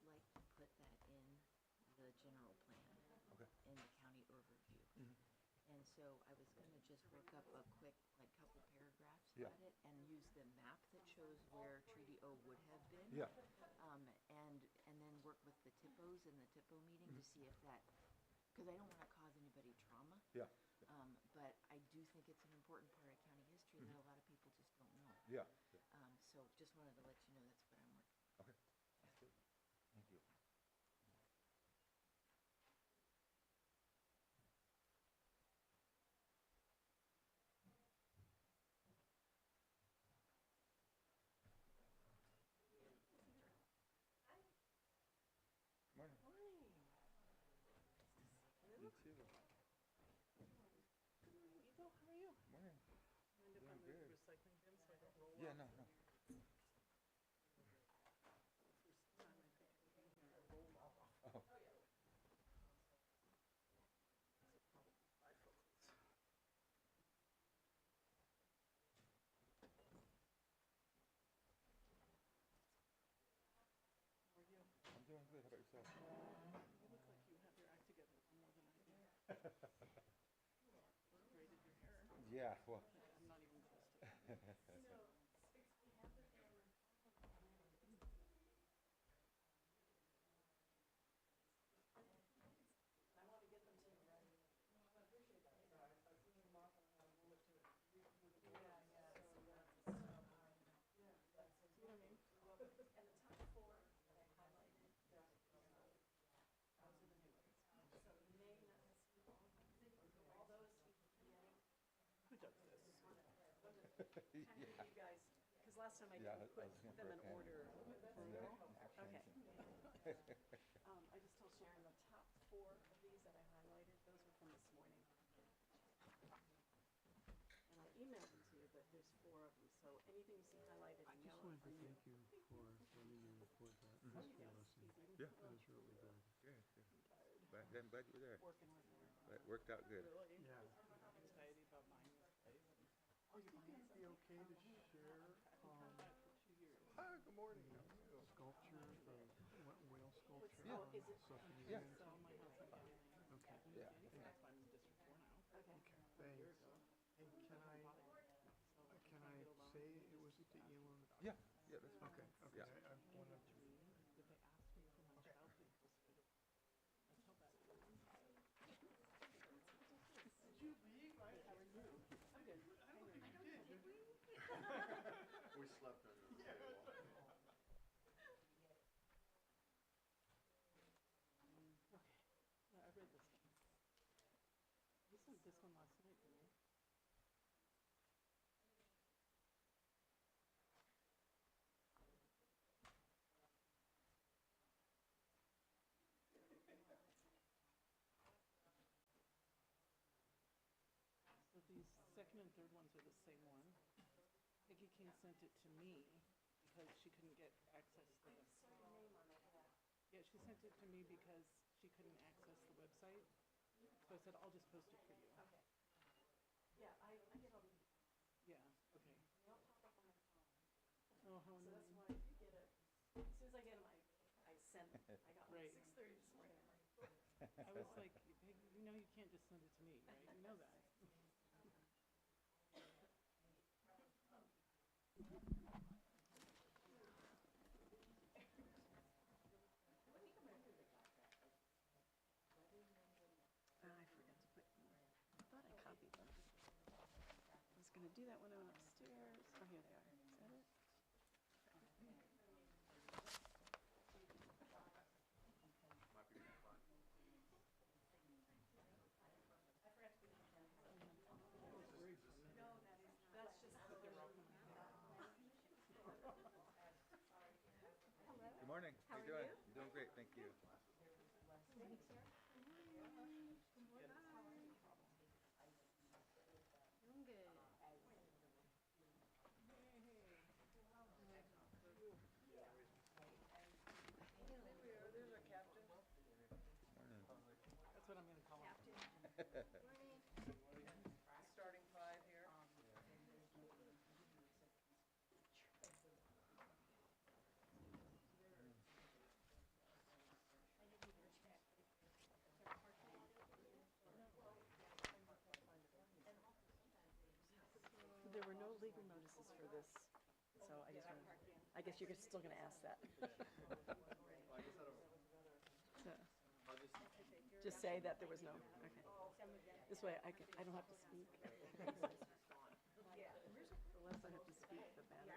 would like to put that in the general plan, Okay. in the county overview. And so I was gonna just work up a quick, like, couple paragraphs Yeah. about it and use the map that shows where Treaty O would have been. Yeah. And then work with the TIPOs in the TIPO meeting to see if that, because I don't want to cause anybody trauma. Yeah. But I do think it's an important part of county history that a lot of people just don't know. Yeah. So just wanted to let you know that's what I'm working on. Okay. That's good. Thank you. Morning. Morning. You too. Ego, how are you? Morning. Mind if I Doing move the good. recycling bin so I don't roll Yeah, off? no. First time I think I've been here, I rolled off. Oh. So probably bifocals. How are you? I'm doing good. How about yourself? You look like you have your act together more than I do. Braided your hair. Yeah, well. I'm not even close to that. I want to get them to you ready. I appreciate that. I see them off and I will look to it. Yeah. See what I mean? And the top four that I highlighted, those are the new ones. So May, all those keep forgetting. Who does this? Kind of you guys, because last time I Yeah, didn't I put was looking them for in a pen. order. Okay. Actions. I just told Sharon the top four of these that I highlighted, those were from this morning. And I emailed them to you, but there's four of them, so anything you see highlighted I in just yellow wanted are to new. thank you for letting me record that history lesson. Yeah. That was really good. Good. I'm tired. I'm glad you were there. Working with her. It worked out good. Really? Yeah. Anxiety about buying this place. Oh, you think it'd be okay to share For 2 years. Hi, good morning. the sculpture, the whale sculpture Yeah. on Is it? social Yeah. media? Sell my house in County Lane. Okay. Yeah. That's why I'm in District 4 now. Okay. A year Thanks. ago. Hey, can I say it was at the Elon? Yeah. Yeah, that's fine. Okay. Okay. Yeah. I wanted to. That they asked me for my child legal certificate. That's how bad it is. Did you leave? How are you? I'm good. I don't think you did. Did we? We slept under the table. Okay. Yeah, I read this one. You sent this one last night, didn't you? So these second and third ones are the same one. Nikki King sent it to me because she couldn't get access to the. Yeah, she sent it to me because she couldn't access the website. So I said, I'll just post it for you. Okay. Yeah, I get all these. Yeah, okay. They all pop up on my phone. Oh, how annoying. So that's why if you get it, as soon as I get them, I send them. I got one at 6:30 this morning. I'm like, I was like, hey, you know you can't just send it to me, right? You know that. I forgot to put more. I thought I copied them. I was gonna do that when I went upstairs. Oh, here they are. Is that it? Might be more fun. I forgot to put it in. No, that's just the Good morning. How you doing? You doing great. Thank you. Doing good. legal notices for this, so I just wanted, I guess you're still gonna ask that. Well, I guess I don't, So, I'll just, just say that there was no, okay. This way I don't have to speak. The less I have to speak, the better.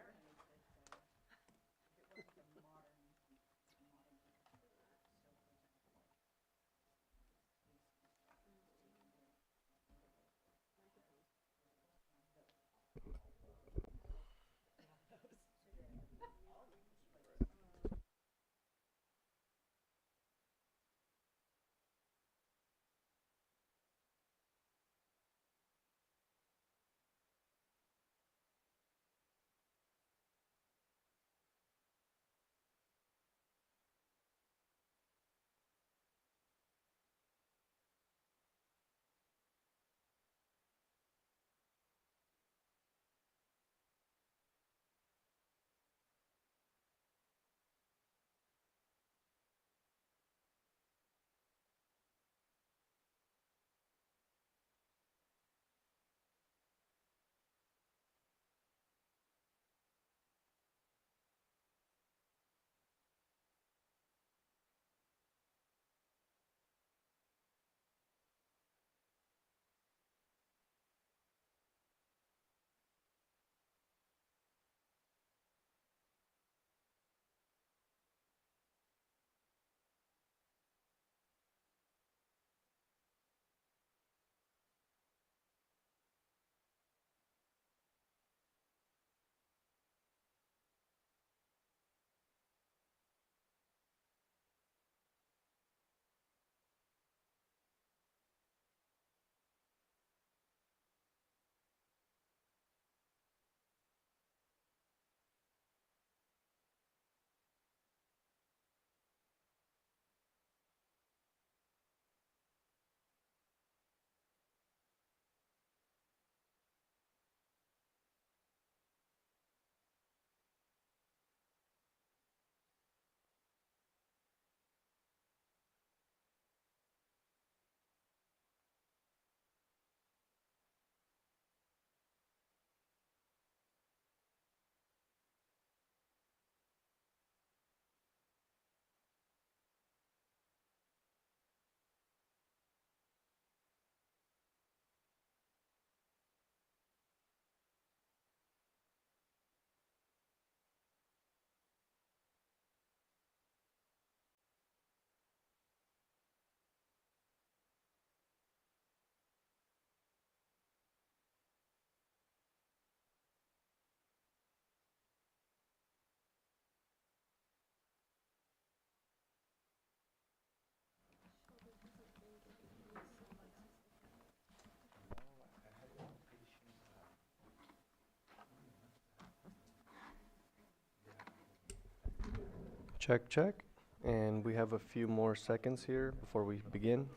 Check, check. And we have a few more seconds here before we begin.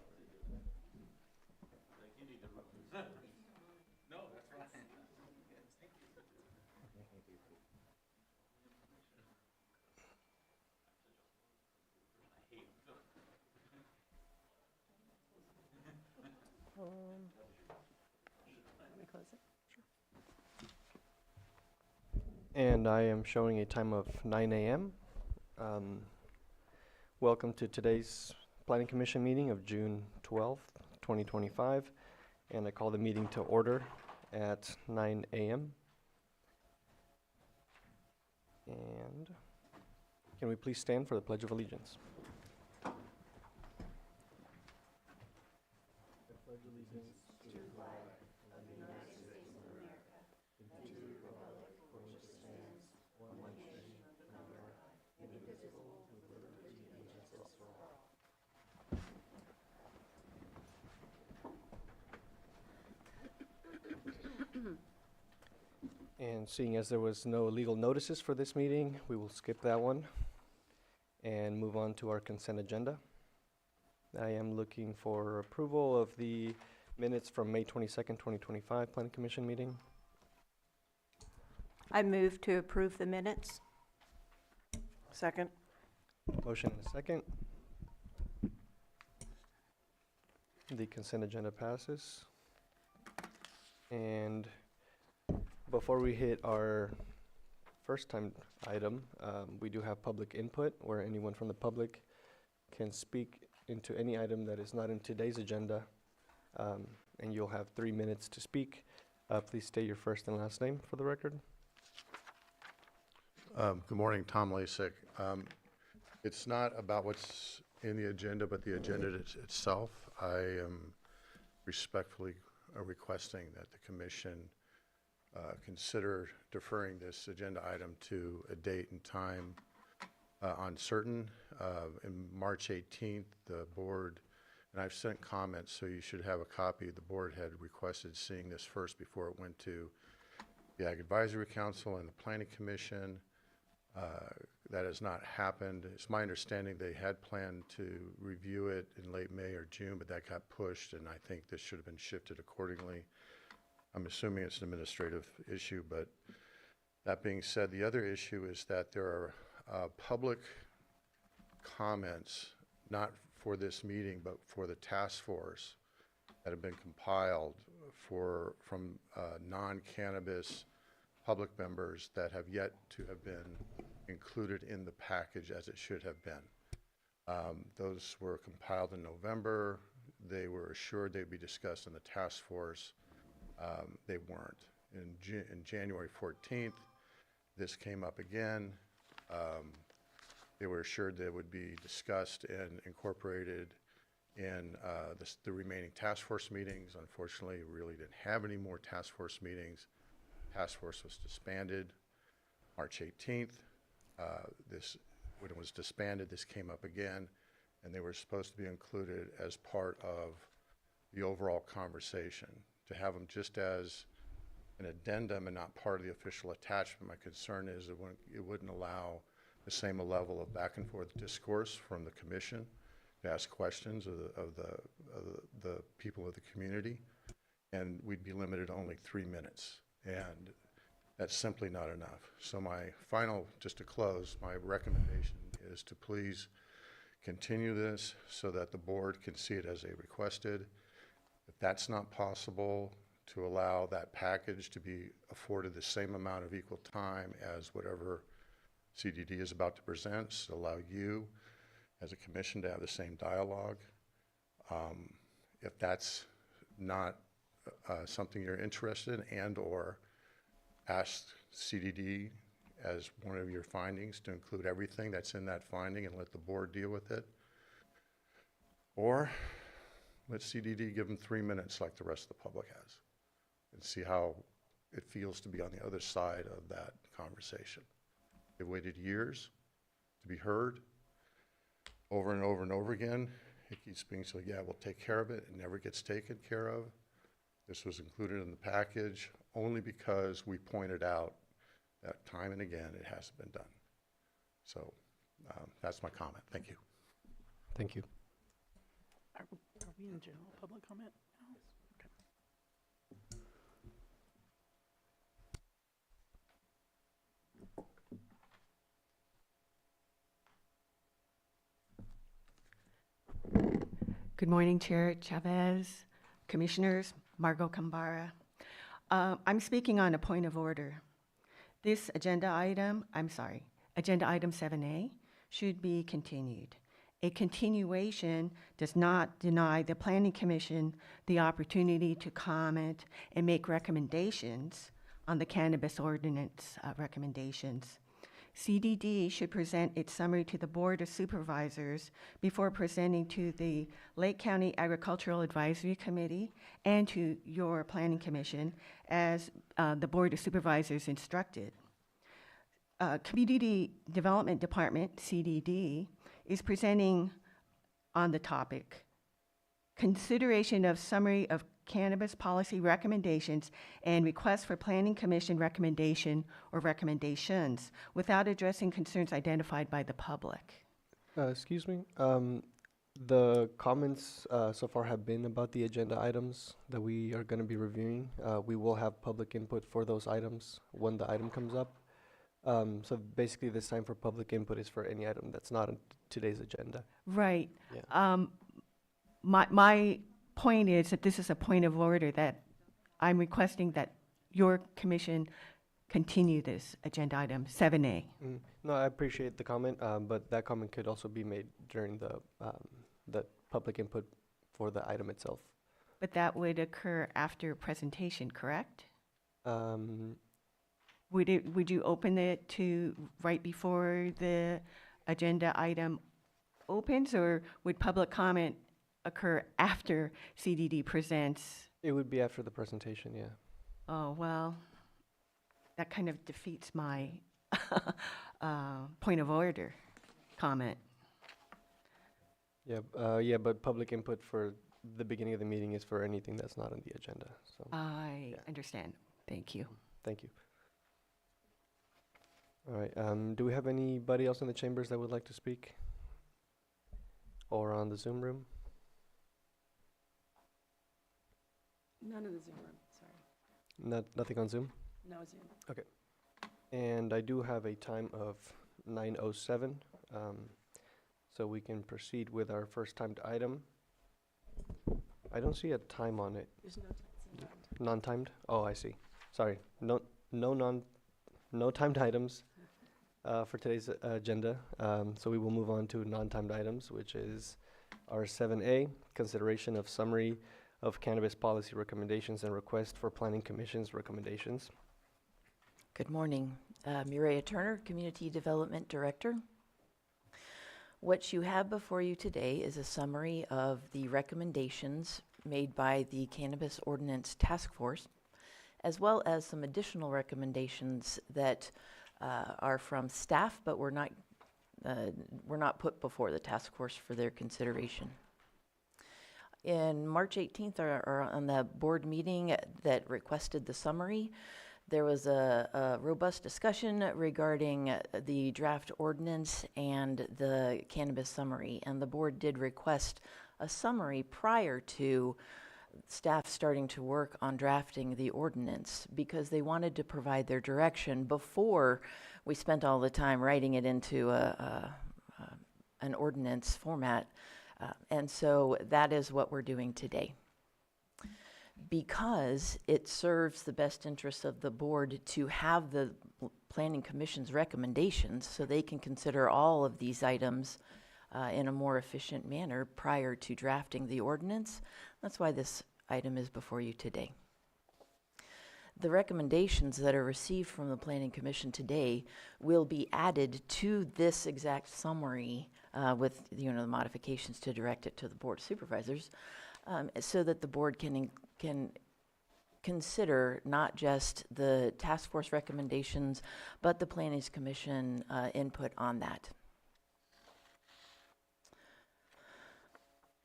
Let me close it. And I am showing a time of 9 a.m. Welcome to today's Planning Commission meeting of June 12th, 2025. And I call the meeting to order at 9 a.m. And can we please stand for the Pledge of Allegiance? And seeing as there was no legal notices for this meeting, we will skip that one and move on to our consent agenda. I am looking for approval of the minutes from May 22nd, 2025 Planning Commission meeting. I move to approve the minutes. Second. Motion and a second. The consent agenda passes. And before we hit our first time item, we do have public input where anyone from the public can speak into any item that is not in today's agenda. And you'll have 3 minutes to speak. Please state your first and last name for the record. Good morning, Tom Lasik. It's not about what's in the agenda, but the agenda itself. I am respectfully requesting that the commission consider deferring this agenda item to a date and time uncertain. In March 18th, the board, and I've sent comments, so you should have a copy. The board had requested seeing this first before it went to the Ag Advisory Council and the Planning Commission. That has not happened. It's my understanding they had planned to review it in late May or June, but that got pushed, and I think this should have been shifted accordingly. I'm assuming it's an administrative issue, but that being said, the other issue is that there are public comments, not for this meeting, but for the task force that have been compiled from non-cannabis public members that have yet to have been included in the package as it should have been. Those were compiled in November. They were assured they'd be discussed in the task force. They weren't. In January 14th, this came up again. They were assured they would be discussed and incorporated in the remaining task force meetings. Unfortunately, we really didn't have any more task force meetings. Task force was disbanded March 18th. When it was disbanded, this came up again, and they were supposed to be included as part of the overall conversation. To have them just as an addendum and not part of the official attachment, my concern is it wouldn't allow the same level of back and forth discourse from the commission to ask questions of the people of the community, and we'd be limited to only 3 minutes. And that's simply not enough. So my final, just to close, my recommendation is to please continue this so that the board can see it as they requested. If that's not possible, to allow that package to be afforded the same amount of equal time as whatever CDD is about to present, so allow you as a commission to have the same dialogue. If that's not something you're interested in, and or ask CDD as one of your findings to include everything that's in that finding and let the board deal with it. Or let CDD give them 3 minutes like the rest of the public has and see how it feels to be on the other side of that conversation. They've waited years to be heard over and over and over again. It keeps being so, yeah, we'll take care of it. It never gets taken care of. This was included in the package only because we pointed out that time and again it hasn't been done. So that's my comment. Thank you. Thank you. Are we in general public comment now? Okay. Good morning, Chair Chavez, Commissioners, Margot Cambara. I'm speaking on a point of order. This agenda item 7A, should be continued. A continuation does not deny the Planning Commission the opportunity to comment and make recommendations on the cannabis ordinance recommendations. CDD should present its summary to the Board of Supervisors before presenting to the Lake County Agricultural Advisory Committee and to your Planning Commission as the Board of Supervisors instructed. Community Development Department, CDD, is presenting on the topic, consideration of summary of cannabis policy recommendations and requests for Planning Commission recommendation or recommendations without addressing concerns identified by the public. Excuse me. The comments so far have been about the agenda items that we are going to be reviewing. We will have public input for those items when the item comes up. So basically this time for public input is for any item that's not on today's agenda. Right. Yeah. My point is that this is a point of order that I'm requesting that your commission continue this agenda item 7A? No, I appreciate the comment, but that comment could also be made during the public input for the item itself. But that would occur after presentation, correct? Um, Would you open it to right before the agenda item opens, or would public comment occur after CDD presents? It would be after the presentation, yeah. Oh, well, that kind of defeats my point of order comment. Yeah, but public input for the beginning of the meeting is for anything that's not on the agenda, so, I Yeah. understand. Thank you. thank you. All right, do we have anybody else in the chambers that would like to speak? Or on the Zoom room? None of the Zoom room, sorry. Nothing on Zoom? No Zoom. And I do have a time of 9:07, so we can proceed with our first timed item. I don't see a time on it. There's no Zoom. Non-timed? Oh, I see. Sorry. No timed items for today's agenda. So we will move on to non-timed items, which is our 7A, consideration of summary of cannabis policy recommendations and request for planning commission's recommendations. Good morning. Mireya Turner, Community Development Director. What you have before you today is a summary of the recommendations made by the Cannabis Ordinance Task Force, as well as some additional recommendations that are from staff, but were not put before the task force for their consideration. In March 18th, or on the board meeting that requested the summary, there was a robust discussion regarding the draft ordinance and the cannabis summary, and the board did request a summary prior to staff starting to work on drafting the ordinance, because they wanted to provide their direction before we spent all the time writing it into an ordinance format. And so that is what we're doing today. Because it serves the best interests of the board to have the Planning Commission's recommendations so they can consider all of these items in a more efficient manner prior to drafting the ordinance. That's why this item is before you today. The recommendations that are received from the Planning Commission today will be added to this exact summary with the modifications to direct it to the Board of Supervisors, so that the board can consider not just the task force recommendations, but the Planning Commission input on that.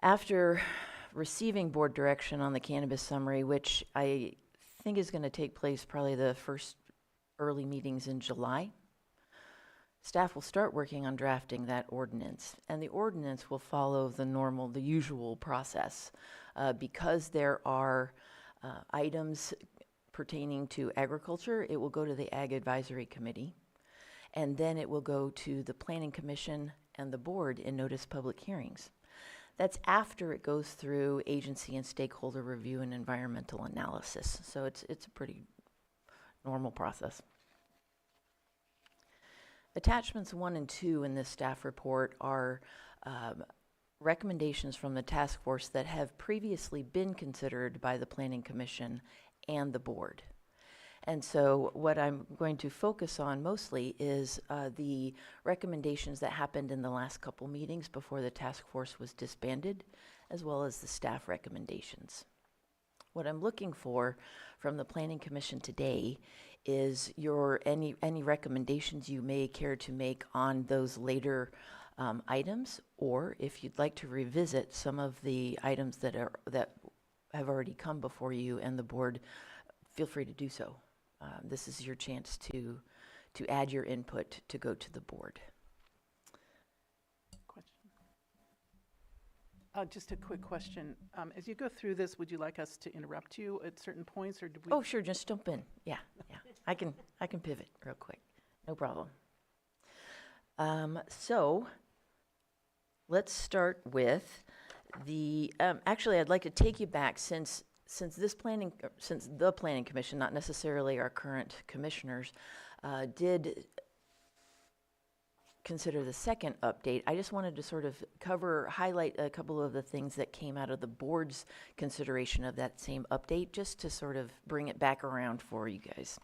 After receiving board direction on the cannabis summary, which I think is going to take place probably the first early meetings in July, staff will start working on drafting that ordinance, and the ordinance will follow the usual process. Because there are items pertaining to agriculture, it will go to the Ag Advisory Committee, and then it will go to the Planning Commission and the board in notice public hearings. That's after it goes through agency and stakeholder review and environmental analysis. So it's a pretty normal process. Attachments 1 and 2 in this staff report are recommendations from the task force that have previously been considered by the Planning Commission and the board. And so what I'm going to focus on mostly is the recommendations that happened in the last couple meetings before the task force was disbanded, as well as the staff recommendations. What I'm looking for from the Planning Commission today is any recommendations you may care to make on those later items, or if you'd like to revisit some of the items that have already come before you and the board, feel free to do so. This is your chance to add your input to go to the board. Question. Just a quick question. As you go through this, would you like us to interrupt you at certain points, or do we? Oh, sure, just jump in. Yeah. I can pivot real quick. No problem. So let's start with the, actually, I'd like to take you back, since since the planning commission, not necessarily our current commissioners, did consider the second update, I just wanted to sort of highlight a couple of the things that came out of the board's consideration of that same update, just to sort of bring it back around for you guys.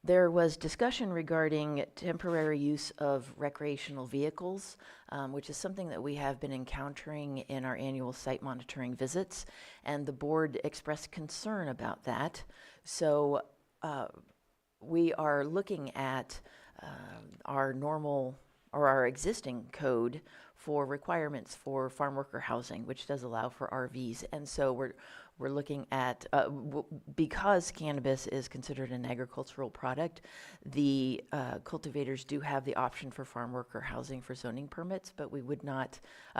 There was discussion regarding temporary use of recreational vehicles, which is something that we have been encountering in our annual site monitoring visits, and the board expressed concern about that. So we are looking at our normal or our existing code for requirements for farm worker housing, which does allow for RVs. And so we're looking at, because cannabis is considered an agricultural product, the cultivators do have the option for farm worker housing for zoning permits, but we would not,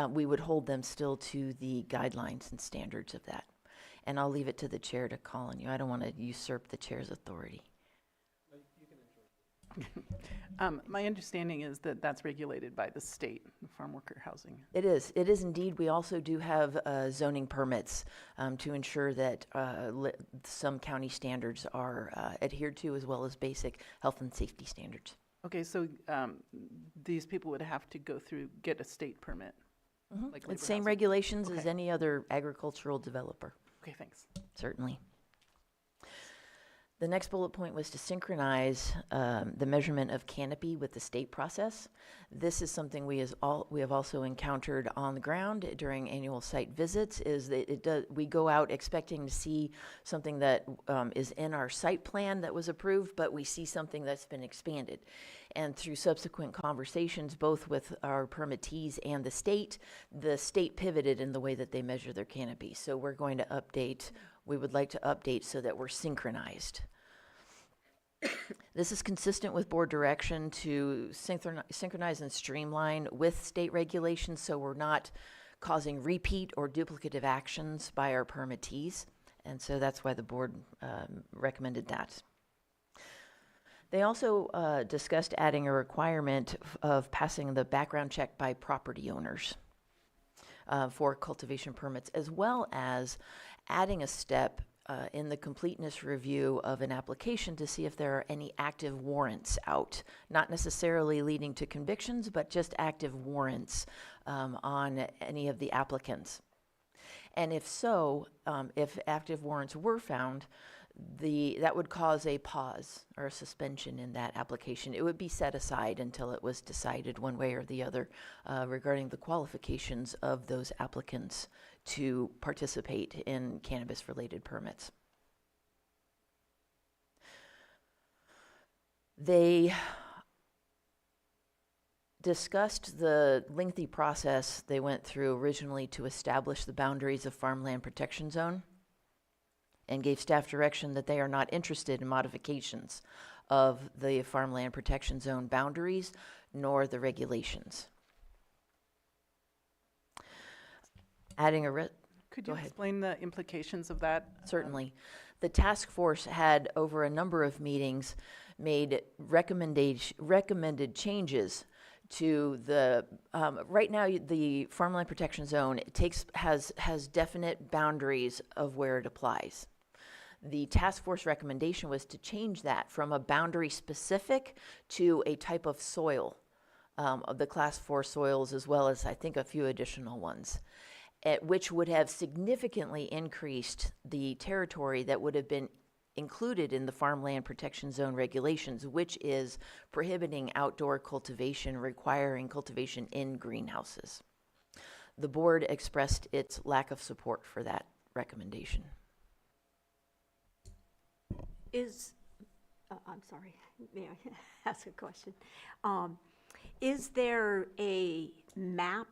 we would hold them still to the guidelines and standards of that. And I'll leave it to the chair to call on you. I don't want to usurp the chair's authority. My understanding is that that's regulated by the state, farm worker housing. It is indeed. We also do have zoning permits to ensure that some county standards are adhered to, as well as basic health and safety standards. Okay, so these people would have to get a state permit? Like labor It's same housing? regulations as Okay. any other agricultural developer, Okay, thanks. certainly. The next bullet point was to synchronize the measurement of canopy with the state process. This is something we have also encountered on the ground during annual site visits. Is that we go out expecting to see something that is in our site plan that was approved, but we see something that's been expanded. And through subsequent conversations, both with our permittees and the state pivoted in the way that they measure their canopy. So we're going to update. We would like to update so that we're synchronized. This is consistent with board direction to synchronize and streamline with state regulations, so we're not causing repeat or duplicative actions by our permittees. And so that's why the board recommended that. They also discussed adding a requirement of passing the background check by property owners for cultivation permits, as well as adding a step in the completeness review of an application to see if there are any active warrants out, not necessarily leading to convictions, but just active warrants on any of the applicants. And if so, if active warrants were found, that would cause a pause or a suspension in that application. It would be set aside until it was decided one way or the other regarding the qualifications of those applicants to participate in cannabis-related permits. They discussed the lengthy process they went through originally to establish the boundaries of farmland protection zone, and gave staff direction that they are not interested in modifications of the farmland protection zone boundaries nor the regulations. Adding a Could Go you ahead. explain the implications of that? Certainly. The task force had, over a number of meetings, made recommended changes to the, right now, the farmland protection zone has definite boundaries of where it applies. The task force recommendation was to change that from a boundary specific to a type of soil, of the class 4 soils, as well as I think a few additional ones, which would have significantly increased the territory that would have been included in the farmland protection zone regulations, which is prohibiting outdoor cultivation, requiring cultivation in greenhouses. The board expressed its lack of support for that recommendation. I'm sorry, may I ask a question? Is there a map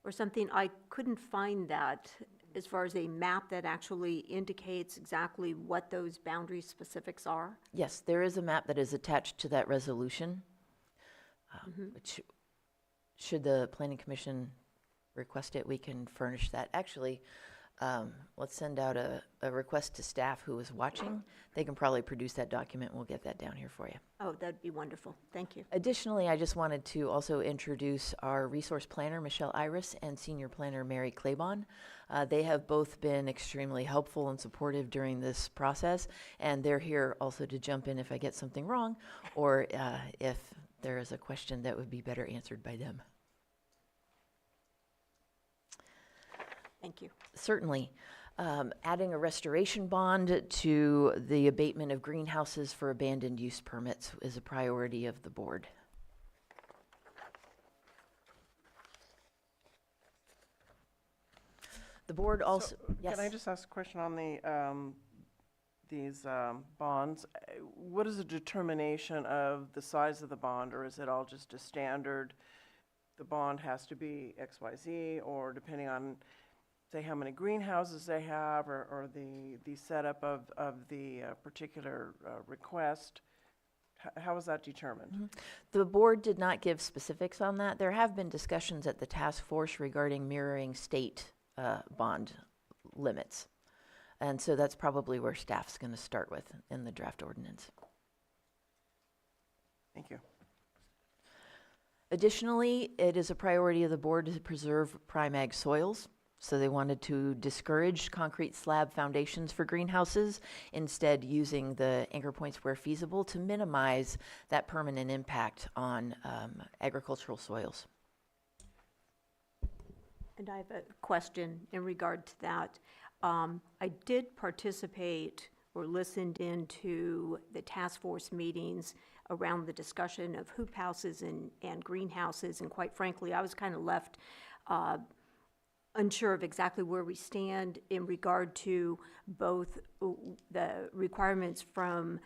or something? I couldn't find that as far as a map that actually indicates exactly what those boundary specifics are. Yes, there is a map that is attached to that resolution, which, should the Planning Commission request it, we can furnish that. Actually, let's send out a request to staff who is watching. They can probably produce that document. We'll get that down here for you. Oh, that'd be wonderful. Thank you. Additionally, I just wanted to also introduce our resource planner, Michelle Iris, and senior planner, Mary Claybon. They have both been extremely helpful and supportive during this process, and they're here also to jump in if I get something wrong, or if there is a question that would be better answered by them. Thank you. Certainly. Adding a restoration bond to the abatement of greenhouses for abandoned use permits is a priority of the board. The board also, yes. Can I just ask a question on these bonds? What is the determination of the size of the bond, or is it all just a standard? The bond has to be X, Y, Z, or depending on, say, how many greenhouses they have, or the setup of the particular request? How is that determined? Mm-hmm. The board did not give specifics on that. There have been discussions at the task force regarding mirroring state bond limits. And so that's probably where staff's going to start with in the draft ordinance. Thank you. Additionally, it is a priority of the board to preserve prime ag soils. So they wanted to discourage concrete slab foundations for greenhouses, instead using the anchor points where feasible to minimize that permanent impact on agricultural soils. And I have a question in regard to that. I did participate or listened into the task force meetings around the discussion of hoop houses and greenhouses, and quite frankly, I was kind of left unsure of exactly where we stand in regard to both the requirements from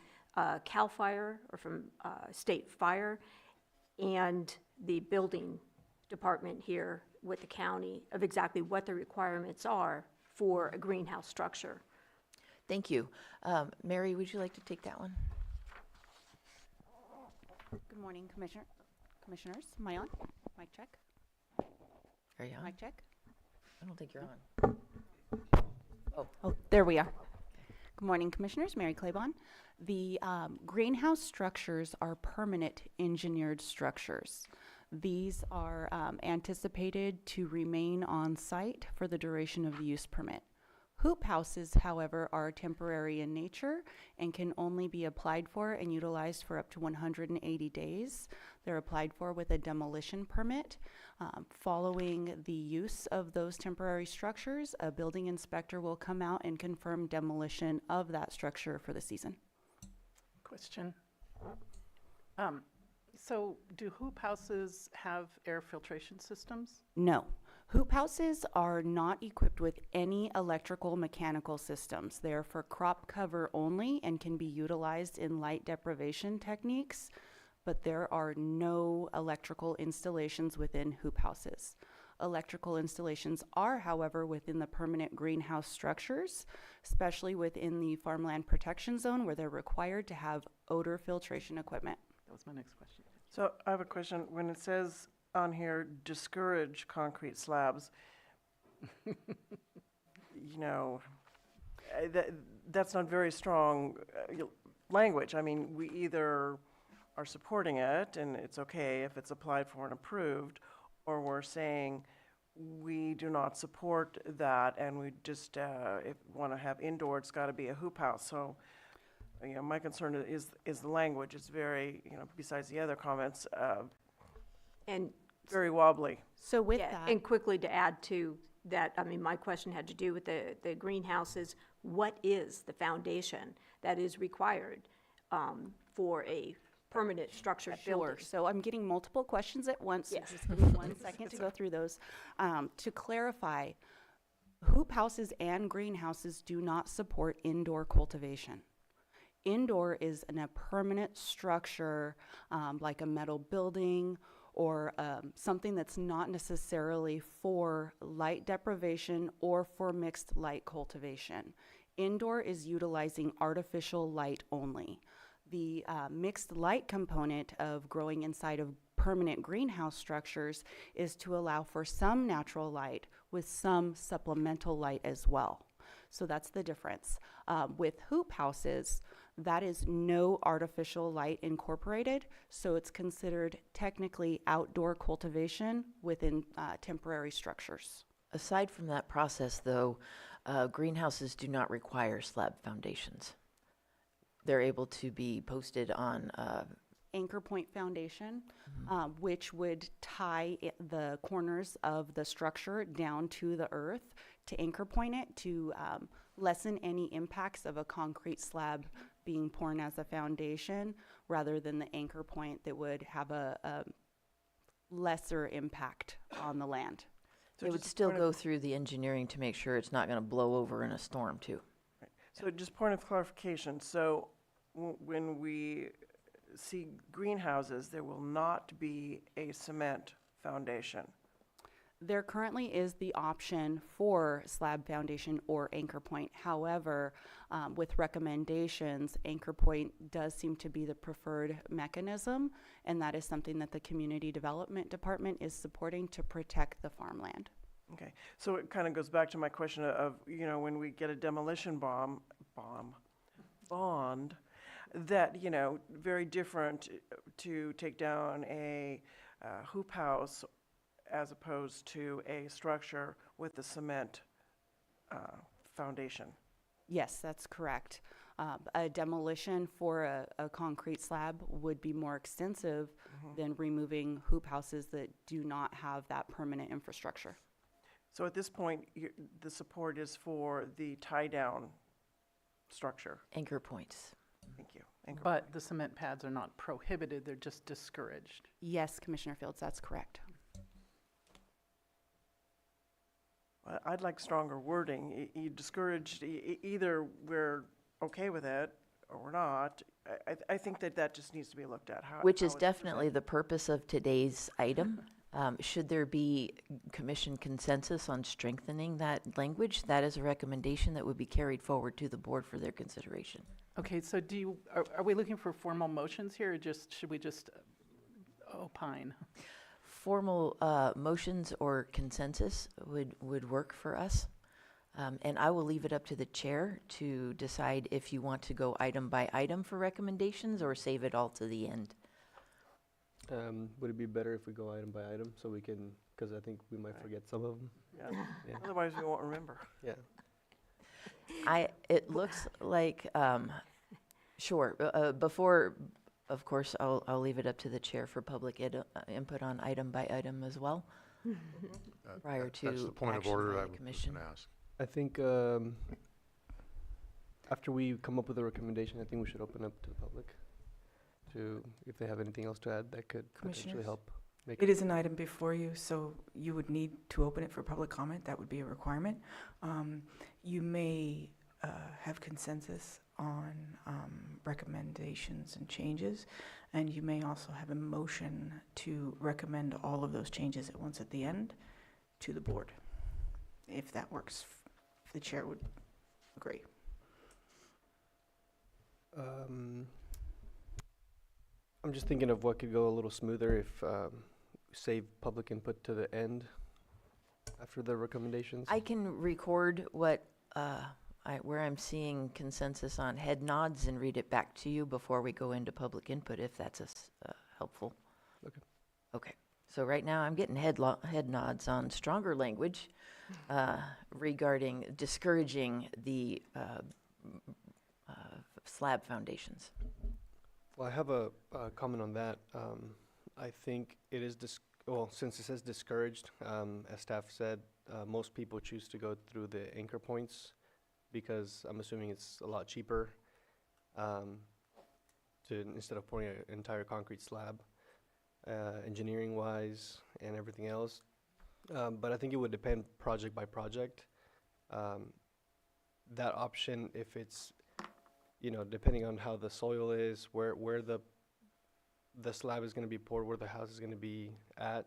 CAL FIRE or from State Fire and the building department here with the county of exactly what the requirements are for a greenhouse structure. Thank you. Mary, would you like to take that one? Good morning, Commissioners. Am I on? Mic check. Are you on? Mic check. I don't think you're on. Oh, there we are. Good morning, Commissioners. Mary Claybon. The greenhouse structures are permanent engineered structures. These are anticipated to remain on site for the duration of the use permit. Hoop houses, however, are temporary in nature and can only be applied for and utilized for up to 180 days. They're applied for with a demolition permit. Following the use of those temporary structures, a building inspector will come out and confirm demolition of that structure for the season. Question. So do hoop houses have air filtration systems? No. Hoop houses are not equipped with any electrical mechanical systems. They're for crop cover only and can be utilized in light deprivation techniques, but there are no electrical installations within hoop houses. Electrical installations are, however, within the permanent greenhouse structures, especially within the farmland protection zone where they're required to have odor filtration equipment. That was my next question. So I have a question. When it says on here, discourage concrete slabs, you know, that's not very strong language. I mean, we either are supporting it and it's okay if it's applied for and approved, or we're saying we do not support that and we just if want to have indoor, it's got to be a hoop house. So, you know, my concern is the language. It's very, you know, besides the other comments, And very wobbly. So with yeah, that, and quickly to add to that, I mean, my question had to do with the greenhouses. What is the foundation that is required for a permanent structured sure. building? So I'm getting multiple questions at once. So Yes. just give me 1 second to go through those. To clarify, hoop houses and greenhouses do not support indoor cultivation. Indoor is in a permanent structure, like a metal building or something that's not necessarily for light deprivation or for mixed light cultivation. Indoor is utilizing artificial light only. The mixed light component of growing inside of permanent greenhouse structures is to allow for some natural light with some supplemental light as well. So that's the difference. With hoop houses, that is no artificial light incorporated, so it's considered technically outdoor cultivation within temporary structures. Aside from that process, though, greenhouses do not require slab foundations. They're able to be posted on Anchor point foundation, which would tie the corners of the structure down to the earth to anchor point it to lessen any impacts of a concrete slab being poured as a foundation, rather than the anchor point that would have a lesser impact on the land. They would still go through the engineering to make sure it's not going to blow over in a storm, too. So just point of clarification, so when we see greenhouses, there will not be a cement foundation. There currently is the option for slab foundation or anchor point. However, with recommendations, anchor point does seem to be the preferred mechanism, and that is something that the Community Development Department is supporting to protect the farmland. Okay, so it kind of goes back to my question of, you know, when we get a demolition bond, that, you know, very different to take down a hoop house as opposed to a structure with the cement foundation. Yes, that's correct. A demolition for a concrete slab would be more extensive than removing hoop houses that do not have that permanent infrastructure. So at this point, the support is for the tie-down structure. Anchor points. Thank you. Anchor But point. the cement pads are not prohibited, they're just discouraged. Yes, Commissioner Fields, that's correct. I'd like stronger wording. You discouraged, either we're okay with it or we're not. I think that just needs to be looked at. Which how is it's definitely presented. the purpose of today's item. Should there be commission consensus on strengthening that language, that is a recommendation that would be carried forward to the board for their consideration. Okay, so are we looking for formal motions here, or should we just opine? Formal motions or consensus would work for us. And I will leave it up to the chair to decide if you want to go item by item for recommendations or save it all to the end. Would it be better if we go item by item so we can, because I think we might forget some of them? Yeah. Yeah. Otherwise, we won't remember. Yeah. It looks like, sure, before, of course, I'll leave it up to the chair for public input on item by item as well, prior to That's the point of action order by I the was commission. going to ask. I think after we come up with a recommendation, I think we should open up to the public to, if they have anything else to add that could potentially Commissioners? help make It is an item before you, so you would need to open it for public comment. That would be a requirement. You may have consensus on recommendations and changes, and you may also have a motion to recommend all of those changes at once at the end to the board, if that works, if the chair would agree. I'm just thinking of what could go a little smoother if save public input to the end after the recommendations. I can record what, where I'm seeing consensus on head nods and read it back to you before we go into public input, if that's helpful. Okay. Okay, so right now I'm getting head nods on stronger language regarding discouraging the slab foundations. Well, I have a comment on that. I think it is, well, since it says discouraged, as staff said, most people choose to go through the anchor points because I'm assuming it's a lot cheaper instead of pouring an entire concrete slab, engineering-wise and everything else. But I think it would depend project by project. That option, if it's, depending on how the soil is, where the slab is going to be poured, where the house is going to be at,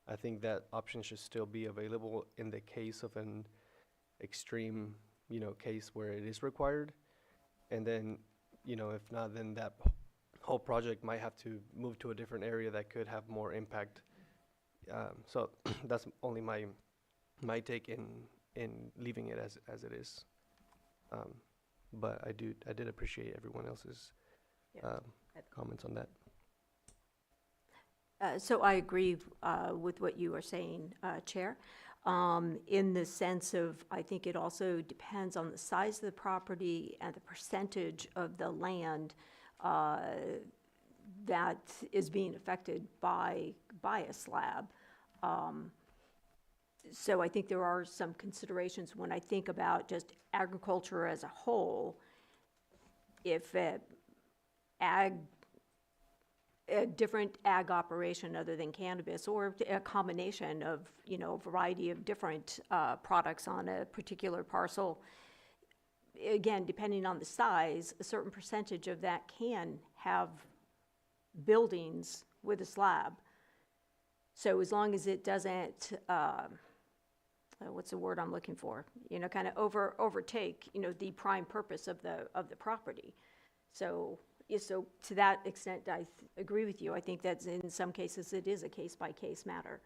I think that option should still be available in the case of an extreme, case where it is required. And then, if not, then that whole project might have to move to a different area that could have more impact. So that's only my my take in leaving it as it is. But I did appreciate everyone else's Yeah. comments on that. So I agree with what you are saying, Chair, in the sense of, I think it also depends on the size of the property and the percentage of the land that is being affected by a slab. So I think there are some considerations when I think about just agriculture as a whole. If a different ag operation other than cannabis, or a combination of, a variety of different products on a particular parcel, again, depending on the size, a certain percentage of that can have buildings with a slab. So as long as it doesn't, what's the word I'm looking for? Kind of overtake, the prime purpose of the property. So to that extent, I agree with you. I think that in some cases it is a case-by-case matter.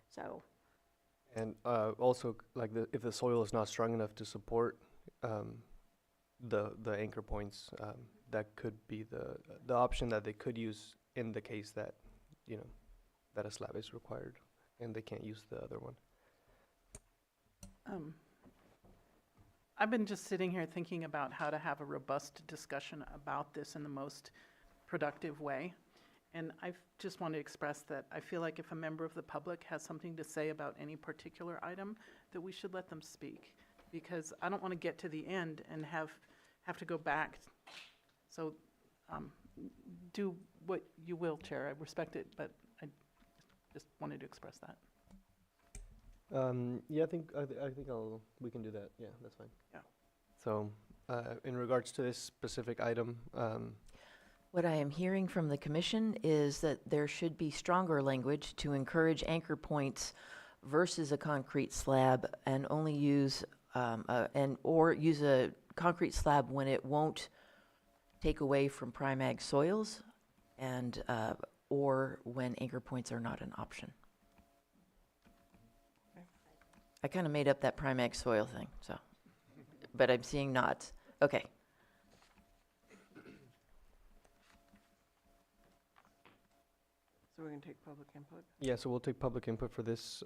So. And also, like, if the soil is not strong enough to support the anchor points, that could be the option that they could use in the case that, that a slab is required and they can't use the other one. I've been just sitting here thinking about how to have a robust discussion about this in the most productive way. And I just want to express that I feel like if a member of the public has something to say about any particular item, that we should let them speak. Because I don't want to get to the end and have to go back. So do what you will, Chair. I respect it, but I just wanted to express that. Yeah, I think we can do that. Yeah, that's fine. Yeah. So, in regards to this specific item, What I am hearing from the commission is that there should be stronger language to encourage anchor points versus a concrete slab, and only use or use a concrete slab when it won't take away from prime ag soils, and or when anchor points are not an option. I kind of made up that prime ag soil thing, so, but I'm seeing nods. Okay. So we can take public input? yeah, so we'll take public input for this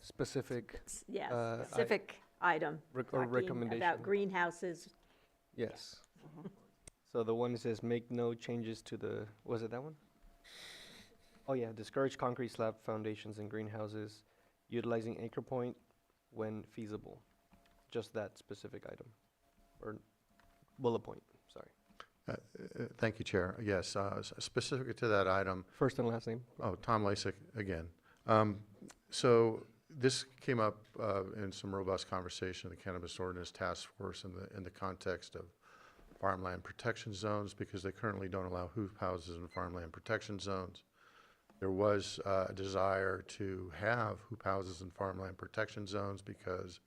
specific Yes, I- specific item. or talking recommendation. About greenhouses. Yes. So the one that says make no changes to the, was it that one? Oh yeah, discourage concrete slab foundations in greenhouses, utilizing anchor point when feasible. Just that specific item, or bullet point, sorry. Thank you, Chair. Yes, specific to that item. First and last name? Oh, Tom Lasik again. So this came up in some robust conversation in the Cannabis Ordinance Task Force in the context of farmland protection zones, because they currently don't allow hoop houses in farmland protection zones. There was a desire to have hoop houses in farmland protection zones because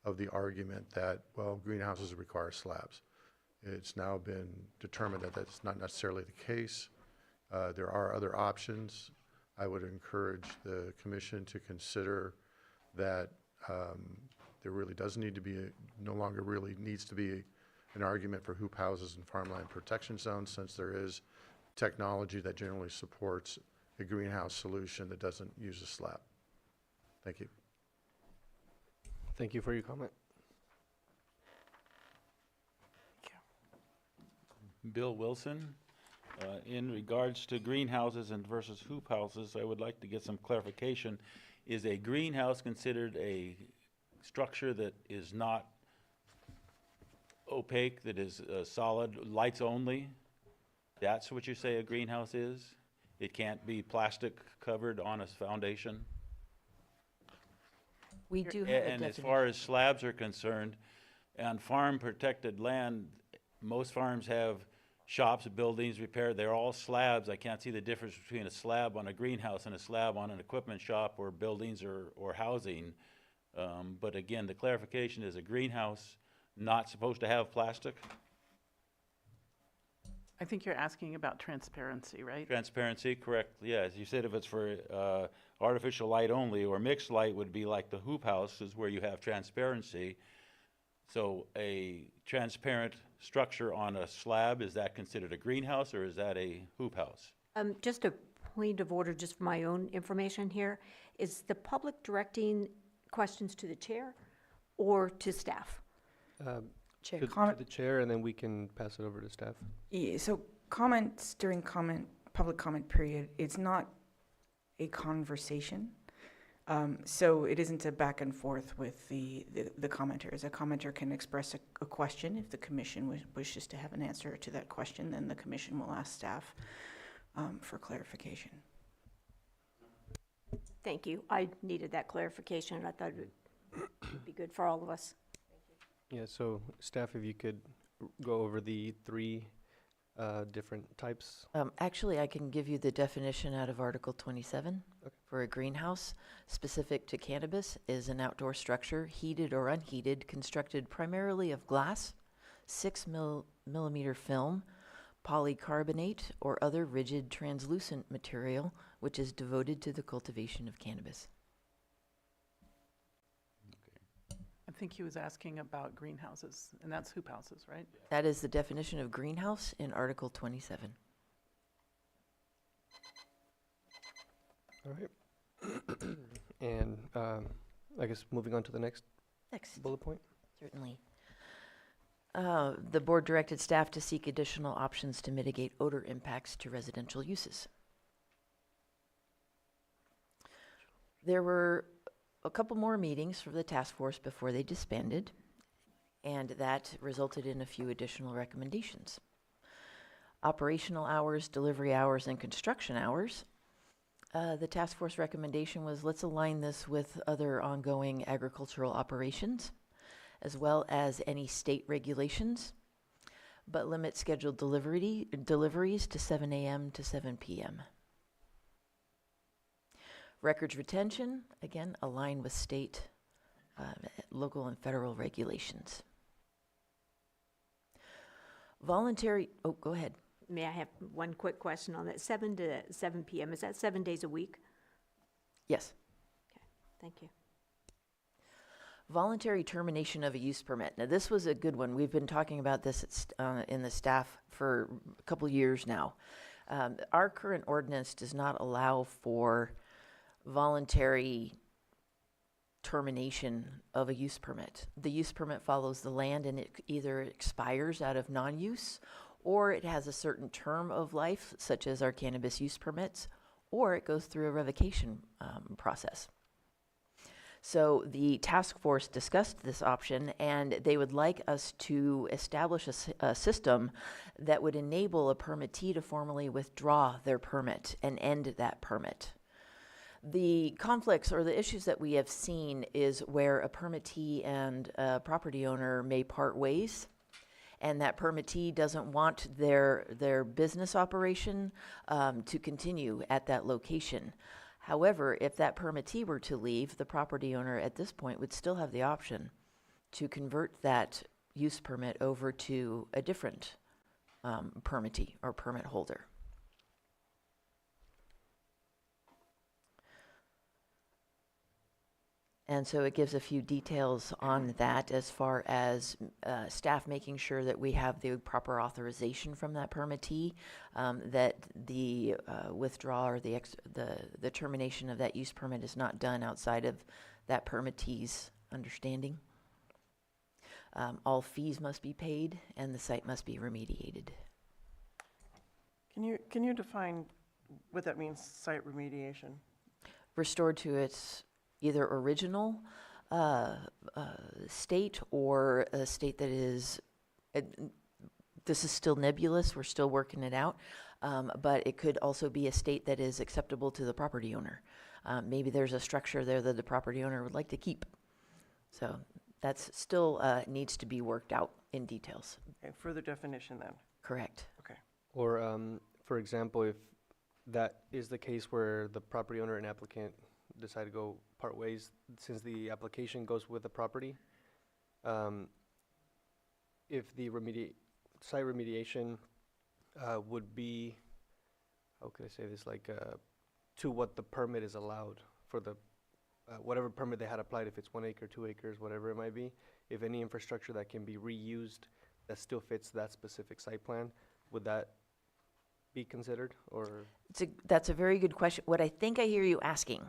of the argument that, well, greenhouses require slabs. It's now been determined that that's not necessarily the case. There are other options. I would encourage the commission to consider that there really does need to be, no longer really needs to be an argument for hoop houses in farmland protection zones, since there is technology that generally supports a greenhouse solution that doesn't use a slab. Thank you. Thank you for your comment. Bill Wilson. In regards to greenhouses and versus hoop houses, I would like to get some clarification. Is a greenhouse considered a structure that is not opaque, that is solid, lights only? That's what you say a greenhouse is? It can't be plastic covered on a foundation? We do have a And as definition. far as slabs are concerned, on farm protected land, most farms have shops, buildings, repair, they're all slabs. I can't see the difference between a slab on a greenhouse and a slab on an equipment shop or buildings or housing. But again, the clarification is a greenhouse not supposed to have plastic? I think you're asking about transparency, right? Transparency, correct, yes. You said if it's for artificial light only, or mixed light would be like the hoop houses where you have transparency. So a transparent structure on a slab, is that considered a greenhouse or is that a hoop house? Just a point of order, just for my own information here. Is the public directing questions to the chair or to staff? Chair. To the chair, and then we can pass it over to staff. Yeah, so comments during public comment period, it's not a conversation. So it isn't a back and forth with the commenters. A commenter can express a question. If the commission wishes to have an answer to that question, then the commission will ask staff for clarification. Thank you. I needed that clarification. I thought it would be good for all of us. Yeah, so staff, if you could go over the three different types. Actually, I can give you the definition out of Article 27. For a greenhouse, specific to cannabis, is an outdoor structure, heated or unheated, constructed primarily of glass, 6 millimeter film, polycarbonate, or other rigid translucent material, which is devoted to the cultivation of cannabis. I think he was asking about greenhouses, and that's hoop houses, right? That is the definition of greenhouse in Article 27. All right. And I guess moving on to the next bullet point. Certainly. The board directed staff to seek additional options to mitigate odor impacts to residential uses. There were a couple more meetings for the task force before they disbanded, and that resulted in a few additional recommendations. Operational hours, delivery hours, and construction hours. The task force recommendation was, let's align this with other ongoing agricultural operations, as well as any state regulations, but limit scheduled deliveries to 7 a.m. to 7 p.m. Records retention, again, align with state, local, and federal regulations. Voluntary, oh, go ahead. May I have one quick question on that? 7 to 7 p.m., is that 7 days a week? Yes. Okay, thank you. Voluntary termination of a use permit. Now, this was a good one. We've been talking about this in the staff for a couple years now. Our current ordinance does not allow for voluntary termination of a use permit. The use permit follows the land, and it either expires out of non-use, or it has a certain term of life, such as our cannabis use permits, or it goes through a revocation process. So the task force discussed this option, and they would like us to establish a system that would enable a permittee to formally withdraw their permit and end that permit. The conflicts or the issues that we have seen is where a permittee and a property owner may part ways, and that permittee doesn't want their business operation to continue at that location. However, if that permittee were to leave, the property owner at this point would still have the option to convert that use permit over to a different permittee or permit holder. And so it gives a few details on that, as far as staff making sure that we have the proper authorization from that permittee, that the withdrawal or the termination of that use permit is not done outside of that permittee's understanding. All fees must be paid, and the site must be remediated. Can you define what that means, site remediation? Restored to its either original state, or a state that is, this is still nebulous, we're still working it out, but it could also be a state that is acceptable to the property owner. Maybe there's a structure there that the property owner would like to keep. So that's still needs to be worked out in details. Okay, further definition then. Correct. Okay. Or, for example, if that is the case where the property owner and applicant decide to go part ways, since the application goes with the property, if the site remediation would be, how could I say this, like to what the permit is allowed for the, whatever permit they had applied, if it's 1 acre, 2 acres, whatever it might be. If any infrastructure that can be reused that still fits that specific site plan, would that be considered, or? That's a very good question. What I think I hear you asking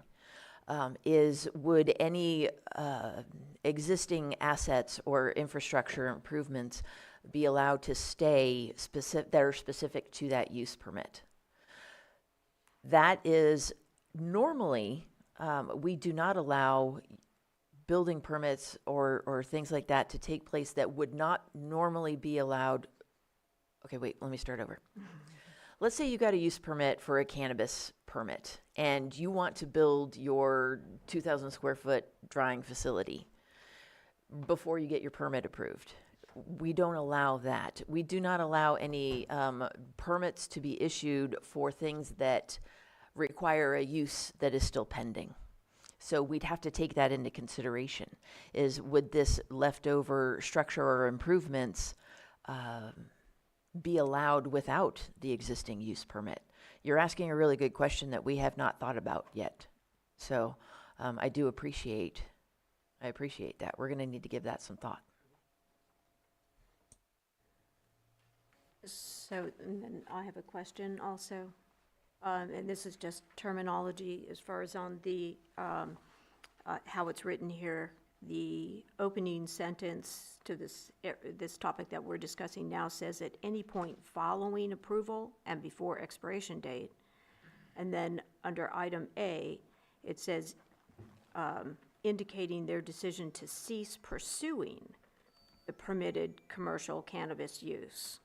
is, would any existing assets or infrastructure improvements be allowed to stay that are specific to that use permit? That is normally, we do not allow building permits or things like that to take place that would not normally be allowed. Okay, wait, let me start over. Let's say you got a use permit for a cannabis permit and you want to build your 2,000 square foot drying facility before you get your permit approved. We don't allow that. We do not allow any permits to be issued for things that require a use that is still pending. So we'd have to take that into consideration. Is, would this leftover structure or improvements be allowed without the existing use permit? You're asking a really good question that we have not thought about yet. So I appreciate that. We're going to need to give that some thought. So, and then I have a question also, and this is just terminology as far as on the, how it's written here. The opening sentence to this topic that we're discussing now says at any point following approval and before expiration date. And then under item A, it says indicating their decision to cease pursuing the permitted commercial cannabis use.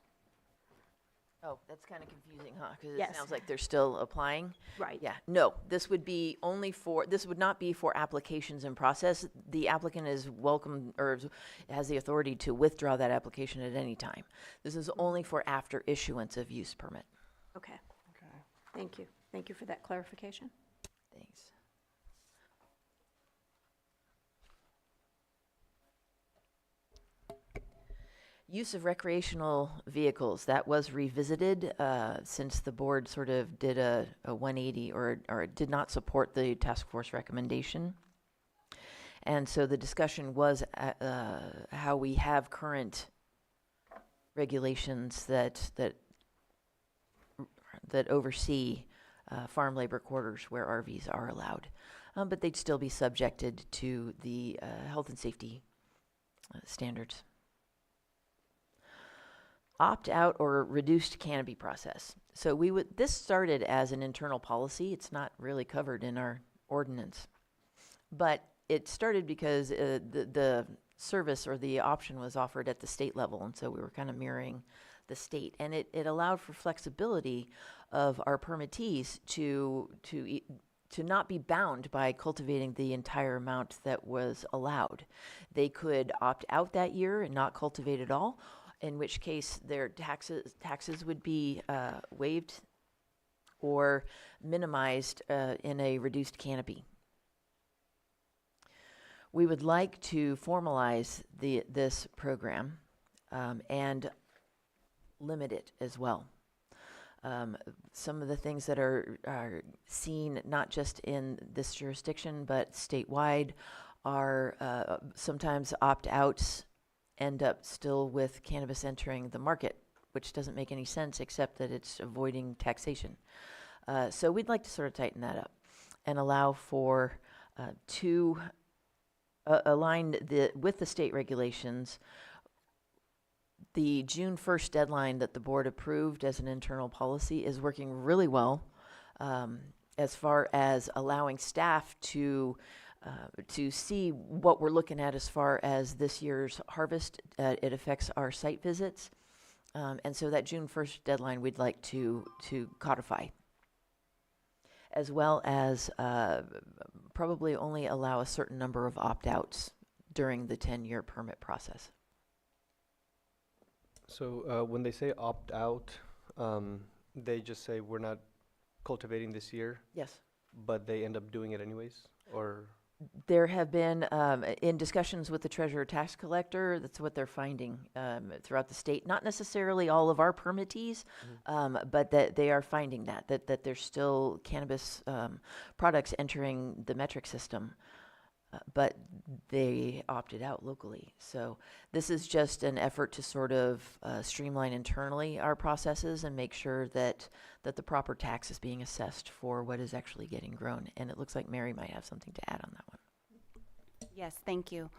Oh, that's kind of confusing, huh? Because Yes. it sounds like they're still applying. Right. Yeah, no, this would not be for applications in process. The applicant is welcome, or has the authority to withdraw that application at any time. This is only for after issuance of use permit. Okay. Thank you. Thank you for that clarification. Thanks. Use of recreational vehicles, that was revisited since the board sort of did a 180 or did not support the task force recommendation. And so the discussion was how we have current regulations that oversee farm labor quarters where RVs are allowed. But they'd still be subjected to the health and safety standards. Opt-out or reduced canopy process. So this started as an internal policy. It's not really covered in our ordinance. But it started because the service or the option was offered at the state level, and so we were kind of mirroring the state. And it allowed for flexibility of our permittees to not be bound by cultivating the entire amount that was allowed. They could opt out that year and not cultivate at all, in which case their taxes would be waived or minimized in a reduced canopy. We would like to formalize this program and limit it as well. Some of the things that are seen not just in this jurisdiction but statewide are sometimes opt-outs end up still with cannabis entering the market, which doesn't make any sense except that it's avoiding taxation. So we'd like to sort of tighten that up and allow for to align with the state regulations. The June 1st deadline that the board approved as an internal policy is working really well as far as allowing staff to see what we're looking at as far as this year's harvest. It affects our site visits. And so that June 1st deadline we'd like to codify, as well as probably only allow a certain number of opt-outs during the 10-year permit process. So when they say opt-out, they just say we're not cultivating this year? Yes. But they end up doing it anyways? Or There have been, in discussions with the treasurer tax collector, that's what they're finding throughout the state. Not necessarily all of our permittees, but that they are finding that there's still cannabis products entering the metric system, but they opted out locally. So this is just an effort to sort of streamline internally our processes and make sure that the proper tax is being assessed for what is actually getting grown. And it looks like Mary might have something to add on that one. Yes, thank you.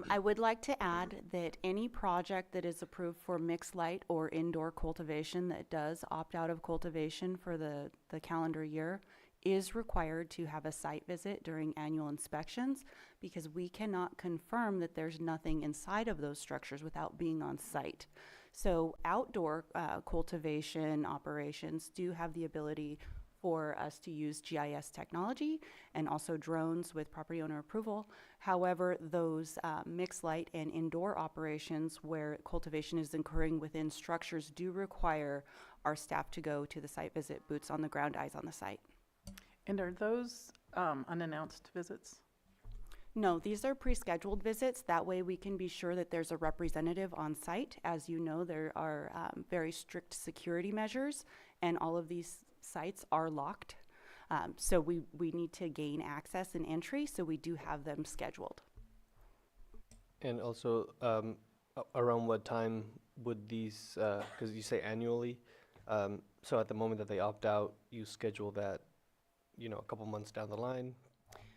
I would like to add that any project that is approved for mixed light or indoor cultivation that does opt out of cultivation for the calendar year is required to have a site visit during annual inspections, because we cannot confirm that there's nothing inside of those structures without being on site. So outdoor cultivation operations do have the ability for us to use GIS technology and also drones with property owner approval. However, those mixed light and indoor operations where cultivation is occurring within structures do require our staff to go to the site visit, boots on the ground, eyes on the site. And are those unannounced visits? No, these are pre-scheduled visits. That way we can be sure that there's a representative on site. As you know, there are very strict security measures, and all of these sites are locked. So we need to gain access and entry, so we do have them scheduled. And also, around what time would these, because you say annually, so at the moment that they opt out, you schedule that, you know, a couple months down the line,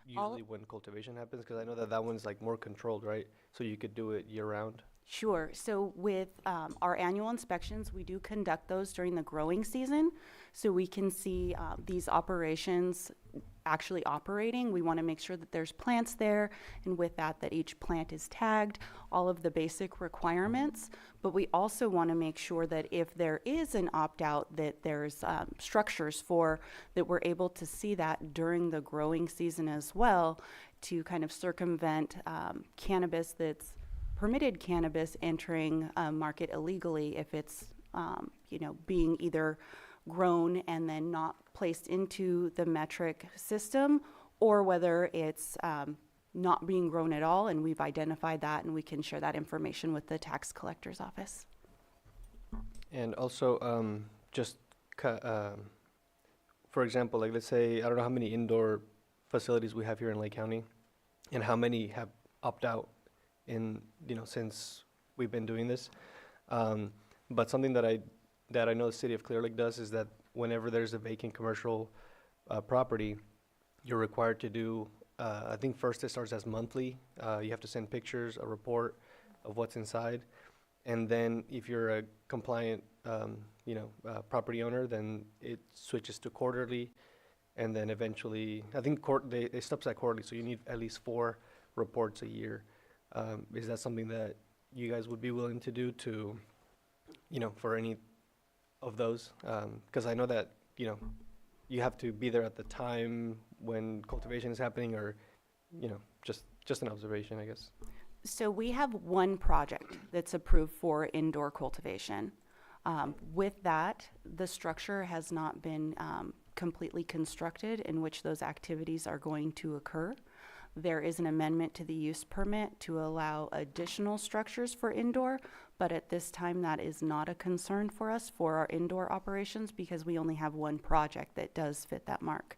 usually when cultivation happens? Because I know that one's like more controlled, right? So you could do it year round. Sure. So with our annual inspections, we do conduct those during the growing season, so we can see these operations actually operating. We want to make sure that there's plants there, and with that each plant is tagged, all of the basic requirements. But we also want to make sure that if there is an opt-out, that there's structures for that we're able to see that during the growing season as well, to kind of circumvent cannabis that's permitted cannabis entering a market illegally if it's being either grown and then not placed into the metric system, or whether it's not being grown at all, and we've identified that and we can share that information with the tax collector's office. And also, for example, like let's say, I don't know how many indoor facilities we have here in Lake County, and how many have opt out in, since we've been doing this. But something that I know the city of Clear Lake does is that whenever there's a vacant commercial property, you're required to do, I think first it starts as monthly. You have to send pictures, a report of what's inside. And then if you're a compliant, property owner, then it switches to quarterly. And then eventually, I think it stops at quarterly, so you need at least 4 reports a year. Is that something that you guys would be willing to do to, for any of those? Because I know that, you have to be there at the time when cultivation is happening, or, just an observation, I guess. So we have one project that's approved for indoor cultivation. With that, the structure has not been completely constructed in which those activities are going to occur. There is an amendment to the use permit to allow additional structures for indoor, but at this time that is not a concern for us for our indoor operations, because we only have one project that does fit that mark.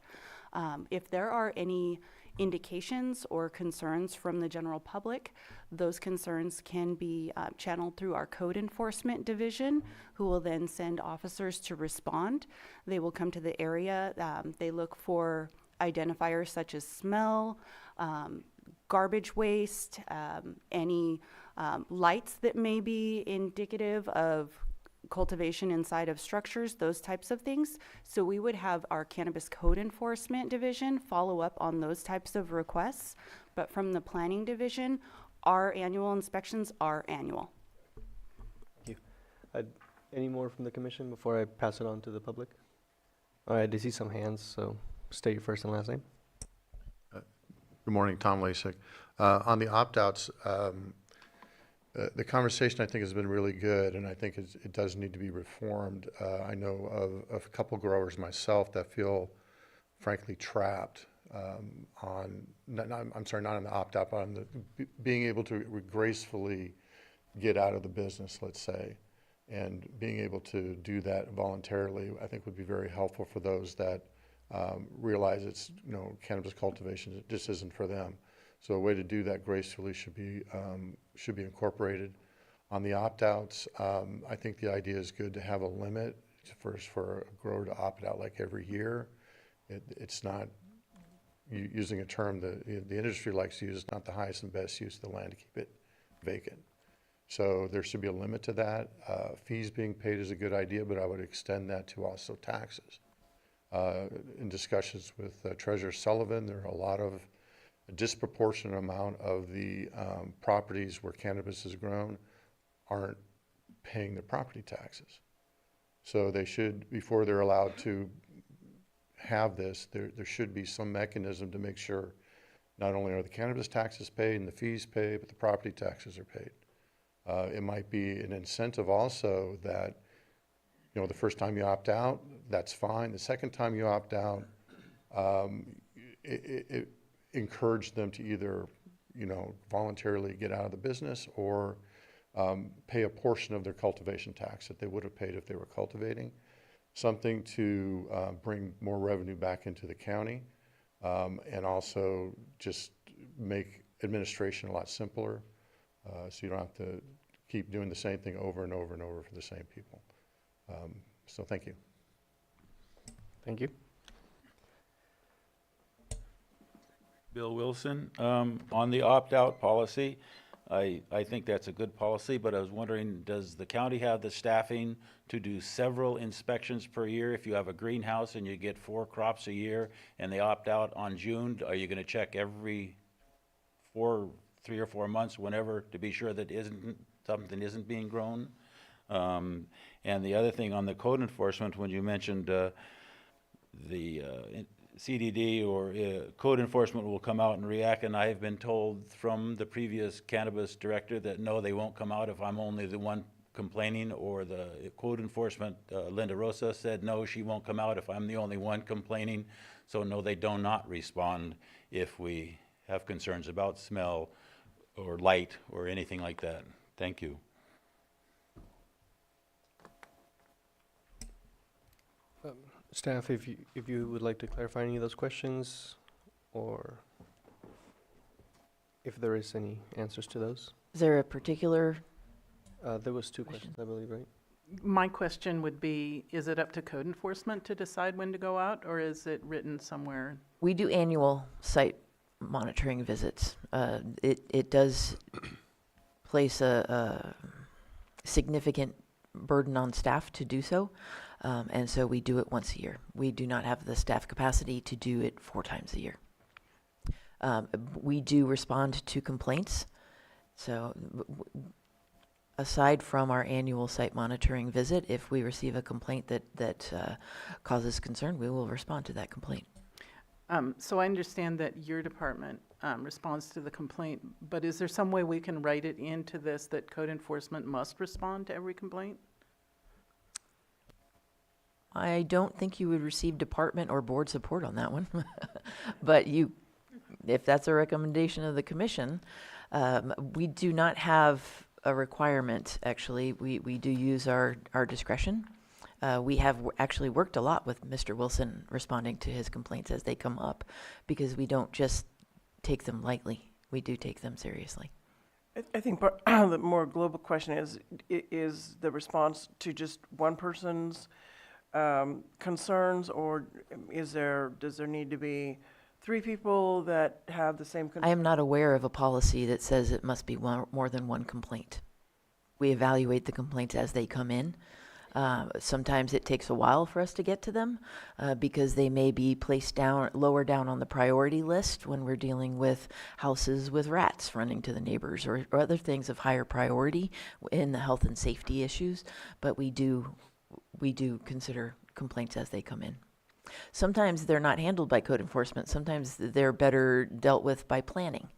If there are any indications or concerns from the general public, those concerns can be channeled through our code enforcement division, who will then send officers to respond. They will come to the area. They look for identifiers such as smell, garbage waste, any lights that may be indicative of cultivation inside of structures, those types of things. So we would have our cannabis code enforcement division follow up on those types of requests. But from the planning division, our annual inspections are annual. Thank you. Any more from the commission before I pass it on to the public? All right, I see some hands, so state your first and last name. Good morning, Tom Lasik. On the opt-outs, the conversation I think has been really good, and I think it does need to be reformed. I know of a couple growers myself that feel frankly trapped I'm sorry, not on the opt-out, but on being able to gracefully get out of the business, let's say, and being able to do that voluntarily, I think would be very helpful for those that realize it's, cannabis cultivation just isn't for them. So a way to do that gracefully should be incorporated. On the opt-outs, I think the idea is good to have a limit first for a grower to opt out like every year. It's not, using a term that the industry likes to use, it's not the highest and best use of the land to keep it vacant. So there should be a limit to that. Fees being paid is a good idea, but I would extend that to also taxes. In discussions with Treasurer Sullivan, there are a disproportionate amount of the properties where cannabis is grown aren't paying their property taxes. So they should, before they're allowed to have this, there should be some mechanism to make sure not only are the cannabis taxes paid and the fees paid, but the property taxes are paid. It might be an incentive also that, the first time you opt out, that's fine. The second time you opt out, it encouraged them to either, voluntarily get out of the business or pay a portion of their cultivation tax that they would have paid if they were cultivating. Something to bring more revenue back into the county, and also just make administration a lot simpler, so you don't have to keep doing the same thing over and over and over for the same people. So thank you. Thank you. Bill Wilson, on the opt-out policy, I think that's a good policy, but I was wondering, does the county have the staffing to do several inspections per year? If you have a greenhouse and you get 4 crops a year and they opt out on June, are you gonna check every 3 or 4 months, whenever, to be sure that something isn't being grown? And the other thing on the code enforcement, when you mentioned the CDD or code enforcement will come out and react, and I have been told from the previous cannabis director that no, they won't come out if I'm only the one complaining, or the code enforcement, Linda Rosa, said no, she won't come out if I'm the only one complaining. So no, they do not respond if we have concerns about smell or light or anything like that. Thank you. Staff, if you would like to clarify any of those questions, or if there is any answers to those. Is there a particular? There was 2 questions, I believe, right? My question would be, is it up to code enforcement to decide when to go out, or is it written somewhere? We do annual site monitoring visits. It does place a significant burden on staff to do so, and so we do it once a year. We do not have the staff capacity to do it 4 times a year. We do respond to complaints, so aside from our annual site monitoring visit, if we receive a complaint that causes concern, we will respond to that complaint. So I understand that your department responds to the complaint, but is there some way we can write it into this that code enforcement must respond to every complaint? I don't think you would receive department or board support on that one, but if that's a recommendation of the commission, we do not have a requirement, actually. We do use our discretion. We have actually worked a lot with Mr. Wilson responding to his complaints as they come up, because we don't just take them lightly. We do take them seriously. I think the more global question is the response to just one person's concerns, or does there need to be 3 people that have the same concern? I am not aware of a policy that says it must be more than one complaint. We evaluate the complaints as they come in. Sometimes it takes a while for us to get to them because they may be placed lower down on the priority list when we're dealing with houses with rats running to the neighbors, or other things of higher priority in the health and safety issues. But we do consider complaints as they come in. Sometimes they're not handled by code enforcement. Sometimes they're better dealt with by planning.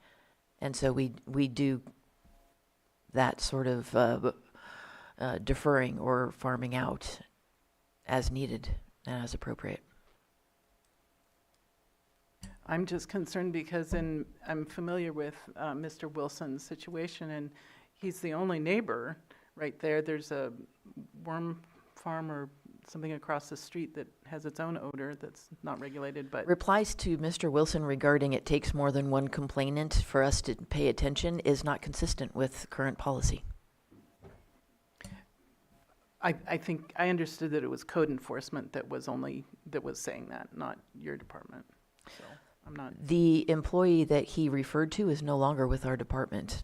And so we do that sort of deferring or farming out as needed and as appropriate. I'm just concerned because I'm familiar with Mr. Wilson's situation, and he's the only neighbor right there. There's a worm farm or something across the street that has its own odor that's not regulated, but Replies to Mr. Wilson regarding it takes more than one complainant for us to pay attention is not consistent with current policy. I think I understood that it was code enforcement that was saying that, not your department. So I'm not. The employee that he referred to is no longer with our department.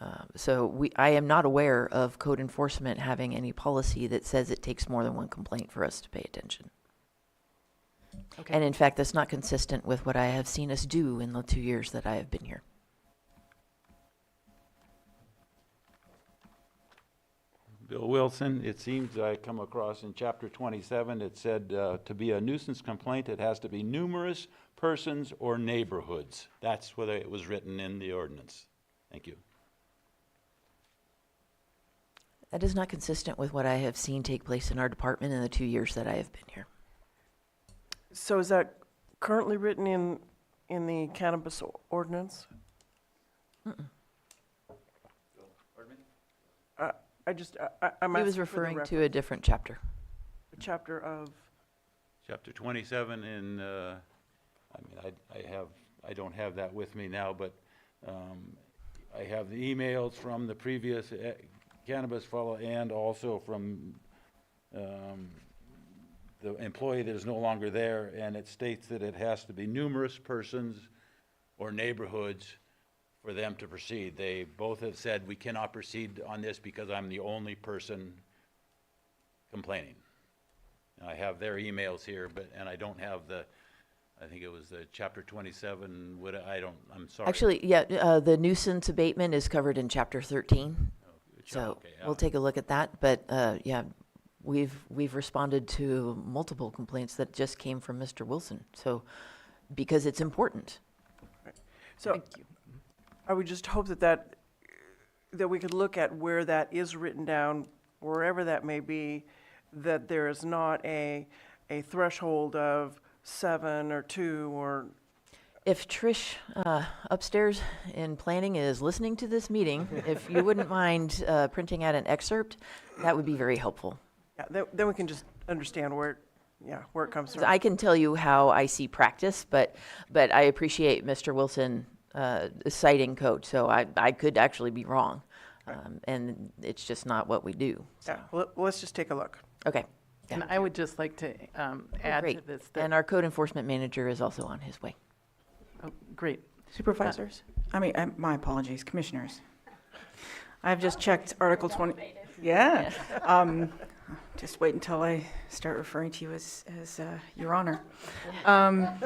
I am not aware of code enforcement having any policy that says it takes more than one complaint for us to pay attention. Okay. And in fact, that's not consistent with what I have seen us do in the 2 years that I have been here. Bill Wilson, it seems I come across in chapter 27, it said to be a nuisance complaint, it has to be numerous persons or neighborhoods. That's whether it was written in the ordinance. Thank you. That is not consistent with what I have seen take place in our department in the 2 years that I have been here. So is that currently written in the cannabis ordinance? Mm-mm. I'm He asking was for the referring to reference. a different chapter. The chapter of, Chapter 27 in, I don't have that with me now, but I have the emails from the previous cannabis fellow and also from the employee that is no longer there, and it states that it has to be numerous persons or neighborhoods for them to proceed. They both have said we cannot proceed on this because I'm the only person complaining. And I have their emails here, and I don't have I think it was the chapter 27, I'm sorry. Actually, yeah, the nuisance abatement is covered in chapter 13. So okay, yeah. we'll take a look at that. But yeah, we've responded to multiple complaints that just came from Mr. Wilson. So because it's important. so Thank you. I would just hope that we could look at where that is written down, wherever that may be, that there is not a threshold of 7 or 2 or. If Trish upstairs in planning is listening to this meeting, if you wouldn't mind printing out an excerpt, that would be very helpful. Yeah, then we can just understand where it comes from. I can tell you how I see practice, but I appreciate Mr. Wilson citing code, so I could actually be wrong, and it's just not what we do. So. Yeah, well, let's just take a look. Okay. And I would just like to add to Great. this. And our code enforcement manager is also on his way. Oh, great. Supervisors? My apologies, commissioners. I've just checked Article 20. Yeah. Just wait until I start referring to you as Your Honor. I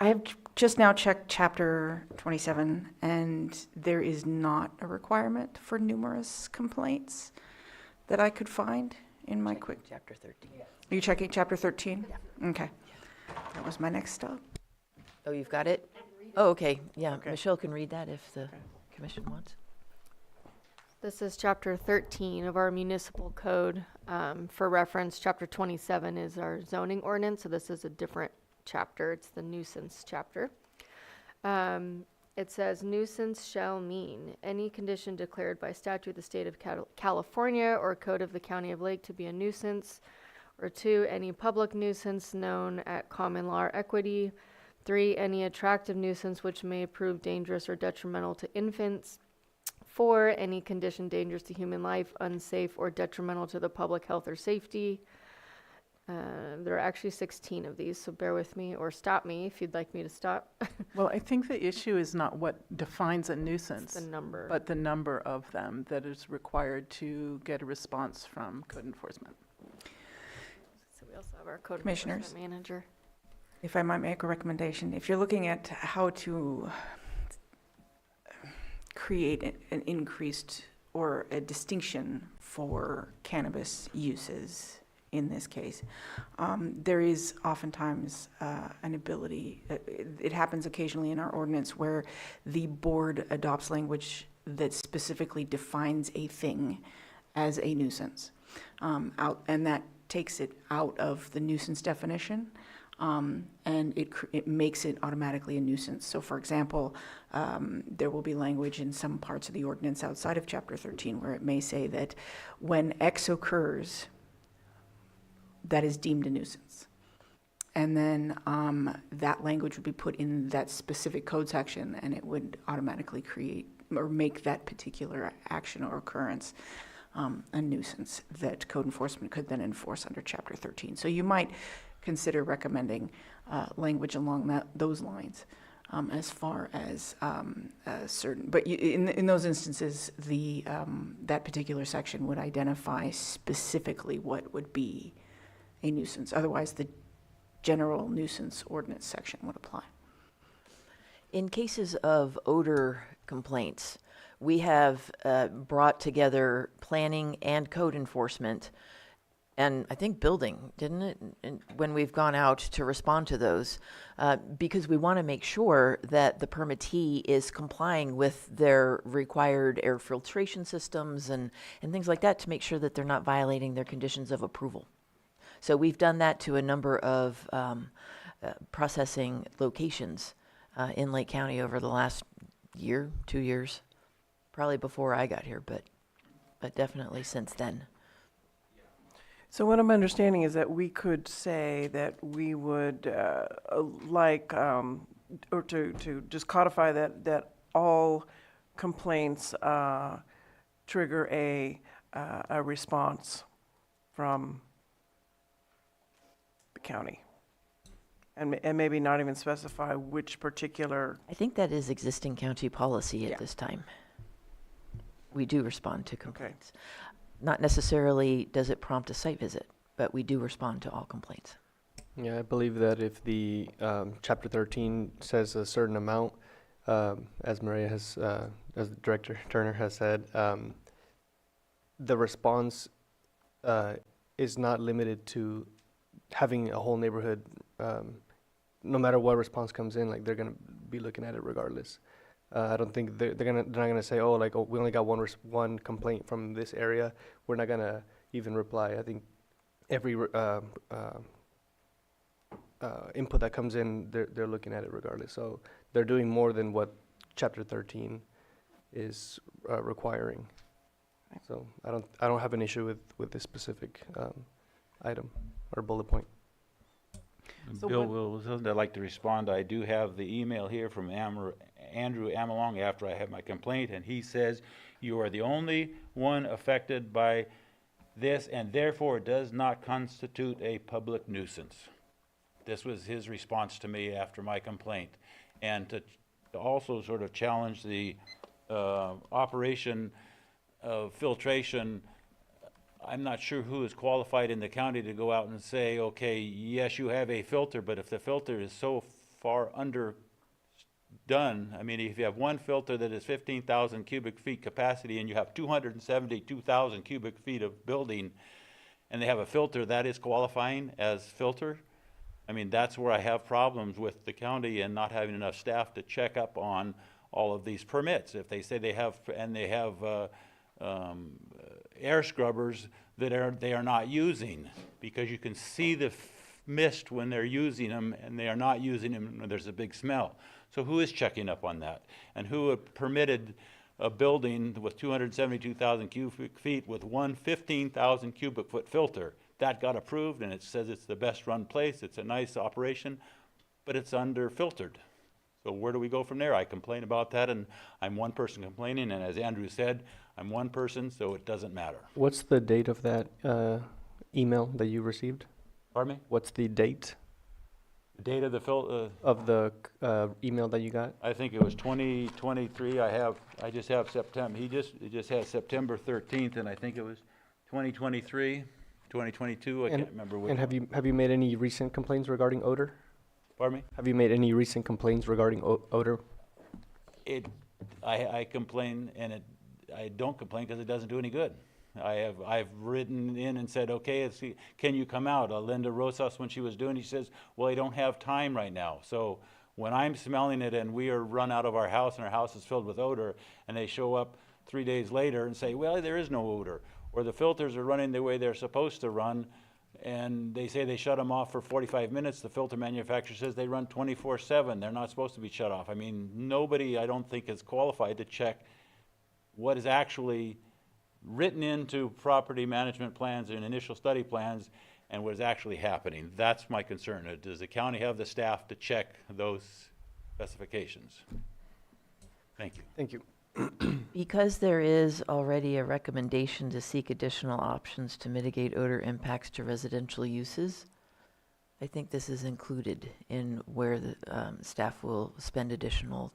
have just now checked Chapter 27, and there is not a requirement for numerous complaints that I could find in my quick. Chapter 13. Are you checking Chapter 13? Yeah. Okay. That was my next stop. Oh, you've got it? Oh, okay. Yeah, Okay. Michelle can read that if the commission wants. This is chapter 13 of our municipal code. For reference, chapter 27 is our zoning ordinance, so this is a different chapter. It's the nuisance chapter. It says nuisance shall mean any condition declared by statute of the state of California or code of the county of Lake to be a nuisance, or 2, any public nuisance known at common law or equity, 3, any attractive nuisance which may prove dangerous or detrimental to infants, 4, any condition dangerous to human life, unsafe, or detrimental to the public health or safety. There are actually 16 of these, so bear with me or stop me if you'd like me to stop. Well, I think the issue is not what defines a nuisance, The number. but the number of them that is required to get a response from code enforcement. So we also have our code Commissioners. enforcement manager. If I might make a recommendation, if you're looking at how to create an increased or a distinction for cannabis uses in this case, there is oftentimes an ability, it happens occasionally in our ordinance where the board adopts language that specifically defines a thing as a nuisance, and that takes it out of the nuisance definition. and it makes it automatically a nuisance. So for example, there will be language in some parts of the ordinance outside of Chapter 13 where it may say that when X occurs, that is deemed a nuisance. And then that language would be put in that specific code section, and it would automatically create or make that particular action or occurrence a nuisance that code enforcement could then enforce under Chapter 13. So you might consider recommending language along those lines as far as certain. But in those instances, that particular section would identify specifically what would be a nuisance. Otherwise, the general nuisance ordinance section would apply. In cases of odor complaints, we have brought together planning and code enforcement, and I think building, didn't it? And when we've gone out to respond to those, because we want to make sure that the permittee is complying with their required air filtration systems and things like that to make sure that they're not violating their conditions of approval. So we've done that to a number of processing locations in Lake County over the last year, 2 years, probably before I got here, but definitely since then. So what I'm understanding is that we could say that we would or to just codify that all complaints trigger a response from the county. And maybe not even specify which particular. I think that is existing county policy at this time. We do respond to complaints. Okay. Not necessarily does it prompt a site visit, but we do respond to all complaints. Yeah, I believe that if the Chapter 13 says a certain amount, as Maria has, as Director Turner has said, the response is not limited to having a whole neighborhood. No matter what response comes in, like they're gonna be looking at it regardless. I don't think they're not gonna say, oh, like, oh, we only got one complaint from this area, we're not gonna even reply. I think every input that comes in, they're looking at it regardless. So they're doing more than what Chapter 13 is requiring. So I don't have an issue with this specific item or bullet point. So Bill, I'd like to respond. I do have the email here from Andrew Amelong after I had my complaint, and he says, you are the only one affected by this, and therefore it does not constitute a public nuisance. This was his response to me after my complaint. And to also sort of challenge the operation of filtration, I'm not sure who is qualified in the county to go out and say, okay, yes, you have a filter, but if the filter is so far underdone, I mean, if you have one filter that is 15,000 cubic feet capacity and you have 272,000 cubic feet of building, and they have a filter that is qualifying as filter, I mean, that's where I have problems with the county and not having enough staff to check up on all of these permits. If they say they have, and they have air scrubbers that they are not using, because you can see the mist when they're using them, and they are not using them when there's a big smell. So who is checking up on that? And who permitted a building with 272,000 cubic feet with one 15,000 cubic foot filter? That got approved, and it says it's the best run place, it's a nice operation, but it's under filtered. So where do we go from there? I complain about that, and I'm one person complaining, and as Andrew said, I'm one person, so it doesn't matter. What's the date of that email that you received? Pardon me? What's the date? The date of the of the email that you got? I think it was 2023. I just have September. It just has September 13th, and I think it was 2023, 2022. I can't remember which. And have you made any recent complaints regarding odor? Pardon me? Have you made any recent complaints regarding odor? I complain, and I don't complain because it doesn't do any good. I've written in and said, okay, can you come out? Linda Rosas, when she was doing it, she says, well, I don't have time right now. So when I'm smelling it and we are run out of our house and our house is filled with odor, and they show up 3 days later and say, well, there is no odor, or the filters are running the way they're supposed to run, and they say they shut them off for 45 minutes. The filter manufacturer says they run 24/7. They're not supposed to be shut off. I mean, nobody, I don't think, is qualified to check what is actually written into property management plans and initial study plans and what is actually happening. That's my concern. Does the county have the staff to check those specifications? Thank you. Thank you. Because there is already a recommendation to seek additional options to mitigate odor impacts to residential uses, I think this is included in where the staff will spend additional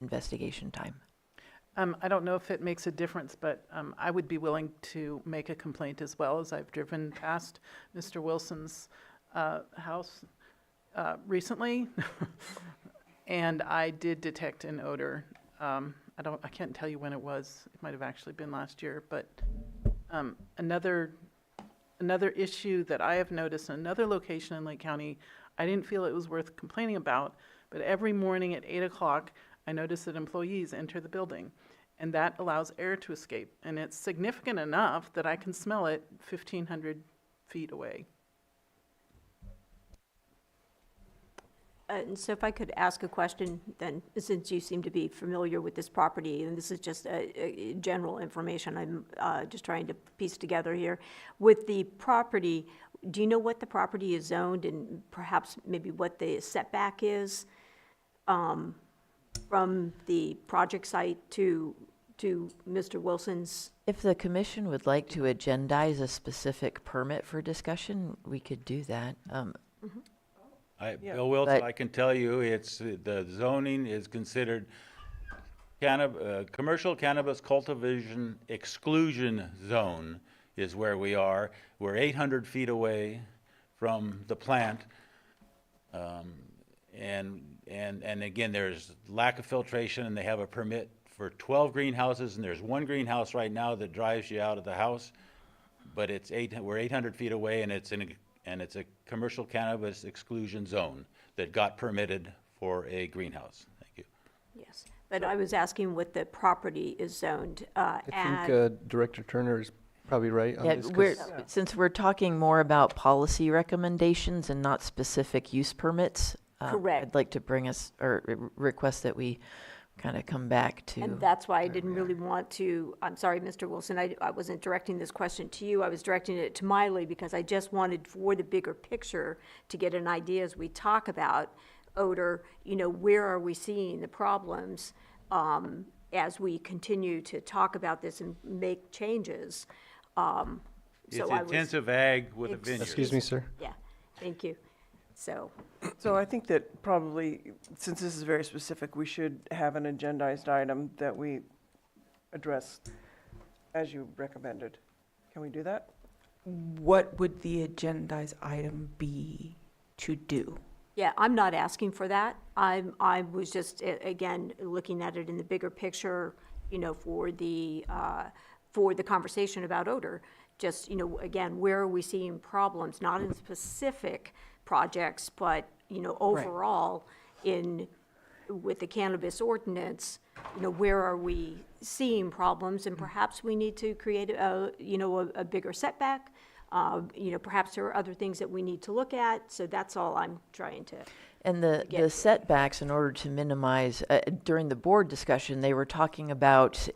investigation time. I don't know if it makes a difference, but I would be willing to make a complaint as well, as I've driven past Mr. Wilson's house recently, and I did detect an odor. I can't tell you when it was. It might have actually been last year, but another issue that I have noticed in another location in Lake County, I didn't feel it was worth complaining about, but every morning at 8 o'clock, I notice that employees enter the building, and that allows air to escape, and it's significant enough that I can smell it 1,500 feet away. And so if I could ask a question, then, since you seem to be familiar with this property, and this is just a general information I'm just trying to piece together here. With the property, do you know what the property is zoned and perhaps maybe what the setback is from the project site to Mr. Wilson's? If the commission would like to agendize a specific permit for discussion, we could do that. Bill Wilson, I can tell you, it's, the zoning is considered commercial cannabis cultivation exclusion zone is where we are. We're 800 feet away from the plant. And again, there's lack of filtration, and they have a permit for 12 greenhouses, and there's one greenhouse right now that drives you out of the house. But we're 800 feet away, and it's a commercial cannabis exclusion zone that got permitted for a greenhouse. Thank you. Yes, but I was asking what the property is zoned I think Director Turner is probably right on Yeah, this. since we're talking more about policy recommendations and not specific use permits, Correct. I'd like to bring us, or request that we kind of come back to. And that's why I didn't really want to, I'm sorry, Mr. Wilson, I wasn't directing this question to you, I was directing it to Miley, because I just wanted for the bigger picture to get an idea as we talk about odor, where are we seeing the problems as we continue to talk about this and make changes. It's intensive ag with a vineyard. Excuse me, sir. Yeah, thank you. So I think that probably, since this is very specific, we should have an agendized item that we address as you recommended. Can we do that? What would the agendized item be to do? yeah, I'm not asking for that. I was just, again, looking at it in the bigger picture, for the conversation about odor. Just, again, where are we seeing problems, not in specific projects, but, overall with the cannabis ordinance, where are we seeing problems? And perhaps we need to create a bigger setback. Perhaps there are other things that we need to look at. So that's all I'm trying to. And the setbacks, in order to minimize, during the board discussion, they were talking about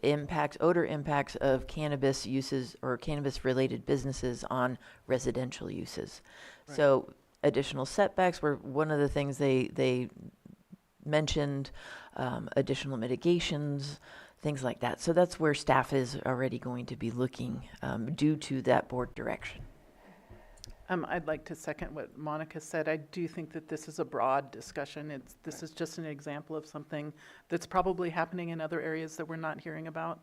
odor impacts of cannabis uses or cannabis-related businesses on residential uses. Right. So additional setbacks were one of the things they mentioned, additional mitigations, things like that. So that's where staff is already going to be looking due to that board direction. I'd like to second what Monica said. I do think that this is a broad discussion. This is just an example of something that's probably happening in other areas that we're not hearing about.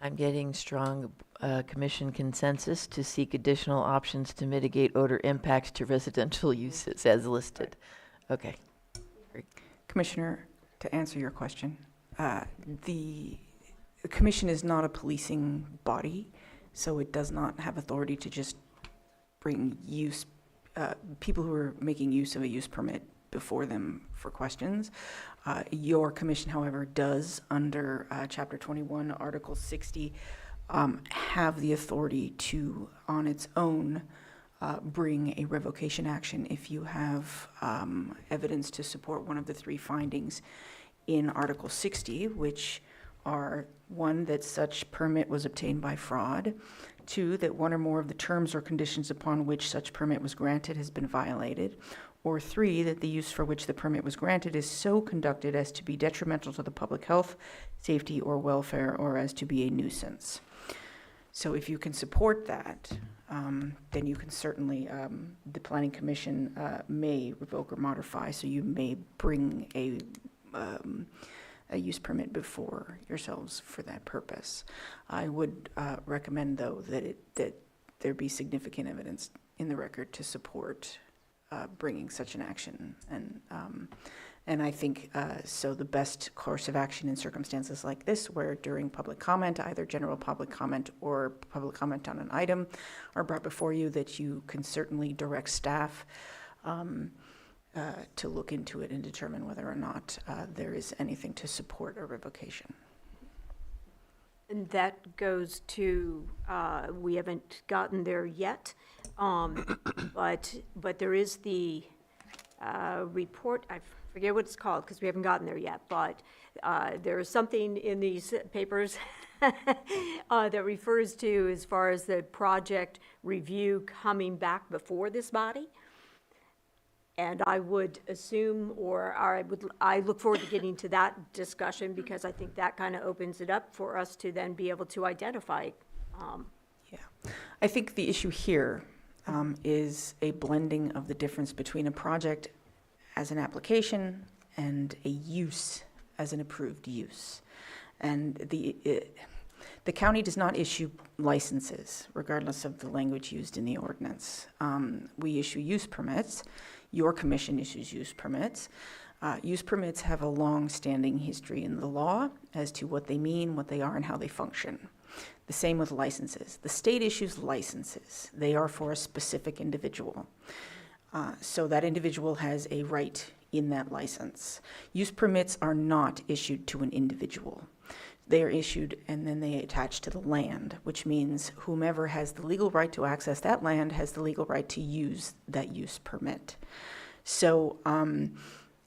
I'm getting strong commission consensus to seek additional options to mitigate odor impacts to residential uses as listed. Okay. Great. Commissioner, to answer your question, the commission is not a policing body, so it does not have authority to just bring people who are making use of a use permit before them for questions. Your commission, however, does under Chapter 21, Article 60, have the authority to, on its own, bring a revocation action if you have evidence to support one of the three findings in Article 60, which are: 1, that such permit was obtained by fraud; 2, that one or more of the terms or conditions upon which such permit was granted has been violated; or 3, that the use for which the permit was granted is so conducted as to be detrimental to the public health, safety, or welfare, or as to be a nuisance. So if you can support that, then you can certainly, the Planning Commission may revoke or modify, so you may bring a use permit before yourselves for that purpose. I would recommend, though, that there be significant evidence in the record to support bringing such an action. And I think, so the best course of action in circumstances like this, where during public comment, either general public comment or public comment on an item are brought before you, that you can certainly direct staff to look into it and determine whether or not there is anything to support a revocation. And that goes to, we haven't gotten there yet, but there is the report, I forget what it's called because we haven't gotten there yet, but there is something in these papers that refers to as far as the project review coming back before this body. And I would assume, or I look forward to getting to that discussion, because I think that kind of opens it up for us to then be able to identify. Yeah, I think the issue here is a blending of the difference between a project as an application and a use as an approved use. And the county does not issue licenses, regardless of the language used in the ordinance. We issue use permits. Your commission issues use permits. Use permits have a long-standing history in the law as to what they mean, what they are, and how they function. The same with licenses. The state issues licenses. They are for a specific individual. So that individual has a right in that license. Use permits are not issued to an individual. They are issued and then they attach to the land, which means whomever has the legal right to access that land has the legal right to use that use permit. So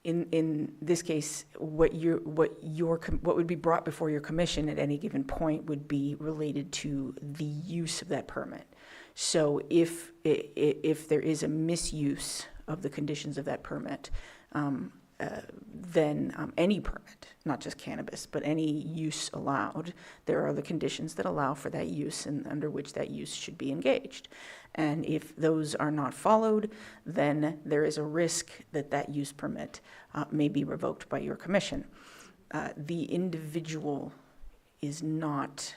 in this case, what would be brought before your commission at any given point would be related to the use of that permit. So if there is a misuse of the conditions of that permit, then any permit, not just cannabis, but any use allowed, there are the conditions that allow for that use and under which that use should be engaged. And if those are not followed, then there is a risk that that use permit may be revoked by your commission. The individual is not,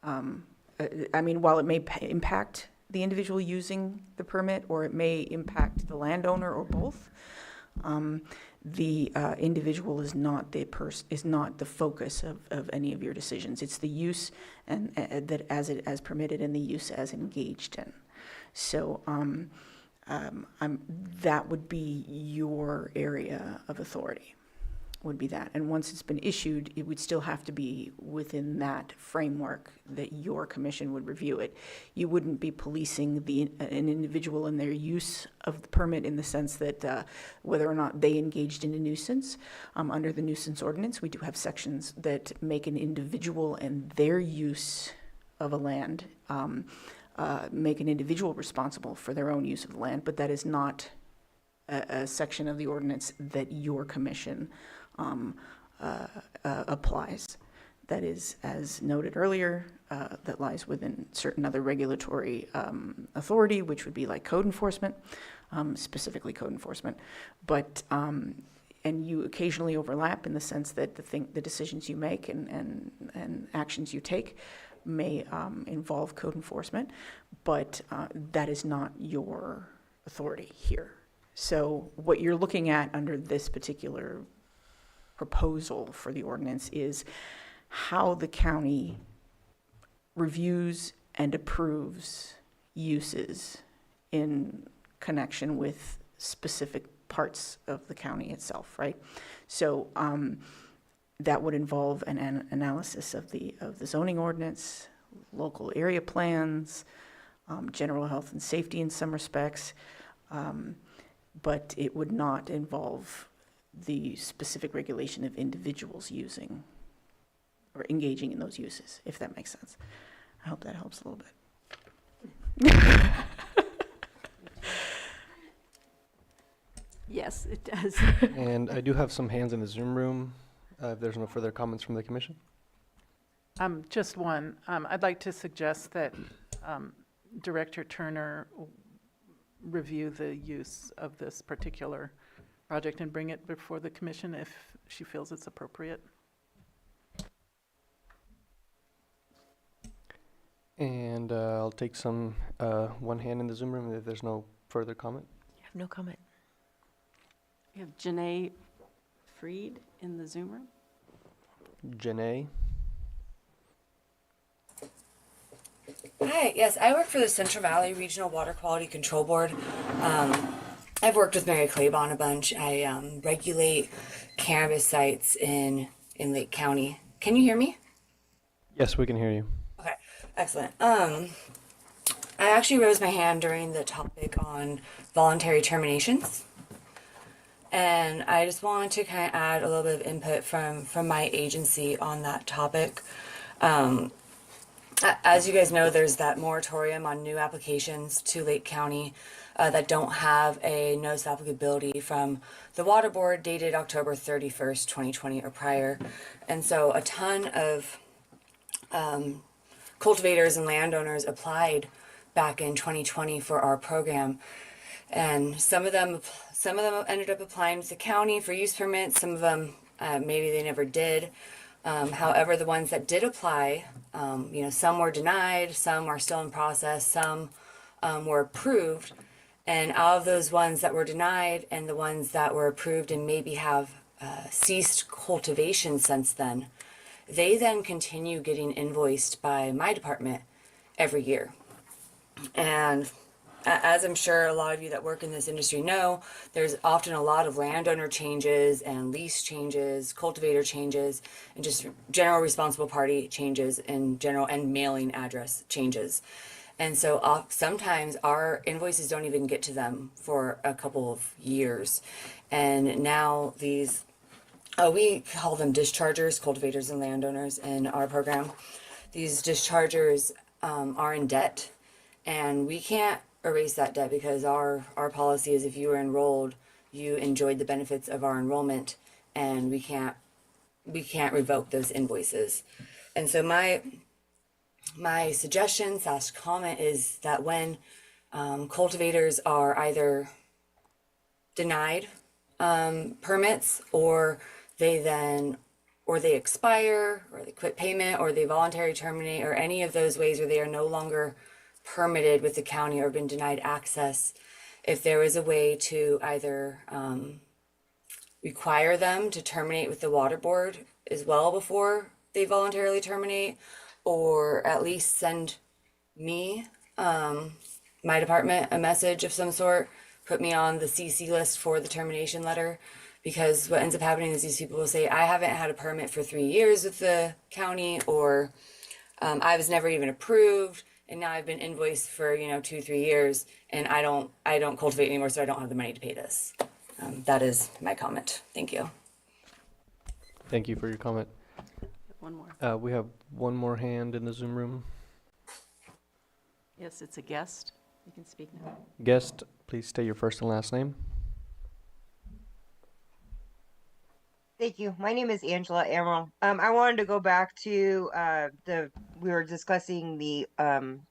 while it may impact the individual using the permit, or it may impact the landowner, or both, the individual is not the focus of any of your decisions. It's the use and that as permitted and the use as engaged in. So that would be your area of authority, would be that. And once it's been issued, it would still have to be within that framework that your commission would review it. You wouldn't be policing an individual in their use of the permit in the sense that whether or not they engaged in a nuisance. Under the nuisance ordinance, we do have sections that make an individual and their use of a land, make an individual responsible for their own use of the land, but that is not a section of the ordinance that your commission applies. That is, as noted earlier, that lies within certain other regulatory authority, which would be like code enforcement, specifically code enforcement. But and you occasionally overlap in the sense that the decisions you make and actions you take may involve code enforcement, but that is not your authority here. So what you're looking at under this particular proposal for the ordinance is how the county reviews and approves uses in connection with specific parts of the county itself, right? So that would involve an analysis of the zoning ordinance, local area plans, general health and safety in some respects, but it would not involve the specific regulation of individuals using or engaging in those uses, if that makes sense. I hope that helps a little bit. Yes, it does. And I do have some hands in the Zoom room. If there's no further comments from the commission. Just one. I'd like to suggest that Director Turner review the use of this particular project and bring it before the commission if she feels it's appropriate. And I'll take some one hand in the Zoom room if there's no further comment. You have no comment. We have Janae Freed in the Zoom room. Janae. Hi, yes, I work for the Central Valley Regional Water Quality Control Board. I've worked with Mary Claiborne a bunch. I regulate cannabis sites in Lake County. Can you hear me? Yes, we can hear you. Okay, excellent. I actually raised my hand during the topic on voluntary terminations. And I just wanted to kind of add a little bit of input from my agency on that topic. As you guys know, there's that moratorium on new applications to Lake County that don't have a notice of applicability from the Water Board dated October 31st, 2020 or prior. And so a ton of cultivators and landowners applied back in 2020 for our program. And some of them ended up applying to the county for use permits. Some of them, maybe they never did. However, the ones that did apply, some were denied, some are still in process, some were approved. And out of those ones that were denied and the ones that were approved and maybe have ceased cultivation since then, they then continue getting invoiced by my department every year. And as I'm sure a lot of you that work in this industry know, there's often a lot of landowner changes and lease changes, cultivator changes, and just general responsible party changes in general, and mailing address changes. And so sometimes our invoices don't even get to them for a couple of years. And now these, we call them dischargers, cultivators and landowners in our program. These dischargers are in debt, and we can't erase that debt because our policy is if you were enrolled, you enjoyed the benefits of our enrollment, and we can't revoke those invoices. And so my suggestion / comment is that when cultivators are either denied permits, or they expire, or they quit payment, or they voluntarily terminate, or any of those ways where they are no longer permitted with the county or been denied access, if there is a way to either require them to terminate with the water board as well before they voluntarily terminate, or at least send me, my department, a message of some sort, put me on the CC list for the termination letter. Because what ends up happening is these people will say, I haven't had a permit for 3 years with the county, or I was never even approved, and now I've been invoiced for 2-3 years, and I don't cultivate anymore, so I don't have the money to pay this. That is my comment. Thank you. Thank you for your comment. One more. We have one more hand in the Zoom room. Yes, it's a guest. You can speak now. Guest, please state your first and last name. Thank you. My name is Angela Emerald. I wanted to go back to we were discussing the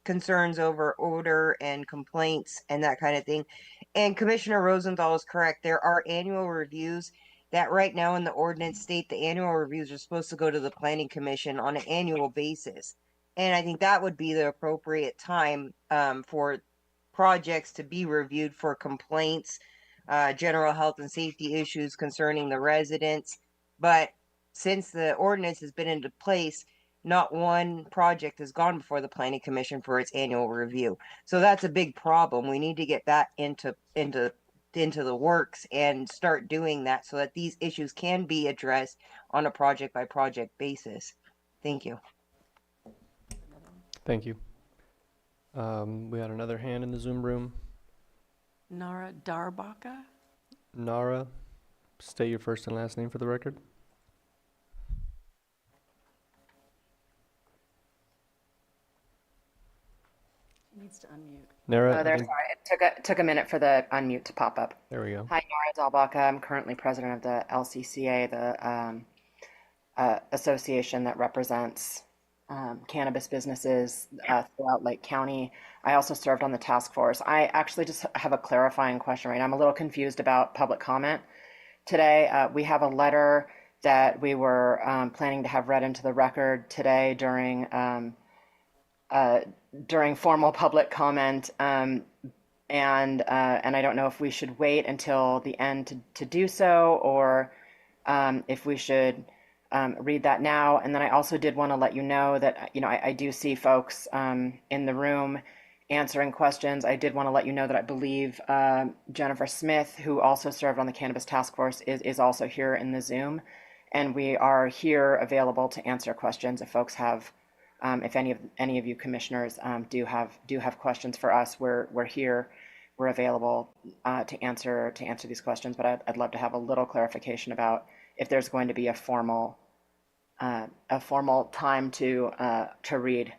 concerns over odor and complaints and that kind of thing. And Commissioner Rosenthal is correct. There are annual reviews that right now in the ordinance state the annual reviews are supposed to go to the Planning Commission on an annual basis. And I think that would be the appropriate time for projects to be reviewed for complaints, general health and safety issues concerning the residents. But since the ordinance has been into place, not one project has gone before the Planning Commission for its annual review. So that's a big problem. We need to get that into the works and start doing that so that these issues can be addressed on a project by project basis. Thank you. Thank you. We had another hand in the Zoom room. Nara Darbaka? Nara, state your first and last name for the record. She needs to unmute. Nara, Oh, there, sorry. It took a minute for the unmute to pop up. there we go. Hi, Nora Dalbaka. I'm currently president of the LCCA, the association that represents cannabis businesses throughout Lake County. I also served on the task force. I actually just have a clarifying question, right? I'm a little confused about public comment. Today, we have a letter that we were planning to have read into the record today during formal public comment, and I don't know if we should wait until the end to do so, or if we should read that now. And then I also did want to let you know that I do see folks in the room answering questions. I did want to let you know that I believe Jennifer Smith, who also served on the Cannabis Task Force, is also here in the Zoom, and we are here available to answer questions if folks have. If any of you commissioners do have questions for us, we're here, we're available to answer these questions. But I'd love to have a little clarification about if there's going to be a formal time to read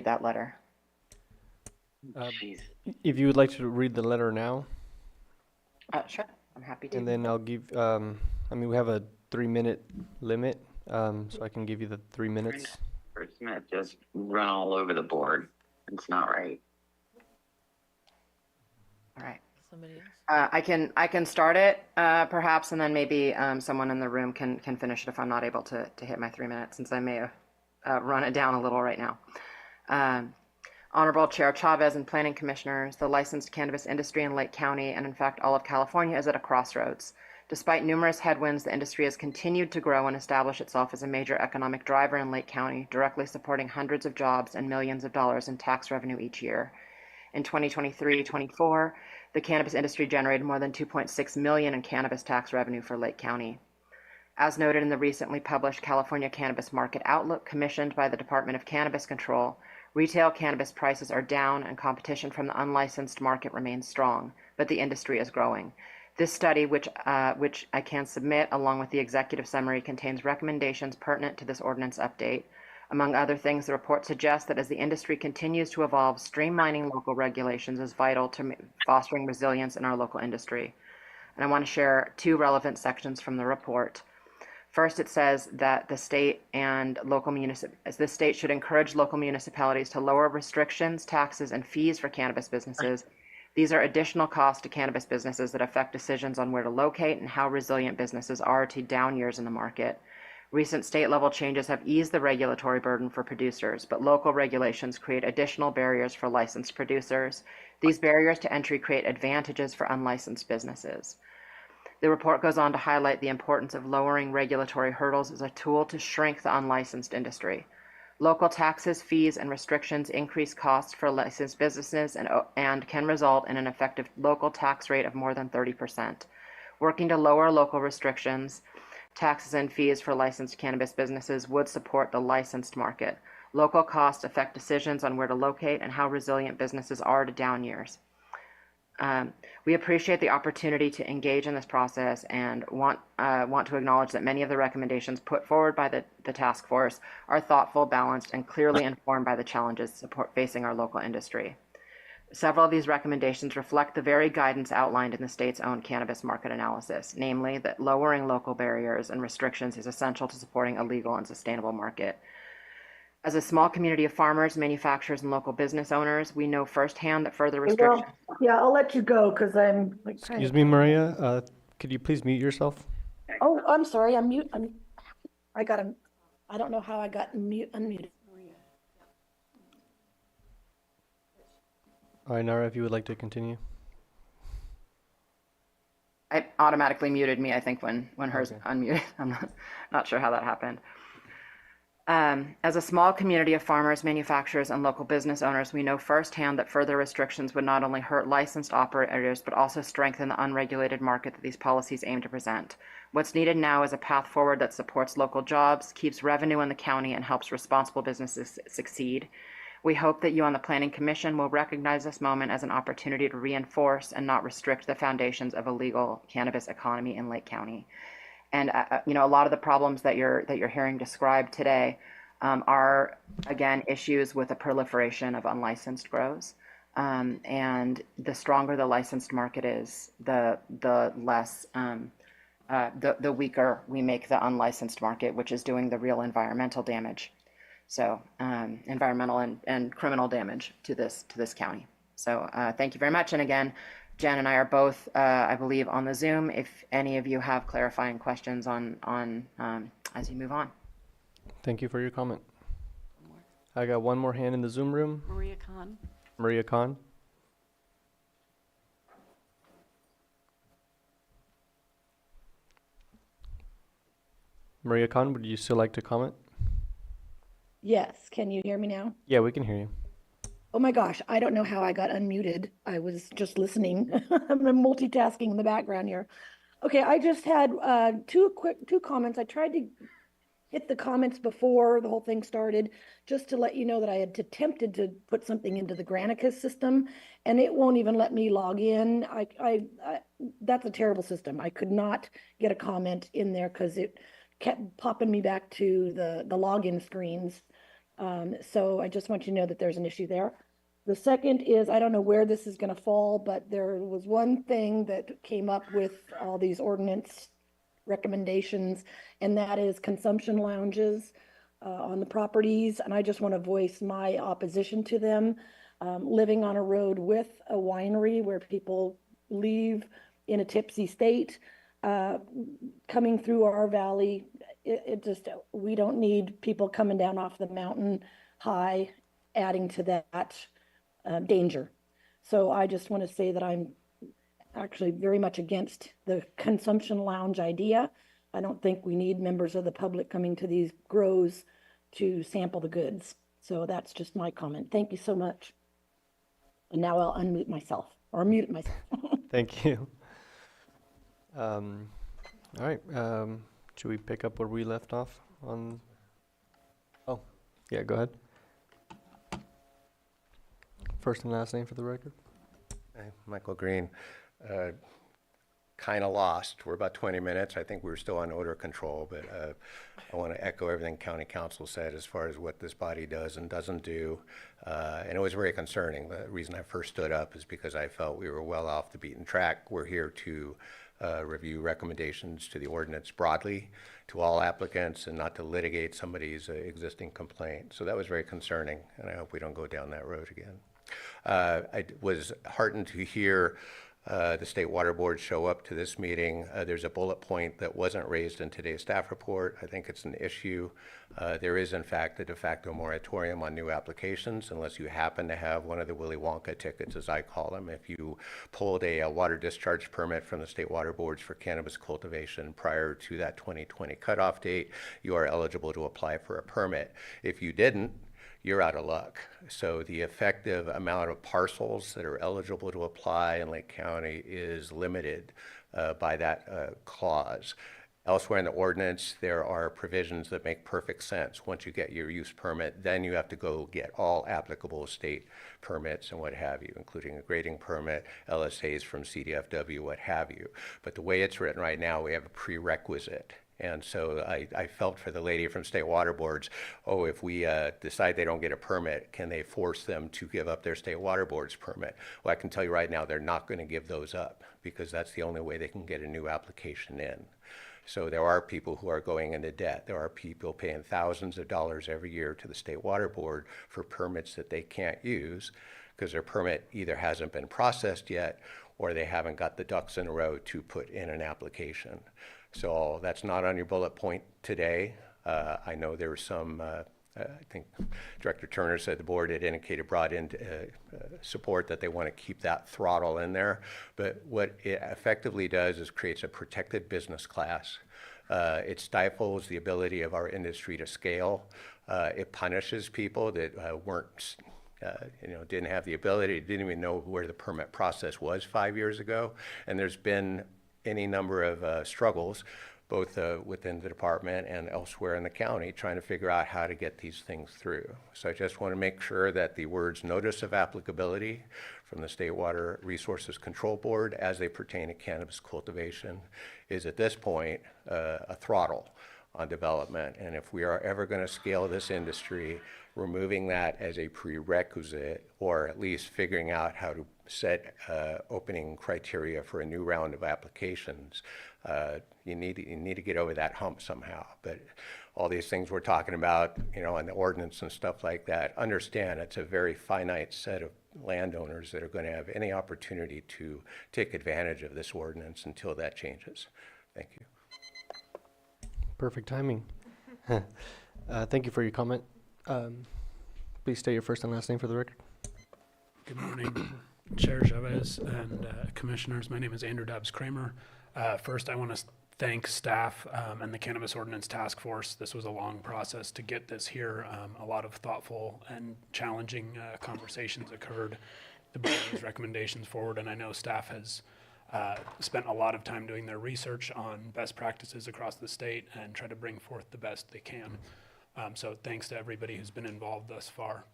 that letter. If you would like to read the letter now. Sure, I'm happy to. And then I'll give. We have a 3-minute limit, so I can give you the 3 minutes. Smith just run all over the board. It's not right. All right. Somebody else? I can start it perhaps, and then maybe someone in the room can finish it if I'm not able to hit my 3 minutes, since I may have run it down a little right now. Honorable Chair Chavez and Planning Commissioners, the licensed cannabis industry in Lake County, and in fact all of California, is at a crossroads. Despite numerous headwinds, the industry has continued to grow and establish itself as a major economic driver in Lake County, directly supporting hundreds of jobs and millions of dollars in tax revenue each year. In 2023-24, the cannabis industry generated more than $2.6 million in cannabis tax revenue for Lake County. As noted in the recently published California Cannabis Market Outlook commissioned by the Department of Cannabis Control, retail cannabis prices are down and competition from the unlicensed market remains strong, but the industry is growing. This study, which I can submit along with the executive summary, contains recommendations pertinent to this ordinance update. Among other things, the report suggests that as the industry continues to evolve, streamlining local regulations is vital to fostering resilience in our local industry. And I want to share 2 relevant sections from the report. First, it says that the state should encourage local municipalities to lower restrictions, taxes, and fees for cannabis businesses. These are additional costs to cannabis businesses that affect decisions on where to locate and how resilient businesses are to down years in the market. Recent state-level changes have eased the regulatory burden for producers, but local regulations create additional barriers for licensed producers. These barriers to entry create advantages for unlicensed businesses. The report goes on to highlight the importance of lowering regulatory hurdles as a tool to shrink the unlicensed industry. Local taxes, fees, and restrictions increase costs for licensed businesses and can result in an effective local tax rate of more than 30%. Working to lower local restrictions, taxes, and fees for licensed cannabis businesses would support the licensed market. Local costs affect decisions on where to locate and how resilient businesses are to down years. We appreciate the opportunity to engage in this process and want to acknowledge that many of the recommendations put forward by the task force are thoughtful, balanced, and clearly informed by the challenges facing our local industry. Several of these recommendations reflect the very guidance outlined in the state's own cannabis market analysis, namely that lowering local barriers and restrictions is essential to supporting a legal and sustainable market. As a small community of farmers, manufacturers, and local business owners, we know firsthand that further restrictions. Yeah, I'll let you go because I'm like. Excuse me, Maria. Could you please mute yourself? Oh, I'm sorry. I'm mute. I don't know how I got unmuted. All right, Nara, if you would like to continue. It automatically muted me, I think, when hers unmuted. I'm not sure how that happened. As a small community of farmers, manufacturers, and local business owners, we know firsthand that further restrictions would not only hurt licensed operators, but also strengthen the unregulated market that these policies aim to present. What's needed now is a path forward that supports local jobs, keeps revenue in the county, and helps responsible businesses succeed. We hope that you on the Planning Commission will recognize this moment as an opportunity to reinforce and not restrict the foundations of a legal cannabis economy in Lake County. And a lot of the problems that you're hearing described today are, again, issues with the proliferation of unlicensed grows. And the stronger the licensed market is, the less, the weaker we make the unlicensed market, which is doing the real environmental damage. So environmental and criminal damage to this county. So thank you very much. And again, Jen and I are both, I believe, on the Zoom. If any of you have clarifying questions on as you move on. Thank you for your comment. I got one more hand in the Zoom room. Maria Khan. Maria Khan. Maria Khan, would you still like to comment? Yes, can you hear me now? Yeah, we can hear you. Oh my gosh, I don't know how I got unmuted. I was just listening. I'm multitasking in the background here. Okay, I just had two comments. I tried to hit the comments before the whole thing started, just to let you know that I had attempted to put something into the Granicus system, and it won't even let me log in. That's a terrible system. I could not get a comment in there because it kept popping me back to the login screens. So I just want you to know that there's an issue there. The second is, I don't know where this is going to fall, but there was one thing that came up with all these ordinance recommendations, and that is consumption lounges on the properties. And I just want to voice my opposition to them. Living on a road with a winery where people leave in a tipsy state, coming through our valley, we don't need people coming down off the mountain high, adding to that danger. So I just want to say that I'm actually very much against the consumption lounge idea. I don't think we need members of the public coming to these grows to sample the goods. So that's just my comment. Thank you so much. And now I'll unmute myself, or mute myself. Thank you. All right. Should we pick up where we left off on? Oh, yeah, go ahead. First and last name for the record. Michael Green. Kind of lost. We're about 20 minutes. I think we were still on odor control, but I want to echo everything County Council said as far as what this body does and doesn't do. And it was very concerning. The reason I first stood up is because I felt we were well off the beaten track. We're here to review recommendations to the ordinance broadly to all applicants and not to litigate somebody's existing complaint. So that was very concerning, and I hope we don't go down that road again. I was heartened to hear the State Water Board show up to this meeting. There's a bullet point that wasn't raised in today's staff report. I think it's an issue. There is, in fact, a de facto moratorium on new applications unless you happen to have one of the Willy Wonka tickets, as I call them. If you pulled a water discharge permit from the State Water Boards for cannabis cultivation prior to that 2020 cutoff date, you are eligible to apply for a permit. If you didn't, you're out of luck. So the effective amount of parcels that are eligible to apply in Lake County is limited by that clause. Elsewhere in the ordinance, there are provisions that make perfect sense. Once you get your use permit, then you have to go get all applicable state permits and what have you, including a grading permit, LSAs from CDFW, what have you. But the way it's written right now, we have a prerequisite. And so I felt for the lady from State Water Boards, oh, if we decide they don't get a permit, can they force them to give up their State Water Boards permit? Well, I can tell you right now, they're not going to give those up because that's the only way they can get a new application in. So there are people who are going into debt. There are people paying thousands of dollars every year to the State Water Board for permits that they can't use because their permit either hasn't been processed yet or they haven't got the ducks in a row to put in an application. So that's not on your bullet point today. I know there was some, I think Director Turner said the board had indicated brought in support that they want to keep that throttle in there. But what it effectively does is creates a protected business class. It stifles the ability of our industry to scale. It punishes people that weren't didn't have the ability, didn't even know where the permit process was 5 years ago. And there's been any number of struggles, both within the department and elsewhere in the county, trying to figure out how to get these things through. So I just want to make sure that the words notice of applicability from the State Water Resources Control Board as they pertain to cannabis cultivation is at this point a throttle on development. And if we are ever going to scale this industry, removing that as a prerequisite, or at least figuring out how to set opening criteria for a new round of applications, you need to get over that hump somehow. But all these things we're talking about, you know, on the ordinance and stuff like that, understand it's a very finite set of landowners that are going to have any opportunity to take advantage of this ordinance until that changes. Thank you. Perfect timing. Thank you for your comment. Please state your first and last name for the record. Good morning, Chair Chavez and Commissioners. My name is Andrew Dobbs Kramer. First, I want to thank staff and the Cannabis Ordinance Task Force. This was a long process to get this here. A lot of thoughtful and challenging conversations occurred to bring these recommendations forward, and I know staff has spent a lot of time doing their research on best practices across the state and try to bring forth the best they can. So thanks to everybody who's been involved thus far.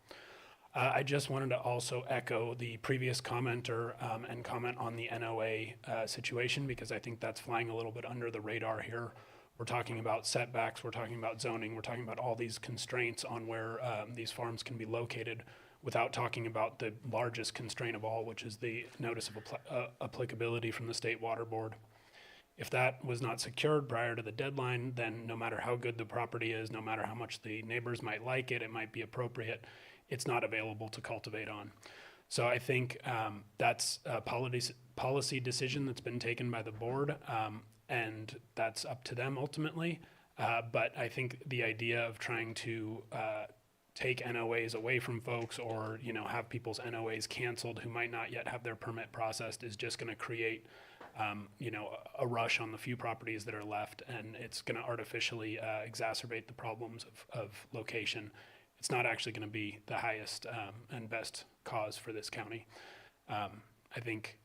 I just wanted to also echo the previous commenter and comment on the NOA situation, because I think that's flying a little bit under the radar here. We're talking about setbacks, we're talking about zoning, we're talking about all these constraints on where these farms can be located, without talking about the largest constraint of all, which is the notice of applicability from the State Water Board. If that was not secured prior to the deadline, then no matter how good the property is, no matter how much the neighbors might like it, it might be appropriate, it's not available to cultivate on. So I think that's a policy decision that's been taken by the board, and that's up to them ultimately. But I think the idea of trying to take NOAs away from folks, or have people's NOAs canceled who might not yet have their permit processed, is just going to create a rush on the few properties that are left, and it's going to artificially exacerbate the problems of location. It's not actually going to be the highest and best cause for this county. I think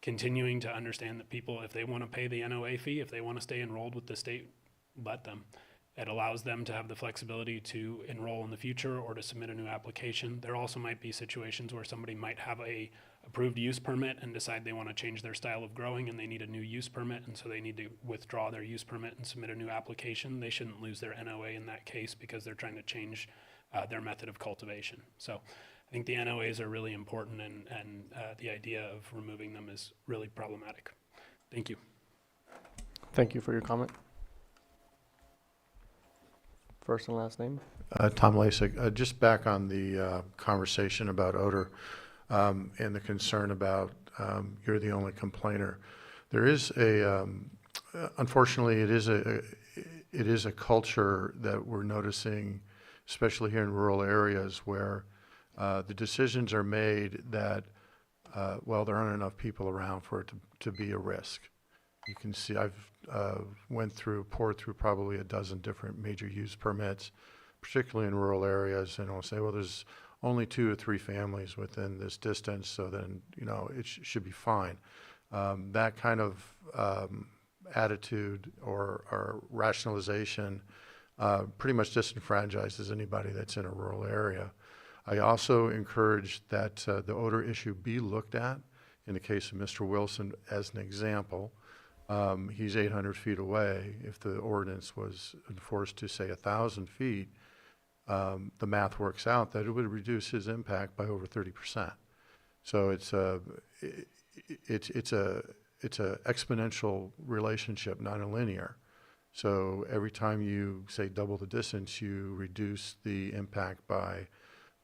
continuing to understand that people, if they want to pay the NOA fee, if they want to stay enrolled with the state, let them. It allows them to have the flexibility to enroll in the future or to submit a new application. There also might be situations where somebody might have a approved use permit and decide they want to change their style of growing and they need a new use permit, and so they need to withdraw their use permit and submit a new application. They shouldn't lose their NOA in that case because they're trying to change their method of cultivation. So I think the NOAs are really important, and the idea of removing them is really problematic. Thank you. Thank you for your comment. First and last name. Tom Lasik. Just back on the conversation about odor and the concern about you're the only complainer. There is unfortunately, it is a culture that we're noticing, especially here in rural areas, where the decisions are made that, well, there aren't enough people around for it to be a risk. You can see I've poured through probably a dozen different major use permits, particularly in rural areas, and I'll say, well, there's only 2 or 3 families within this distance, so then, it should be fine. That kind of attitude or rationalization pretty much disenfranchises anybody that's in a rural area. I also encourage that the odor issue be looked at. In the case of Mr. Wilson, as an example, he's 800 feet away. If the ordinance was enforced to say 1,000 feet, the math works out that it would reduce his impact by over 30%. So it's a exponential relationship, not a linear. So every time you say double the distance, you reduce the impact by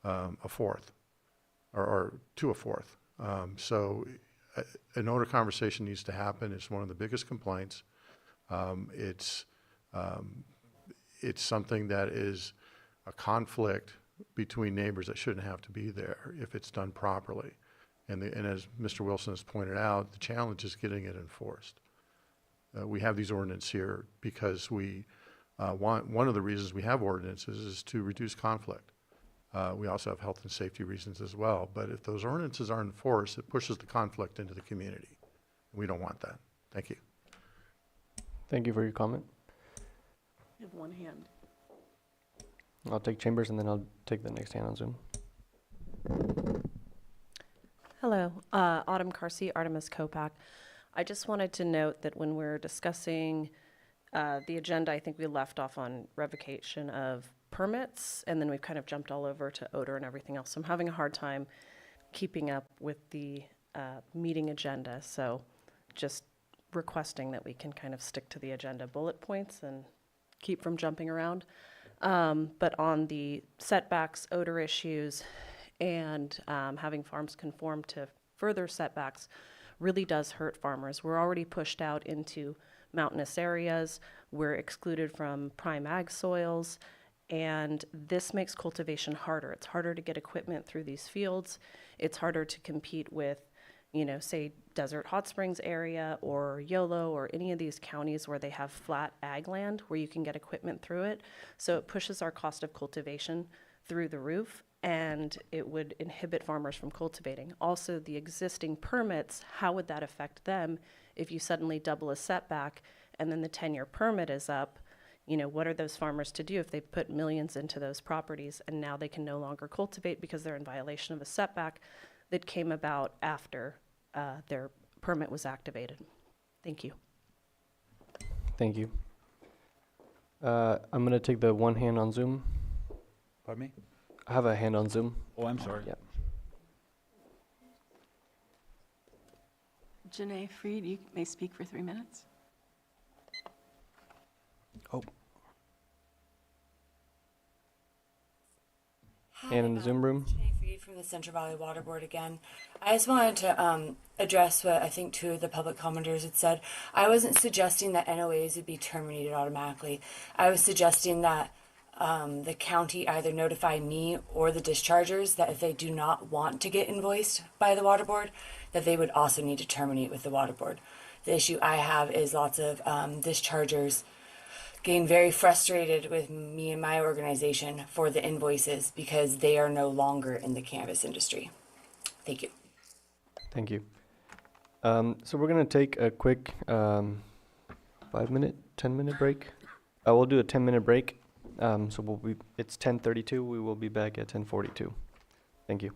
a fourth, or to a fourth. So an odor conversation needs to happen. It's one of the biggest complaints. It's something that is a conflict between neighbors that shouldn't have to be there if it's done properly. And as Mr. Wilson has pointed out, the challenge is getting it enforced. We have these ordinances here because we one of the reasons we have ordinances is to reduce conflict. We also have health and safety reasons as well. But if those ordinances aren't enforced, it pushes the conflict into the community. We don't want that. Thank you. Thank you for your comment. I have one hand. I'll take Chambers and then I'll take the next hand on Zoom. Hello, Autumn Carsey, Artemis Copac. I just wanted to note that when we're discussing the agenda, I think we left off on revocation of permits, and then we've kind of jumped all over to odor and everything else. So I'm having a hard time keeping up with the meeting agenda. So just requesting that we can kind of stick to the agenda bullet points and keep from jumping around. But on the setbacks, odor issues, and having farms conform to further setbacks really does hurt farmers. We're already pushed out into mountainous areas. We're excluded from prime ag soils, and this makes cultivation harder. It's harder to get equipment through these fields. It's harder to compete with, say Desert Hot Springs area or Yolo or any of these counties where they have flat ag land where you can get equipment through it. So it pushes our cost of cultivation through the roof, and it would inhibit farmers from cultivating. Also, the existing permits, how would that affect them if you suddenly double a setback and then the 10-year permit is up? What are those farmers to do if they put millions into those properties and now they can no longer cultivate because they're in violation of a setback that came about after their permit was activated? Thank you. Thank you. I'm going to take the one hand on Zoom. Pardon me? I have a hand on Zoom. Oh, I'm sorry. Yeah. Janae Freed, you may speak for 3 minutes. Oh. And in the Zoom room. Janae Freed from the Central Valley Water Board again. I just wanted to address what I think two of the public commenters had said. I wasn't suggesting that NOAs would be terminated automatically. I was suggesting that the county either notify me or the dischargers that if they do not want to get invoiced by the water board, that they would also need to terminate with the water board. The issue I have is lots of dischargers getting very frustrated with me and my organization for the invoices because they are no longer in the cannabis industry. Thank you. Thank you. So we're going to take a quick 5-minute, 10-minute break. We'll do a 10-minute break. So it's 10:32. We will be back at 10:42. Thank you.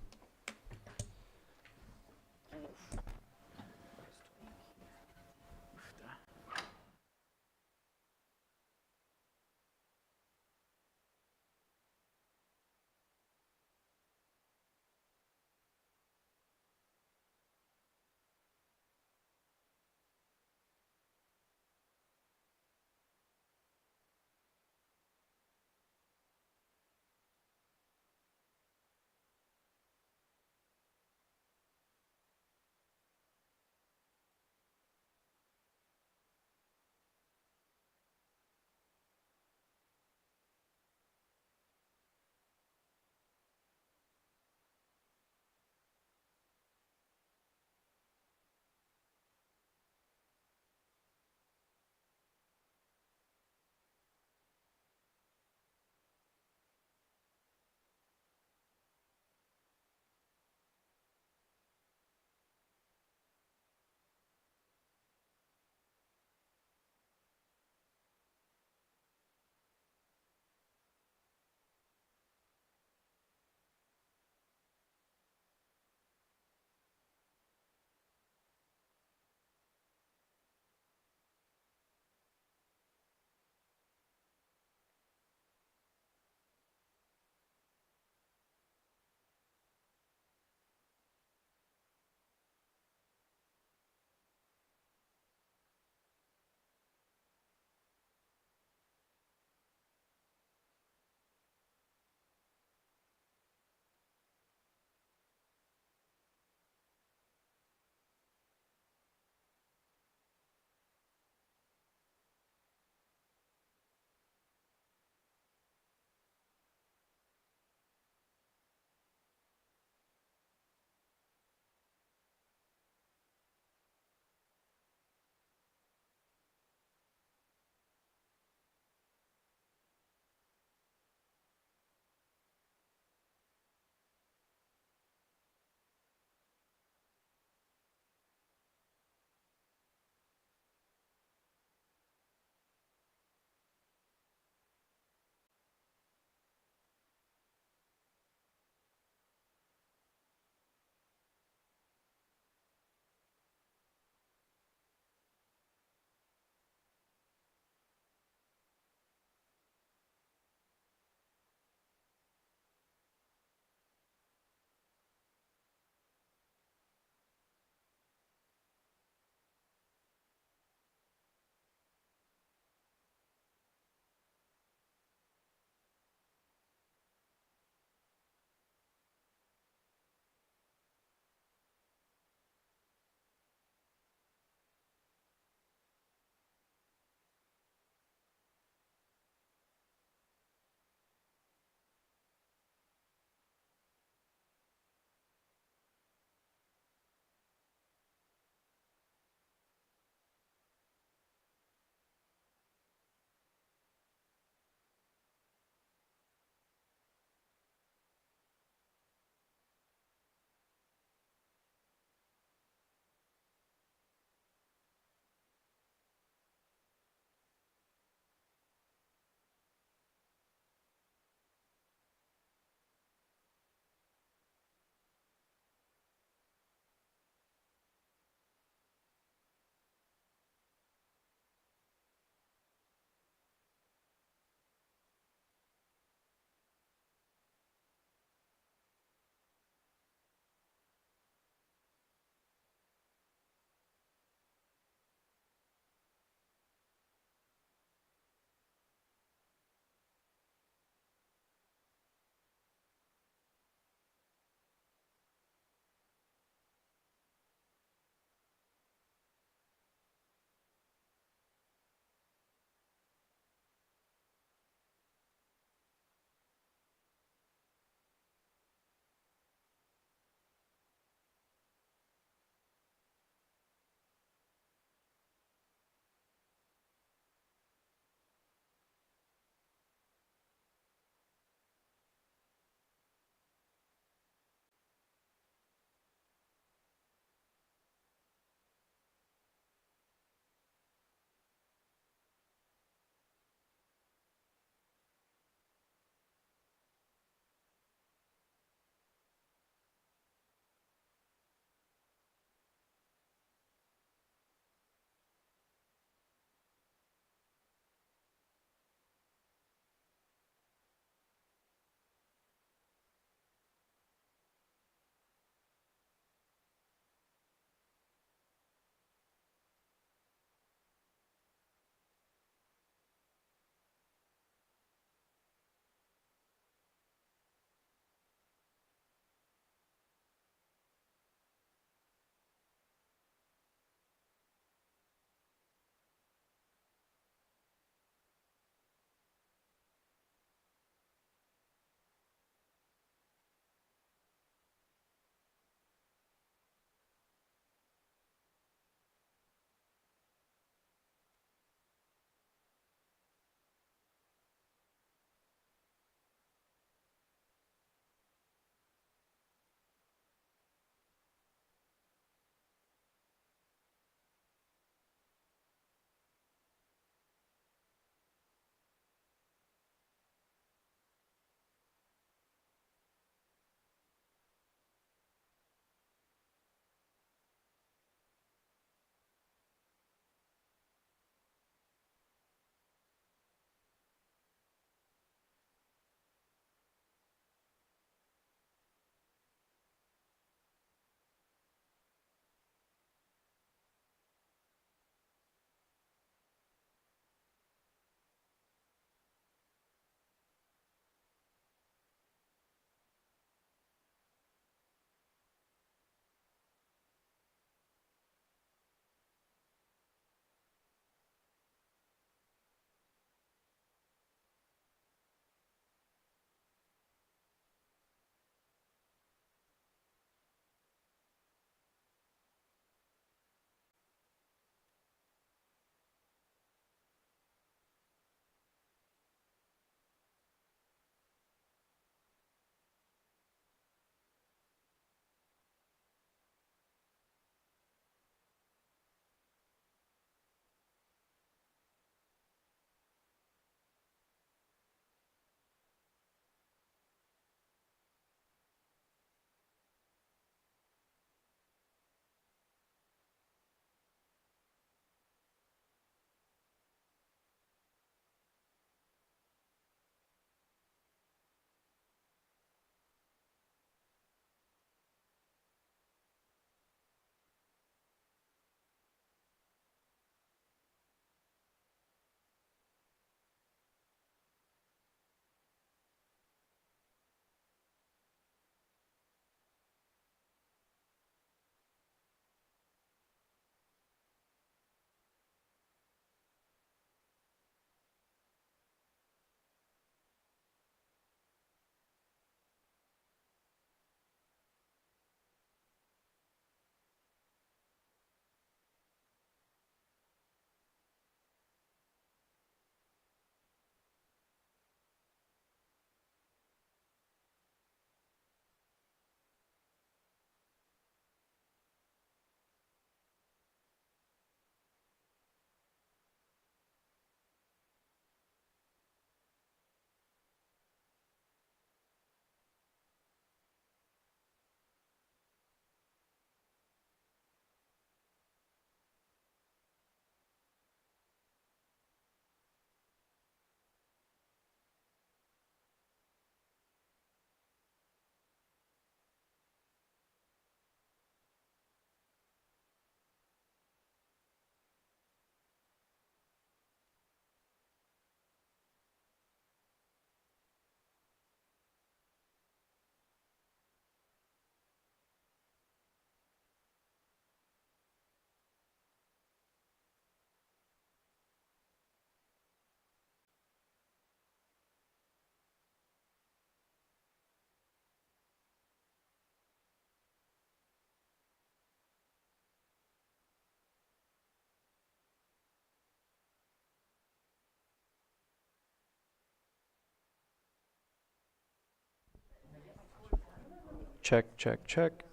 Check, check, check.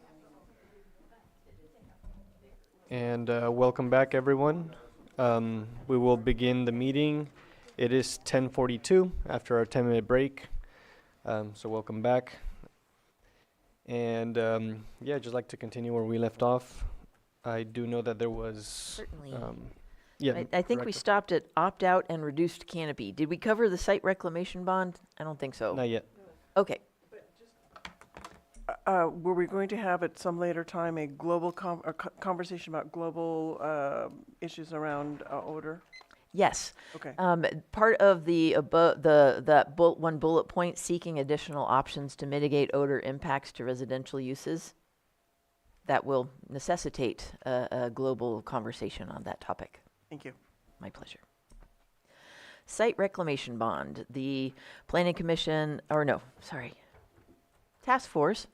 And welcome back, everyone. We will begin the meeting. It is 10:42 after our 10-minute break. So welcome back. And yeah, just like to continue where we left off. I do know that there was Certainly. yeah. I think we Director. stopped at opt-out and reduced canopy. Did we cover the site reclamation bond? I don't think so. Not yet. Okay. Were we going to have at some later time a global conversation about global issues around odor? Yes. Okay. Part of the one bullet point, seeking additional options to mitigate odor impacts to residential uses, that will necessitate a global conversation on that topic. Thank you. My pleasure. Site reclamation bond. The Planning Commission, or no, sorry, Task Force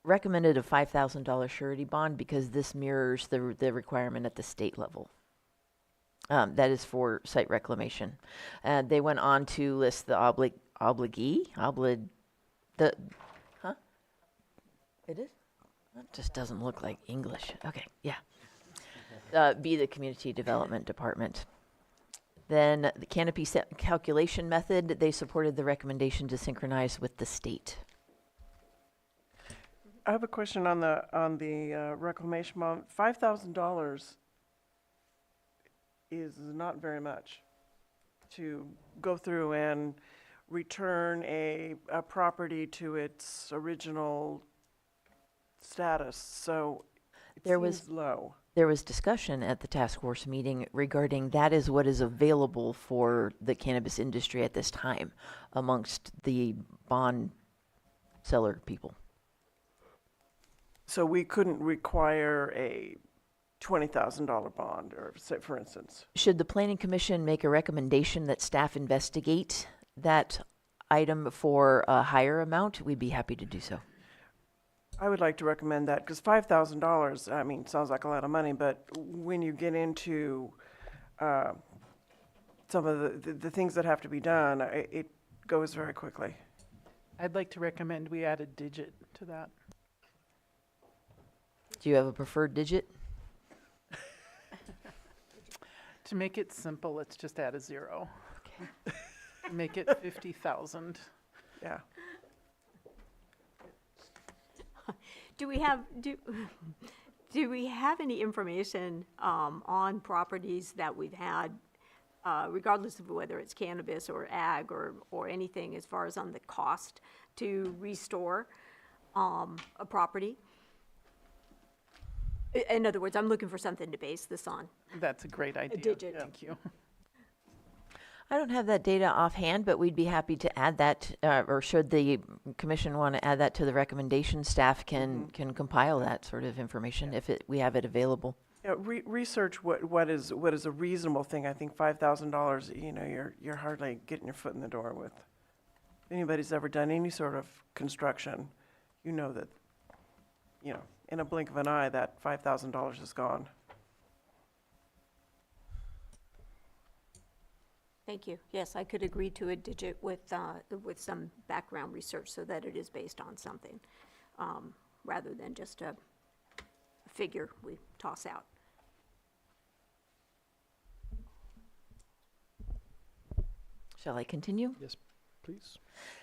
recommended a $5,000 surety bond because this mirrors the requirement at the state level. That is for site reclamation. They went on to list the It is? That just doesn't look like English. Okay, yeah. Be the Community Development Department. Then the canopy calculation method, they supported the recommendation to synchronize with the state. I have a question on the reclamation bond. $5,000 is not very much to go through and return a property to its original status. So it seems low. There was discussion at the task force meeting regarding that is what is available for the cannabis industry at this time amongst the bond seller people. So we couldn't require a $20,000 bond, or say, for instance. Should the Planning Commission make a recommendation that staff investigate that item for a higher amount, we'd be happy to do so. I would like to recommend that, because $5,000, I mean, sounds like a lot of money, but when you get into some of the things that have to be done, it goes very quickly. I'd like to recommend we add a digit to that. Do you have a preferred digit? To make it simple, let's just add a 0. Okay. Make it 50,000. Yeah. Do we have any information on properties that we've had, regardless of whether it's cannabis or ag or anything, as far as on the cost to restore a property? In other words, I'm looking for something to base this on. That's a great idea. digit. Thank you. I don't have that data offhand, but we'd be happy to add that, or should the commission want to add that to the recommendation, staff can compile that sort of information if we have it available. Yeah, research what is a reasonable thing. I think $5,000. You know, you're hardly getting your foot in the door with. If anybody's ever done any sort of construction, you know that, you know, in a blink of an eye, that $5,000 is gone. Thank you. Yes, I could agree to a digit with some background research so that it is based on something, rather than just a figure we toss out. Shall I continue? Yes, please.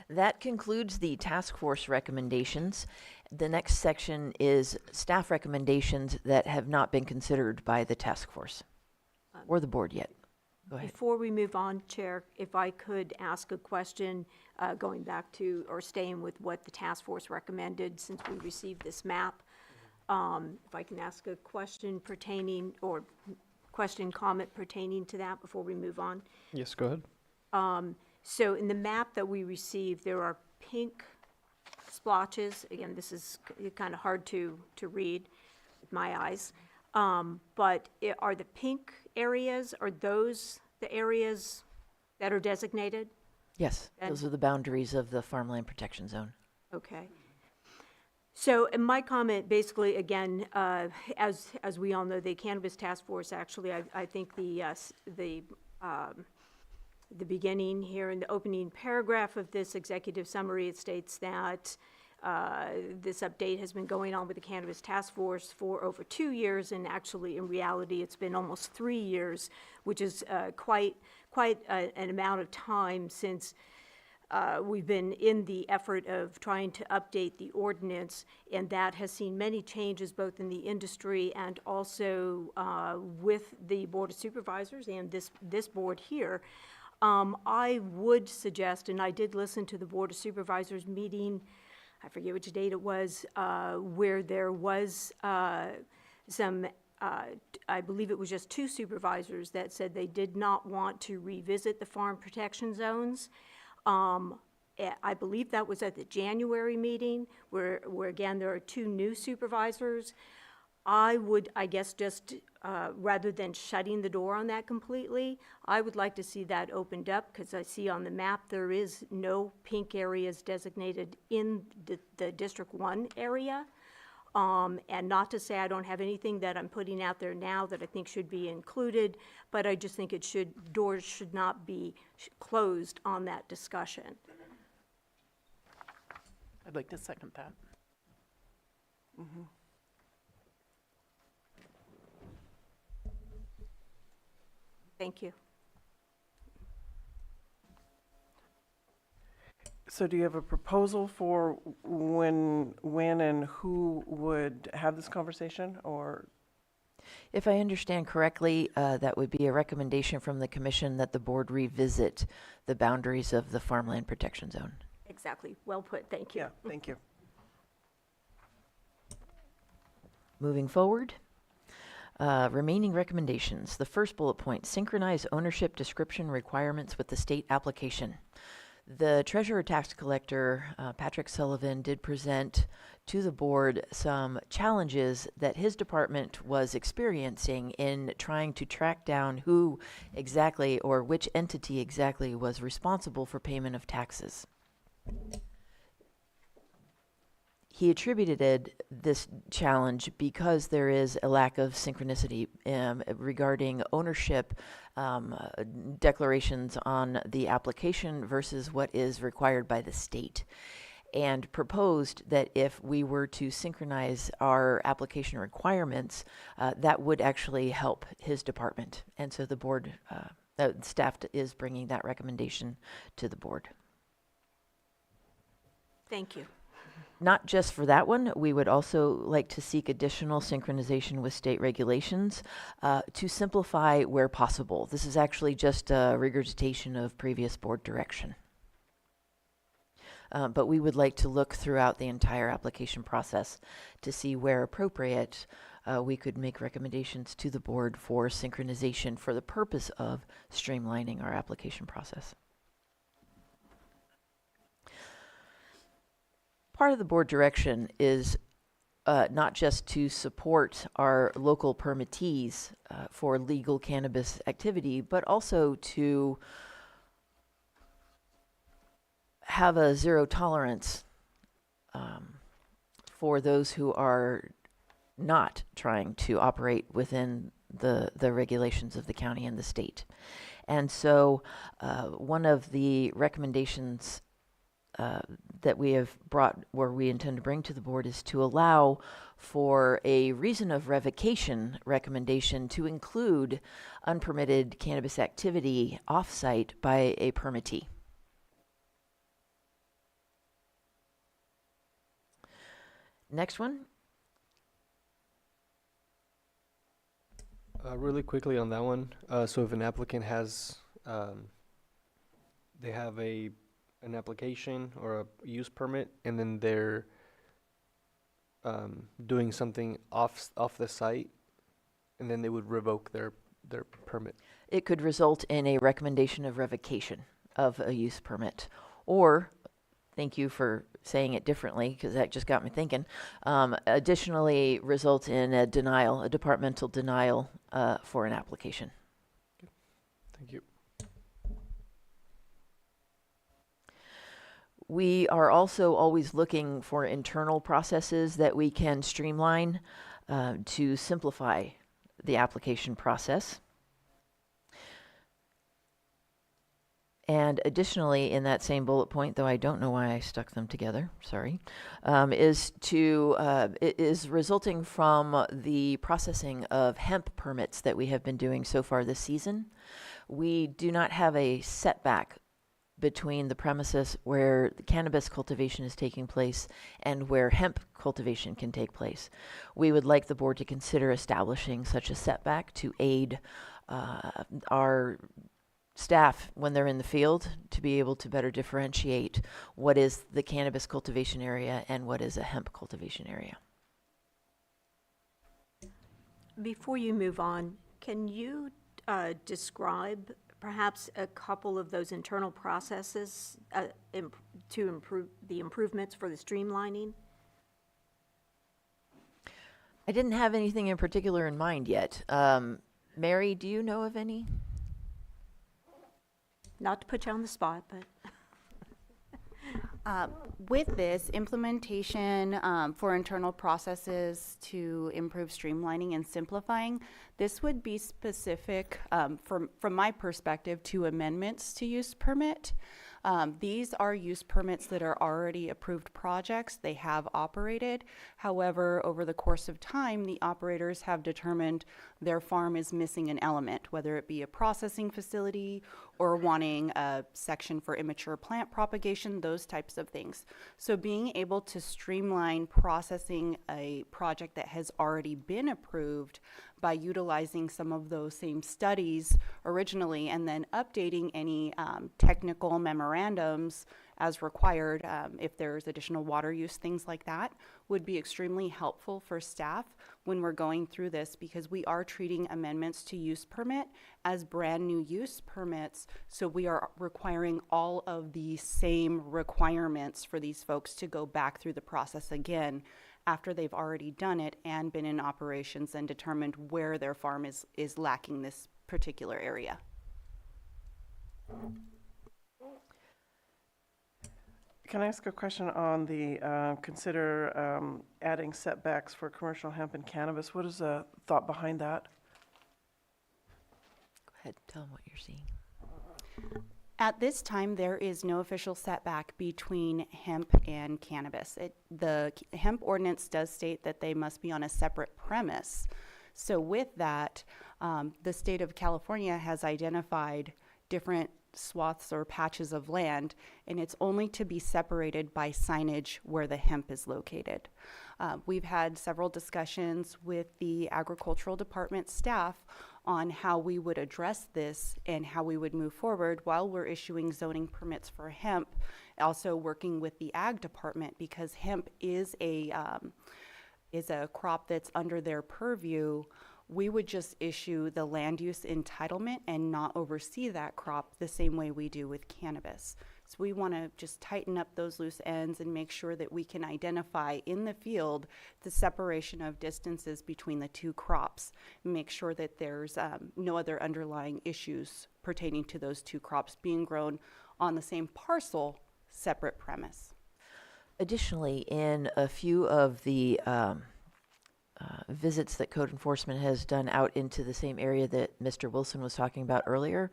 That concludes the task force recommendations. The next section is staff recommendations that have not been considered by the task force or the board yet. Go ahead. Before we move on, Chair, if I could ask a question, going back to, or staying with what the task force recommended since we received this map. If I can ask a question pertaining, or comment pertaining to that before we move on. Yes, go ahead. So in the map that we received, there are pink splotches. Again, this is kind of hard to read with my eyes. But are the pink areas, are those the areas that are designated? Yes, those are the boundaries of the farmland protection zone. Okay. So in my comment, basically, again, as we all know, the Cannabis Task Force, actually, I think the the beginning here in the opening paragraph of this executive summary, it states that this update has been going on with the Cannabis Task Force for over 2 years, and actually, in reality, it's been almost 3 years, which is quite an amount of time since we've been in the effort of trying to update the ordinance, and that has seen many changes both in the industry and also with the Board of Supervisors and this board here. I would suggest, and I did listen to the Board of Supervisors meeting, I forget which date it was, where there was some, I believe it was just 2 supervisors that said they did not want to revisit the farm protection zones. I believe that was at the January meeting, where again, there are 2 new supervisors. I would, I guess, just rather than shutting the door on that completely, I would like to see that opened up, because I see on the map there is no pink areas designated in the District 1 area. And not to say I don't have anything that I'm putting out there now that I think should be included, but I just think doors should not be closed on that discussion. I'd like to second that. Mm-hmm. Thank you. So do you have a proposal for when and who would have this conversation, or? If I understand correctly, that would be a recommendation from the commission that the board revisit the boundaries of the farmland protection zone. Exactly. Well put. Thank you. Yeah, thank you. Moving forward, remaining recommendations. The first bullet point, synchronize ownership description requirements with the state application. The Treasurer Tax Collector, Patrick Sullivan, did present to the board some challenges that his department was experiencing in trying to track down who exactly or which entity exactly was responsible for payment of taxes. He attributed this challenge because there is a lack of synchronicity regarding ownership declarations on the application versus what is required by the state, and proposed that if we were to synchronize our application requirements, that would actually help his department. And so the board, staff is bringing that recommendation to the board. Thank you. Not just for that one, we would also like to seek additional synchronization with state regulations to simplify where possible. This is actually just a regurgitation of previous board direction. But we would like to look throughout the entire application process to see where appropriate we could make recommendations to the board for synchronization for the purpose of streamlining our application process. Part of the board direction is not just to support our local permittees for legal cannabis activity, but also to have a zero tolerance for those who are not trying to operate within the regulations of the county and the state. And so one of the recommendations that we have brought, where we intend to bring to the board, is to allow for a reason of revocation recommendation to include unpermitted cannabis activity off-site by a permittee. Next one. Really quickly on that one. So if an applicant has, they have an application or a use permit, and then they're doing something off the site, and then they would revoke their permit. It could result in a recommendation of revocation of a use permit, or, thank you for saying it differently because that just got me thinking, additionally result in a denial, a departmental denial for an application. Thank you. We are also always looking for internal processes that we can streamline to simplify the application process. And additionally, in that same bullet point, though I don't know why I stuck them together, sorry, is resulting from the processing of hemp permits that we have been doing so far this season. We do not have a setback between the premises where the cannabis cultivation is taking place and where hemp cultivation can take place. We would like the board to consider establishing such a setback to aid our staff when they're in the field to be able to better differentiate what is the cannabis cultivation area and what is a hemp cultivation area. Before you move on, can you describe perhaps a couple of those internal processes to improve the improvements for the streamlining? I didn't have anything in particular in mind yet. Mary, do you know of any? Not to put you on the spot, but. With this implementation for internal processes to improve streamlining and simplifying, this would be specific from my perspective to amendments to use permit. These are use permits that are already approved projects. They have operated. However, over the course of time, the operators have determined their farm is missing an element, whether it be a processing facility or wanting a section for immature plant propagation, those types of things. So being able to streamline processing a project that has already been approved by utilizing some of those same studies originally and then updating any technical memorandums as required if there's additional water use, things like that, would be extremely helpful for staff when we're going through this, because we are treating amendments to use permit as brand new use permits. So we are requiring all of the same requirements for these folks to go back through the process again after they've already done it and been in operations and determined where their farm is lacking this particular area. Can I ask a question on the consider adding setbacks for commercial hemp and cannabis? What is the thought behind that? Go ahead, tell them what you're seeing. At this time, there is no official setback between hemp and cannabis. The hemp ordinance does state that they must be on a separate premise. So with that, the state of California has identified different swaths or patches of land, and it's only to be separated by signage where the hemp is located. We've had several discussions with the agricultural department staff on how we would address this and how we would move forward while we're issuing zoning permits for hemp, also working with the ag department, because hemp is a crop that's under their purview. We would just issue the land use entitlement and not oversee that crop the same way we do with cannabis. So we want to just tighten up those loose ends and make sure that we can identify in the field the separation of distances between the two crops, and make sure that there's no other underlying issues pertaining to those two crops being grown on the same parcel, separate premise. Additionally, in a few of the visits that code enforcement has done out into the same area that Mr. Wilson was talking about earlier,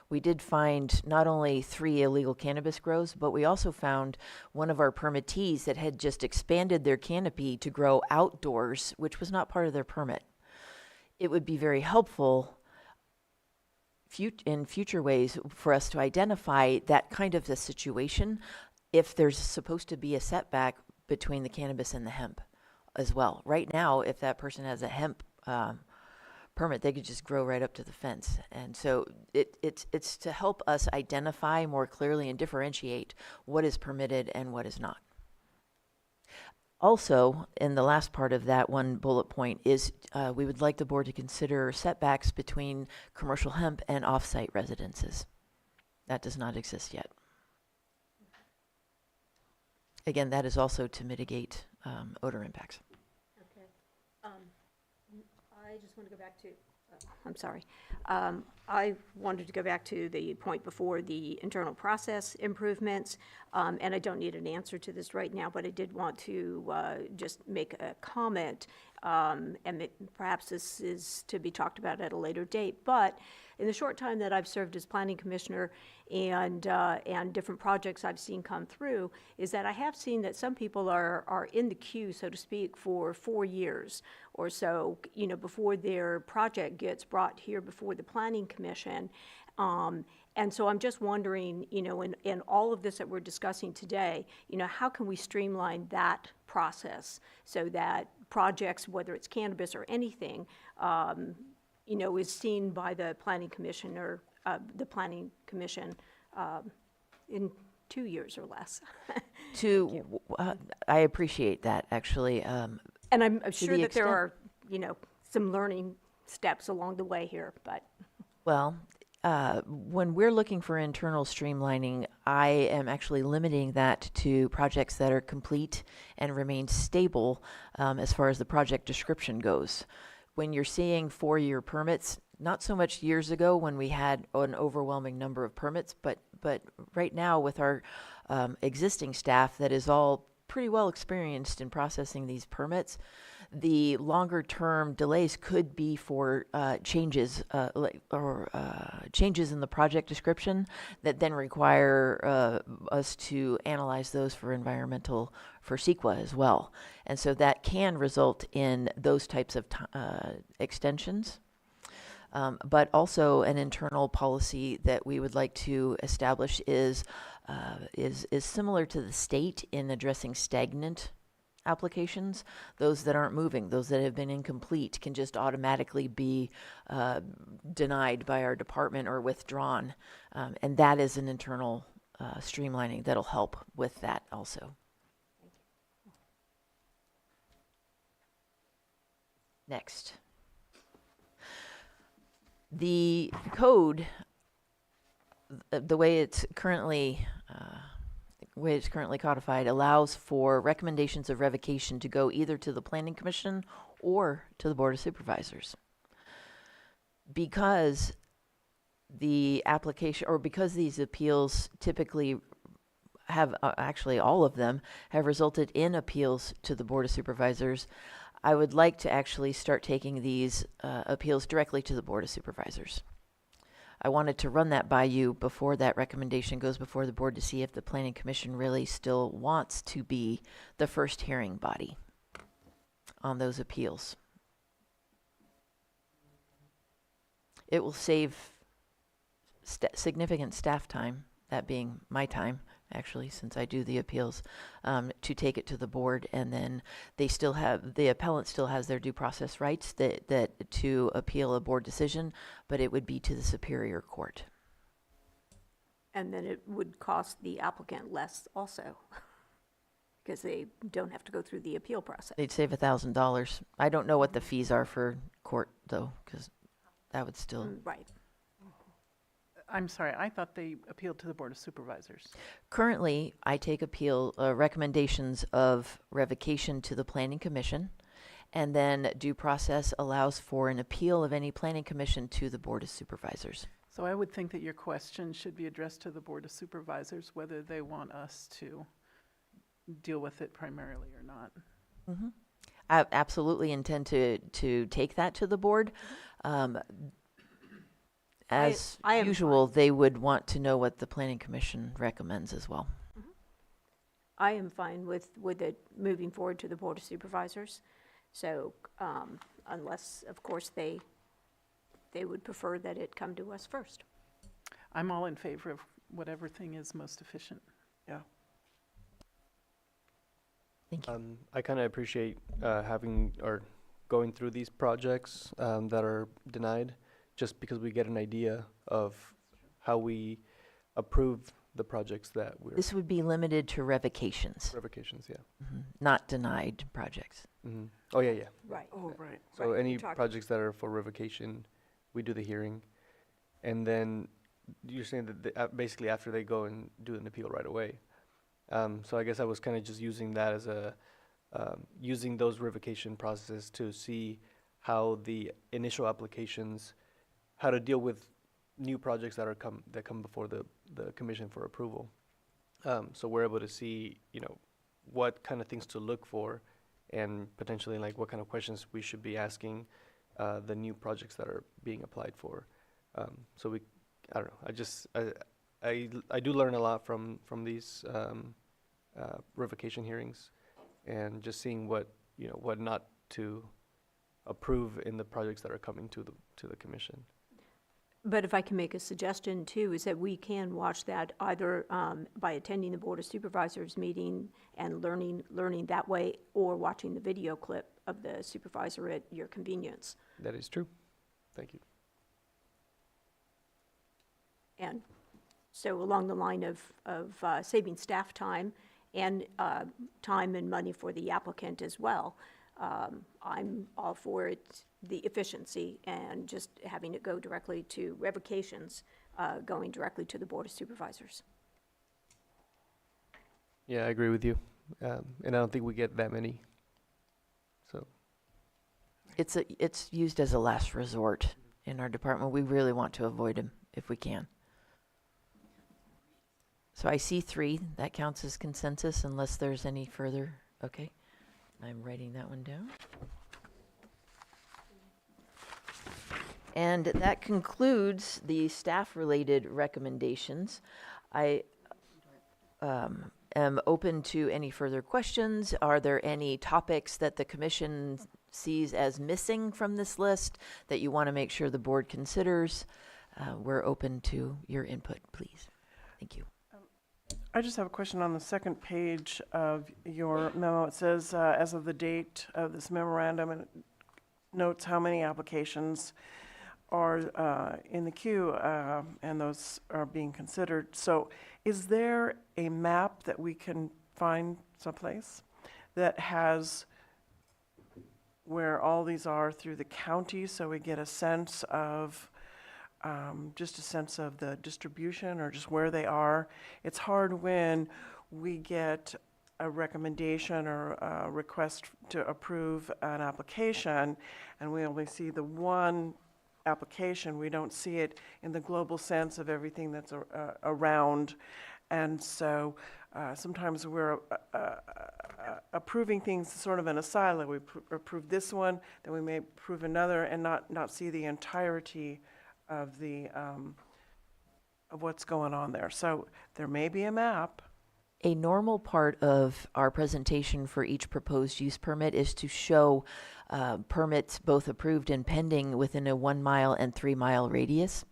we did find not only 3 illegal cannabis grows, but we also found one of our permittees that had just expanded their canopy to grow outdoors, which was not part of their permit. It would be very helpful in future ways for us to identify that kind of a situation if there's supposed to be a setback between the cannabis and the hemp as well. Right now, if that person has a hemp permit, they could just grow right up to the fence. And so it's to help us identify more clearly and differentiate what is permitted and what is not. Also, in the last part of that one bullet point is we would like the board to consider setbacks between commercial hemp and off-site residences. That does not exist yet. Again, that is also to mitigate odor impacts. Okay. I just want to go back to, I'm sorry. I wanted to go back to the point before, the internal process improvements, and I don't need an answer to this right now, but I did want to just make a comment. and perhaps this is to be talked about at a later date. But in the short time that I've served as planning commissioner and different projects I've seen come through, is that I have seen that some people are in the queue, so to speak, for 4 years or so, before their project gets brought here before the planning commission. And so I'm just wondering, in all of this that we're discussing today, how can we streamline that process so that projects, whether it's cannabis or anything, is seen by the planning commission or the planning commission in 2 years or less. I appreciate that, actually. And I'm sure that there are, some learning steps along the way here, but. Well, when we're looking for internal streamlining, I am actually limiting that to projects that are complete and remain stable as far as the project description goes. When you're seeing 4-year permits, not so much years ago when we had an overwhelming number of permits, but right now with our existing staff that is all pretty well experienced in processing these permits, the longer term delays could be for changes changes in the project description that then require us to analyze those for CEQA as well. And so that can result in those types of extensions. But also an internal policy that we would like to establish is similar to the state in addressing stagnant applications. Those that aren't moving, those that have been incomplete, can just automatically be denied by our department or withdrawn. And that is an internal streamlining that'll help with that also. Next. The code, the way it's currently codified, allows for recommendations of revocation to go either to the Planning Commission or to the Board of Supervisors. Because the application, or because these appeals typically have, actually all of them, have resulted in appeals to the Board of Supervisors, I would like to actually start taking these appeals directly to the Board of Supervisors. I wanted to run that by you before that recommendation goes before the board to see if the Planning Commission really still wants to be the first hearing body on those appeals. It will save significant staff time, that being my time, actually, since I do the appeals, to take it to the board, and then the appellant still has their due process rights that to appeal a board decision, but it would be to the Superior Court. And then it would cost the applicant less also, because they don't have to go through the appeal process. They'd save $1,000. I don't know what the fees are for court, though, because that would still... Right. I'm sorry, I thought they appealed to the Board of Supervisors. Currently, I take recommendations of revocation to the Planning Commission, and then due process allows for an appeal of any Planning Commission to the Board of Supervisors. So I would think that your question should be addressed to the Board of Supervisors, whether they want us to deal with it primarily or not. Mm-hmm. I absolutely intend to take that to the board. As usual, they would want to know what the Planning Commission recommends as well. Mm-hmm. I am fine with it moving forward to the Board of Supervisors. So unless, of course, they would prefer that it come to us first. I'm all in favor of whatever thing is most efficient. Yeah. Thank you. I kind of appreciate having or going through these projects that are denied, just because we get an idea of how we approve the projects that we're... This would be limited to revocations. Revocations, yeah. Mm-hmm. Not denied projects. Mm-hmm. Oh, yeah. Right. Oh, right. So any projects that are for revocation, we do the hearing. And then you're saying that basically after they go and do an appeal right away. So I guess I was kind of just using that as using those revocation processes to see how the initial applications, how to deal with new projects that come before the commission for approval. So we're able to see, what kind of things to look for and potentially like what kind of questions we should be asking the new projects that are being applied for. So I don't know, I do learn a lot from these revocation hearings, and just seeing what not to approve in the projects that are coming to the commission. But if I can make a suggestion too, is that we can watch that either by attending the Board of Supervisors meeting and learning that way, or watching the video clip of the supervisor at your convenience. That is true. Thank you. And so along the line of saving staff time and time and money for the applicant as well, I'm all for it, the efficiency, and just having it go directly to revocations, going directly to the Board of Supervisors. Yeah, I agree with you. And I don't think we get that many. So It's used as a last resort in our department. We really want to avoid them if we can. So I see 3. That counts as consensus unless there's any further. Okay. I'm writing that one down. And that concludes the staff-related recommendations. I am open to any further questions. Are there any topics that the commission sees as missing from this list that you want to make sure the board considers? We're open to your input, please. Thank you. I just have a question on the second page of your memo. It says, as of the date of this memorandum, and it notes how many applications are in the queue, and those are being considered. So is there a map that we can find someplace that has where all these are through the county, so we get a sense of just a sense of the distribution or just where they are? It's hard when we get a recommendation or a request to approve an application and we only see the one application. We don't see it in the global sense of everything that's around. And so sometimes we're approving things sort of in a silo. We approve this one, then we may approve another and not see the entirety of the of what's going on there. So there may be a map. A normal part of our presentation for each proposed use permit is to show permits both approved and pending within a 1 mile and 3 mile radius.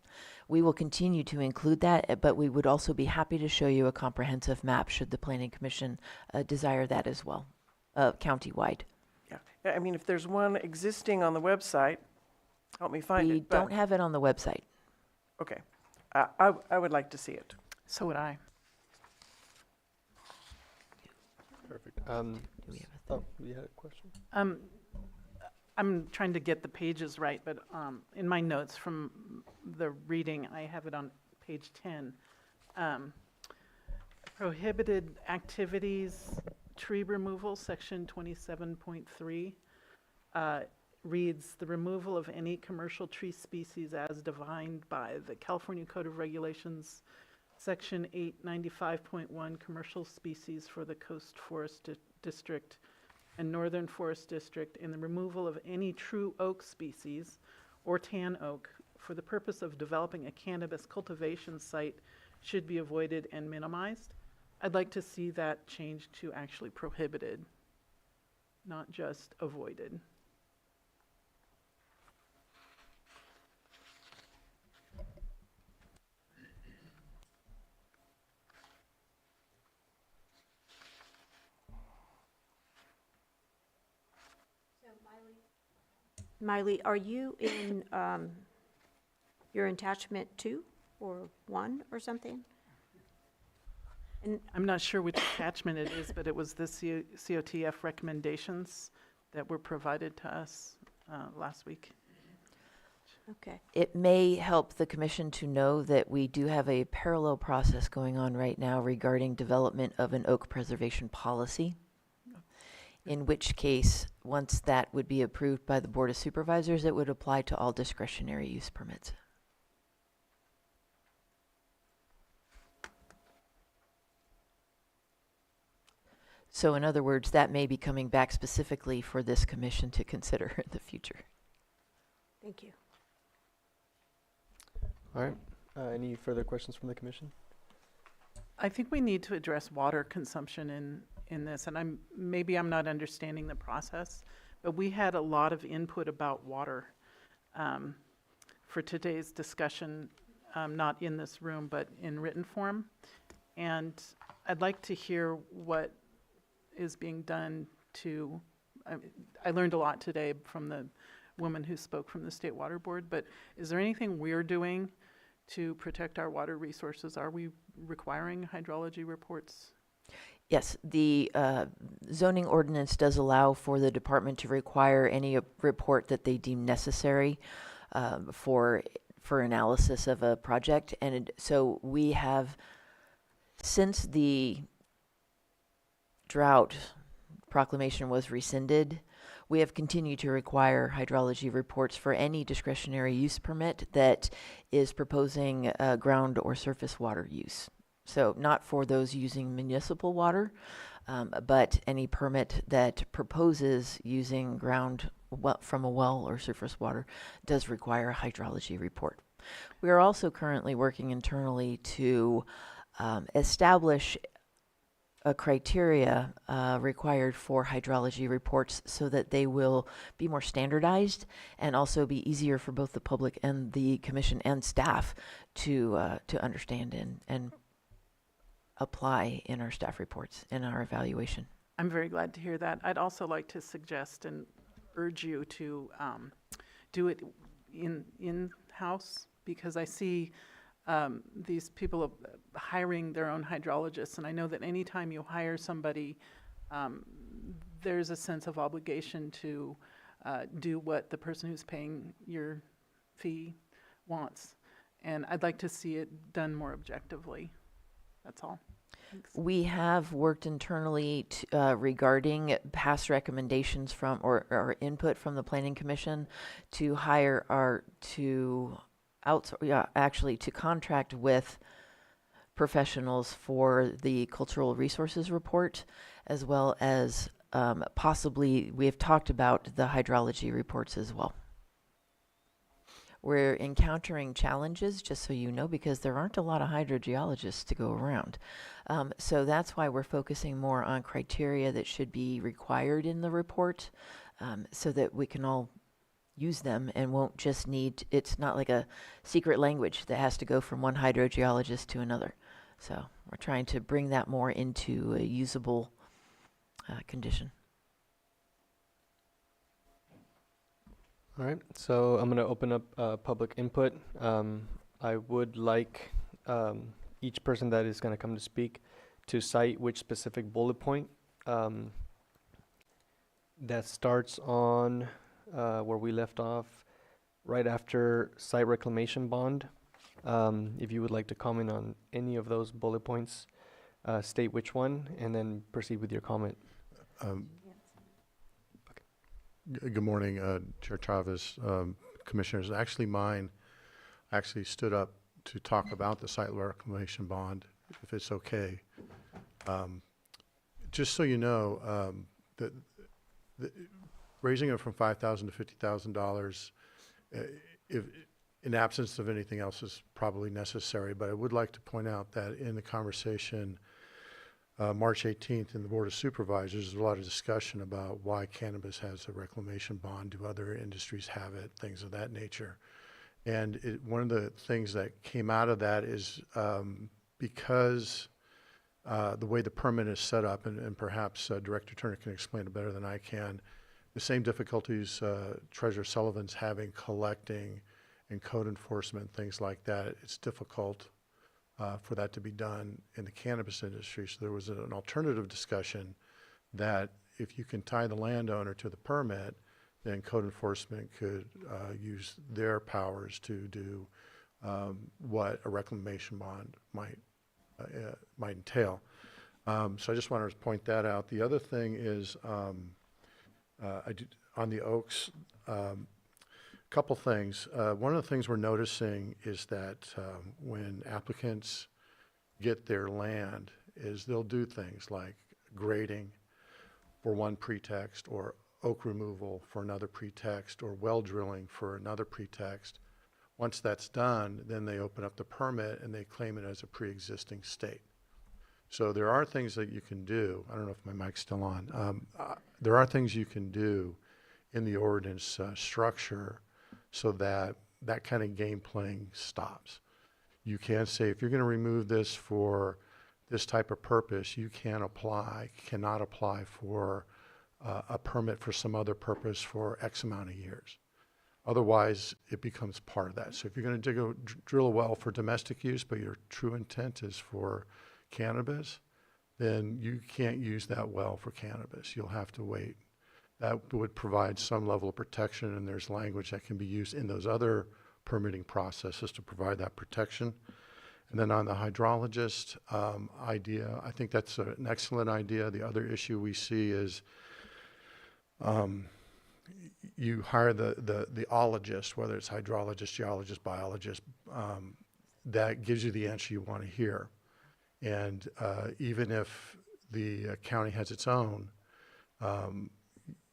We will continue to include that, but we would also be happy to show you a comprehensive map should the Planning Commission desire that as well, countywide. Yeah, I mean, if there's one existing on the website, help me find it. We don't have it on the website. Okay, I would like to see it. So would I. Perfect. You had a question? I'm trying to get the pages right, but in my notes from the reading, I have it on page 10. Prohibited activities, tree removal, section 27.3, reads, the removal of any commercial tree species as defined by the California Code of Regulations, section 895.1, commercial species for the Coast Forest District and Northern Forest District, and the removal of any true oak species or tan oak for the purpose of developing a cannabis cultivation site should be avoided and minimized. I'd like to see that changed to actually prohibited, not just avoided. Miley, are you in your attachment 2 or 1 or something? And I'm not sure which attachment it is, but it was the COTF recommendations that were provided to us last week. okay. It may help the commission to know that we do have a parallel process going on right now regarding development of an oak preservation policy, in which case, once that would be approved by the Board of Supervisors, it would apply to all discretionary use permits. So in other words, that may be coming back specifically for this commission to consider in the future. Thank you. All right. Any further questions from the commission? I think we need to address water consumption in this, and maybe I'm not understanding the process, but we had a lot of input about water for today's discussion, not in this room, but in written form. And I'd like to hear what is being done to, I learned a lot today from the woman who spoke from the State Water Board, but is there anything we're doing to protect our water resources? Are we requiring hydrology reports? Yes, the zoning ordinance does allow for the department to require any report that they deem necessary for analysis of a project. And so we have, since the drought proclamation was rescinded, we have continued to require hydrology reports for any discretionary use permit that is proposing ground or surface water use. So not for those using municipal water, but any permit that proposes using ground from a well or surface water does require a hydrology report. We are also currently working internally to establish a criteria required for hydrology reports so that they will be more standardized and also be easier for both the public and the commission and staff to understand and apply in our staff reports and our evaluation. I'm very glad to hear that. I'd also like to suggest and urge you to do it in-house, because I see these people hiring their own hydrologists, and I know that anytime you hire somebody, there's a sense of obligation to do what the person who's paying your fee wants. And I'd like to see it done more objectively. That's all. Thanks. We have worked internally regarding past recommendations from or input from the Planning Commission to hire to contract with professionals for the cultural resources report, as well as possibly we have talked about the hydrology reports as well. We're encountering challenges, just so you know, because there aren't a lot of hydrogeologists to go around. So that's why we're focusing more on criteria that should be required in the report, so that we can all use them and won't just need, it's not like a secret language that has to go from one hydrogeologist to another. So we're trying to bring that more into a usable condition. All right, so I'm going to open up public input. I would like each person that is going to come to speak to cite which specific bullet point that starts on where we left off, right after site reclamation bond. If you would like to comment on any of those bullet points, state which one, and then proceed with your comment. Good morning, Chair Chavez, Commissioners. Actually, mine actually stood up to talk about the site reclamation bond, if it's okay. Just so you know, that raising it from $5,000 to $50,000, if in absence of anything else, is probably necessary. But I would like to point out that in the conversation March 18th in the Board of Supervisors, there's a lot of discussion about why cannabis has a reclamation bond. Do other industries have it? Things of that nature. And one of the things that came out of that is because the way the permit is set up, and perhaps Director Turner can explain it better than I can, the same difficulties Treasurer Sullivan's having collecting and code enforcement, things like that. It's difficult for that to be done in the cannabis industry. So there was an alternative discussion that if you can tie the landowner to the permit, then code enforcement could use their powers to do what a reclamation bond might entail. So I just wanted to point that out. The other thing is on the Oaks, couple things. One of the things we're noticing is that when applicants get their land, is they'll do things like grading, for one pretext, or oak removal for another pretext, or well drilling for another pretext. Once that's done, then they open up the permit and they claim it as a pre-existing state. So there are things that you can do. I don't know if my mic's still on. There are things you can do in the ordinance structure so that that kind of game playing stops. You can say, if you're going to remove this for this type of purpose, you cannot apply for a permit for some other purpose for X amount of years. Otherwise, it becomes part of that. So if you're going to drill a well for domestic use, but your true intent is for cannabis, then you can't use that well for cannabis. You'll have to wait. That would provide some level of protection, and there's language that can be used in those other permitting processes to provide that protection. And then on the hydrologist idea, I think that's an excellent idea. The other issue we see is you hire the ologist, whether it's hydrologist, geologist, biologist, that gives you the answer you want to hear. And even if the county has its own,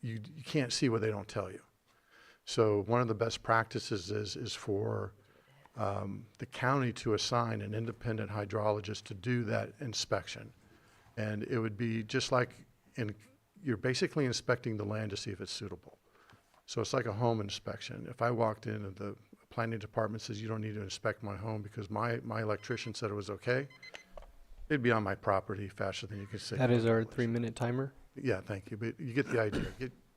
you can't see what they don't tell you. So one of the best practices is for the county to assign an independent hydrologist to do that inspection. And it would be just like you're basically inspecting the land to see if it's suitable. So it's like a home inspection. If I walked in and the planning department says, you don't need to inspect my home because my electrician said it was okay, it'd be on my property faster than you could say. That is our 3-minute timer. Yeah, thank you. But you get the idea.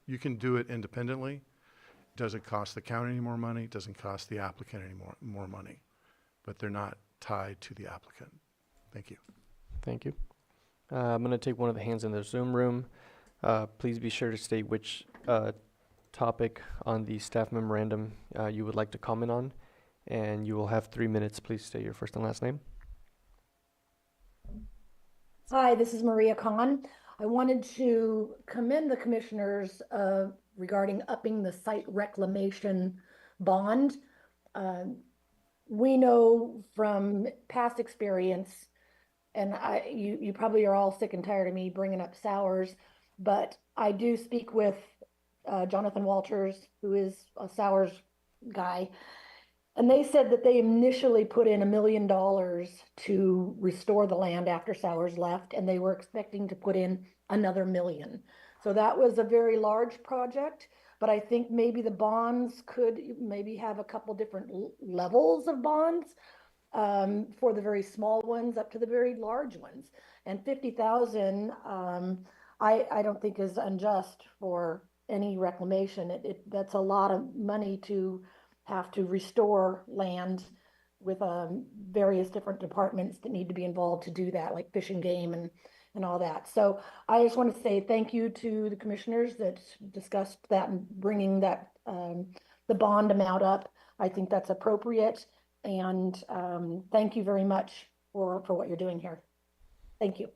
You can do it independently. It doesn't cost the county any more money. It doesn't cost the applicant any more money. But they're not tied to the applicant. Thank you. Thank you. I'm going to take one of the hands in the Zoom room. Please be sure to state which topic on the staff memorandum you would like to comment on. And you will have 3 minutes. Please state your first and last name. Hi, this is Maria Khan. I wanted to commend the commissioners regarding upping the site reclamation bond. We know from past experience, and you probably are all sick and tired of me bringing up Sowers, but I do speak with Jonathan Walters, who is a Sowers guy, and they said that they initially put in $1 million to restore the land after Sowers left, and they were expecting to put in another $1 million. So that was a very large project, but I think maybe the bonds could maybe have a couple different levels of bonds for the very small ones up to the very large ones. And 50,000, I don't think is unjust for any reclamation. That's a lot of money to have to restore land with various different departments that need to be involved to do that, like Fish and Game and all that. So I just want to say thank you to the commissioners that discussed that and bringing that the bond amount up. I think that's appropriate, and thank you very much for what you're doing here. Thank you.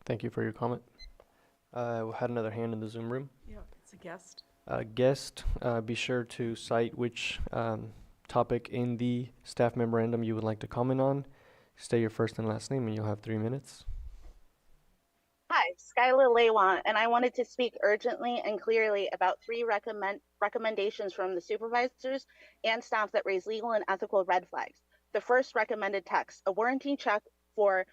Thank you for your comment. We had another hand in the Zoom room. Yeah, it's a guest. Guest, be sure to cite which topic in the staff memorandum you would like to comment on. State your first and last name and you'll have 3 minutes. Hi, Skylar Lewan, and I wanted to speak urgently and clearly about 3 recommendations from the supervisors and staff that raise legal and ethical red flags. The first recommended text, a warranty check for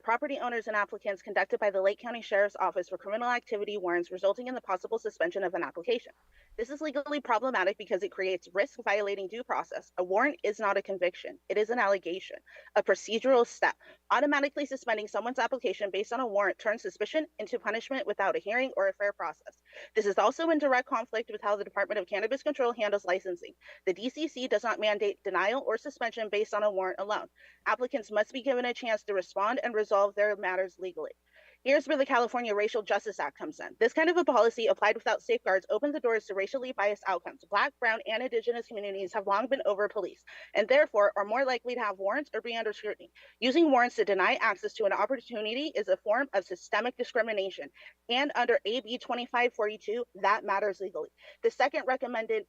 property owners and applicants conducted by the Lake County Sheriff's Office for criminal activity warrants resulting in the possible suspension of an application. This is legally problematic because it creates risk violating due process. A warrant is not a conviction. It is an allegation, a procedural step. Automatically suspending someone's application based on a warrant turns suspicion into punishment without a hearing or a fair process. This is also in direct conflict with how the Department of Cannabis Control handles licensing. The DCC does not mandate denial or suspension based on a warrant alone. Applicants must be given a chance to respond and resolve their matters legally. Here's where the California Racial Justice Act comes in. This kind of a policy applied without safeguards opens the doors to racially biased outcomes. Black, brown, and indigenous communities have long been over-policed and therefore are more likely to have warrants or be under scrutiny. Using warrants to deny access to an opportunity is a form of systemic discrimination, and under AB 2542, that matters legally. The second recommended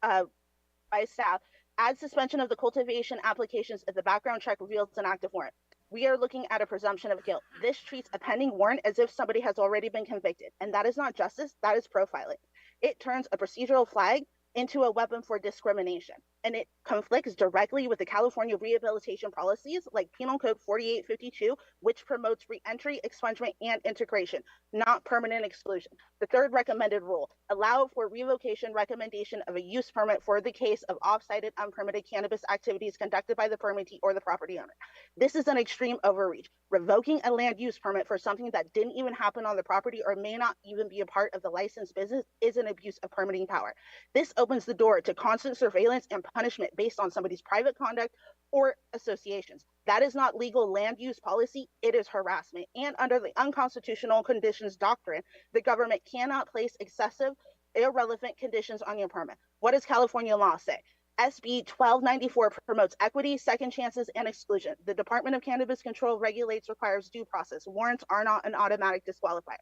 by staff, add suspension of the cultivation applications if the background check reveals an active warrant. We are looking at a presumption of guilt. This treats a pending warrant as if somebody has already been convicted, and that is not justice, that is profiling. It turns a procedural flag into a weapon for discrimination, and it conflicts directly with the California rehabilitation policies like Penal Code 4852, which promotes reentry, expungement, and integration, not permanent exclusion. The third recommended rule, allow for revocation recommendation of a use permit for the case of off-sited unpermitted cannabis activities conducted by the permittee or the property owner. This is an extreme overreach. Revoking a land use permit for something that didn't even happen on the property or may not even be a part of the licensed business is an abuse of permitting power. This opens the door to constant surveillance and punishment based on somebody's private conduct or associations. That is not legal land use policy, it is harassment. And under the unconstitutional conditions doctrine, the government cannot place excessive, irrelevant conditions on your permit. What does California law say? SB 1294 promotes equity, second chances, and exclusion. The Department of Cannabis Control regulates, requires due process. Warrants are not an automatic disqualifier.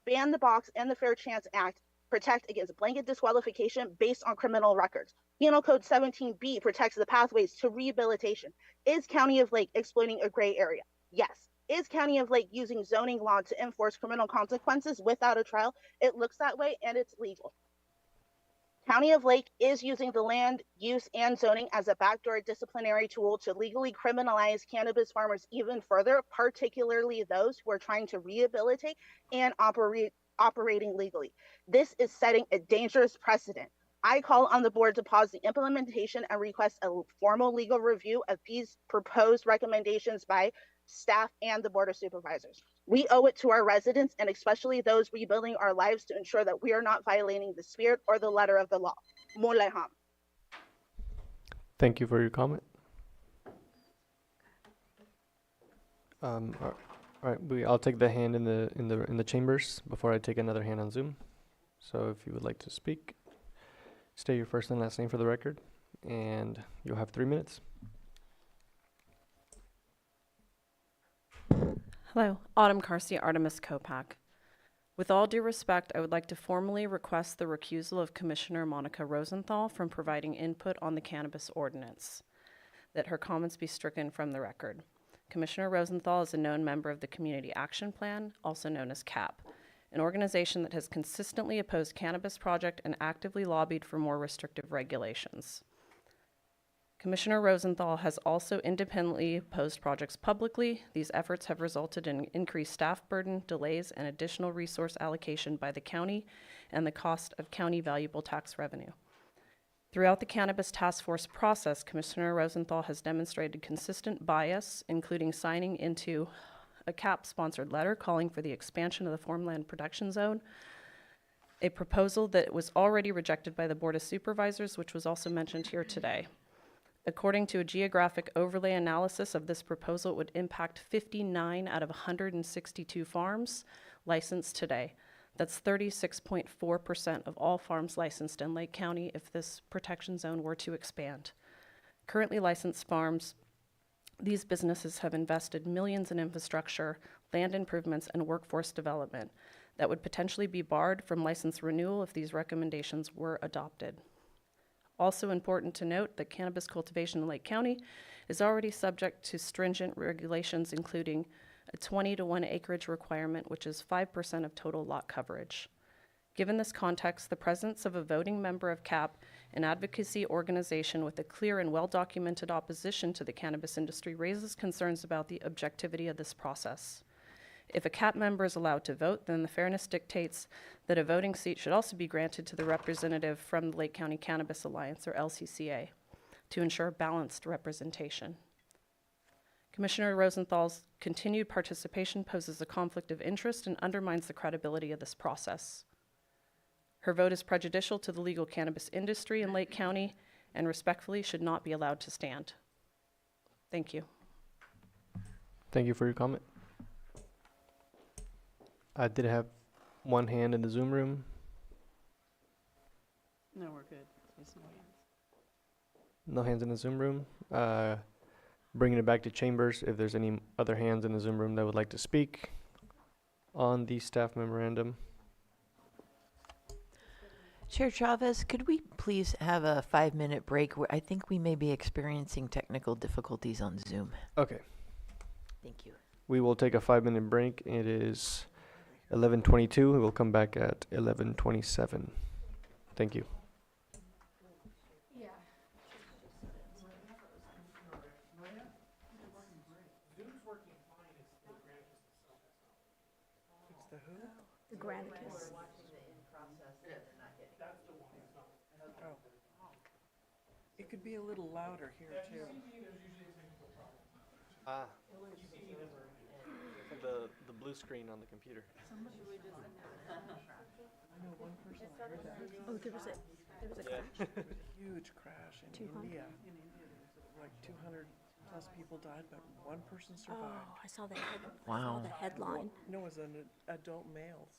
Ban the Box and the Fair Chance Act protect against blanket disqualification based on criminal records. Penal Code 17B protects the pathways to rehabilitation. Is County of Lake exploiting a gray area? Yes. Is County of Lake using zoning law to enforce criminal consequences without a trial? It looks that way, and it's legal. County of Lake is using the land use and zoning as a backdoor disciplinary tool to legally criminalize cannabis farmers even further, particularly those who are trying to rehabilitate and operating legally. This is setting a dangerous precedent. I call on the board to pause the implementation and request a formal legal review of these proposed recommendations by staff and the Board of Supervisors. We owe it to our residents and especially those rebuilding our lives to ensure that we are not violating the spirit or the letter of the law. Muleham. Thank you for your comment. All right, I'll take the hand in the chambers before I take another hand on Zoom. So if you would like to speak, state your first and last name for the record, and you'll have 3 minutes. Hello, Autumn Carsey, Artemis Kopak. With all due respect, I would like to formally request the recusal of Commissioner Monica Rosenthal from providing input on the cannabis ordinance, that her comments be stricken from the record. Commissioner Rosenthal is a known member of the Community Action Plan, also known as CAP, an organization that has consistently opposed cannabis project and actively lobbied for more restrictive regulations. Commissioner Rosenthal has also independently opposed projects publicly. These efforts have resulted in increased staff burden, delays, and additional resource allocation by the county and the cost of county valuable tax revenue. Throughout the Cannabis Task Force process, Commissioner Rosenthal has demonstrated consistent bias, including signing into a CAP-sponsored letter calling for the expansion of the farmland production zone, a proposal that was already rejected by the Board of Supervisors, which was also mentioned here today. According to a geographic overlay analysis of this proposal, it would impact 59 out of 162 farms licensed today. That's 36.4% of all farms licensed in Lake County if this protection zone were to expand. Currently licensed farms, these businesses have invested millions in infrastructure, land improvements, and workforce development that would potentially be barred from license renewal if these recommendations were adopted. Also important to note that cannabis cultivation in Lake County is already subject to stringent regulations, including a 20-to-1 acreage requirement, which is 5% of total lot coverage. Given this context, the presence of a voting member of CAP, an advocacy organization with a clear and well-documented opposition to the cannabis industry, raises concerns about the objectivity of this process. If a CAP member is allowed to vote, then the fairness dictates that a voting seat should also be granted to the representative from the Lake County Cannabis Alliance, or LCCA, to ensure balanced representation. Commissioner Rosenthal's continued participation poses a conflict of interest and undermines the credibility of this process. Her vote is prejudicial to the legal cannabis industry in Lake County and respectfully should not be allowed to stand. Thank you. Thank you for your comment. I did have one hand in the Zoom room. No, we're good. There's no hands. No hands in the Zoom room. Bringing it back to chambers, if there's any other hands in the Zoom room that would like to speak on the staff memorandum. Chair Chavez, could we please have a 5-minute break? I think we may be experiencing technical difficulties on Zoom. Okay. Thank you. We will take a 5-minute break. It is 11:22. We will come back at 11:27. Thank you. It's the who? The Granicus. Oh. It could be a little louder here too. Ah. The blue screen on the computer. I know one person I heard that. Oh, there was a Yeah. crash? There was a huge crash in 200? India. Like 200 plus people died, but one person survived. Oh, I saw I saw Wow. the headline. No, it was an adult male.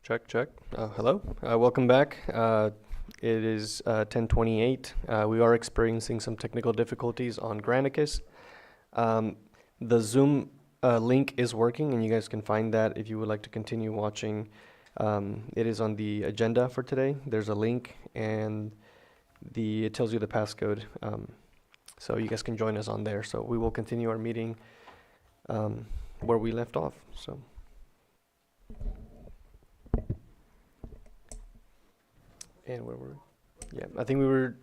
Check. Hello. Welcome back. It is 10:28. We are experiencing some technical difficulties on Granicus. The Zoom link is working, and you guys can find that if you would like to continue watching. It is on the agenda for today. There's a link, and it tells you the passcode. So you guys can join us on there. So we will continue our meeting where we left off. So. And where were we? Yeah, I think we were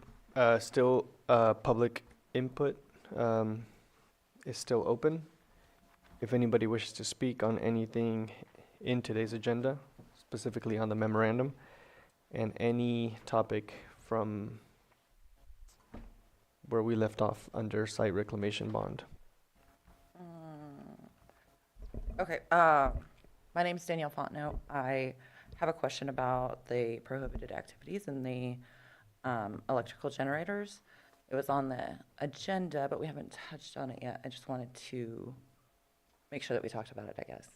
still public input is still open. If anybody wishes to speak on anything in today's agenda, specifically on the memorandum, and any topic from where we left off under site reclamation bond. Okay, my name is Danielle Fontenot. I have a question about the prohibited activities in the electrical generators. It was on the agenda, but we haven't touched on it yet. I just wanted to make sure that we talked about it, I guess.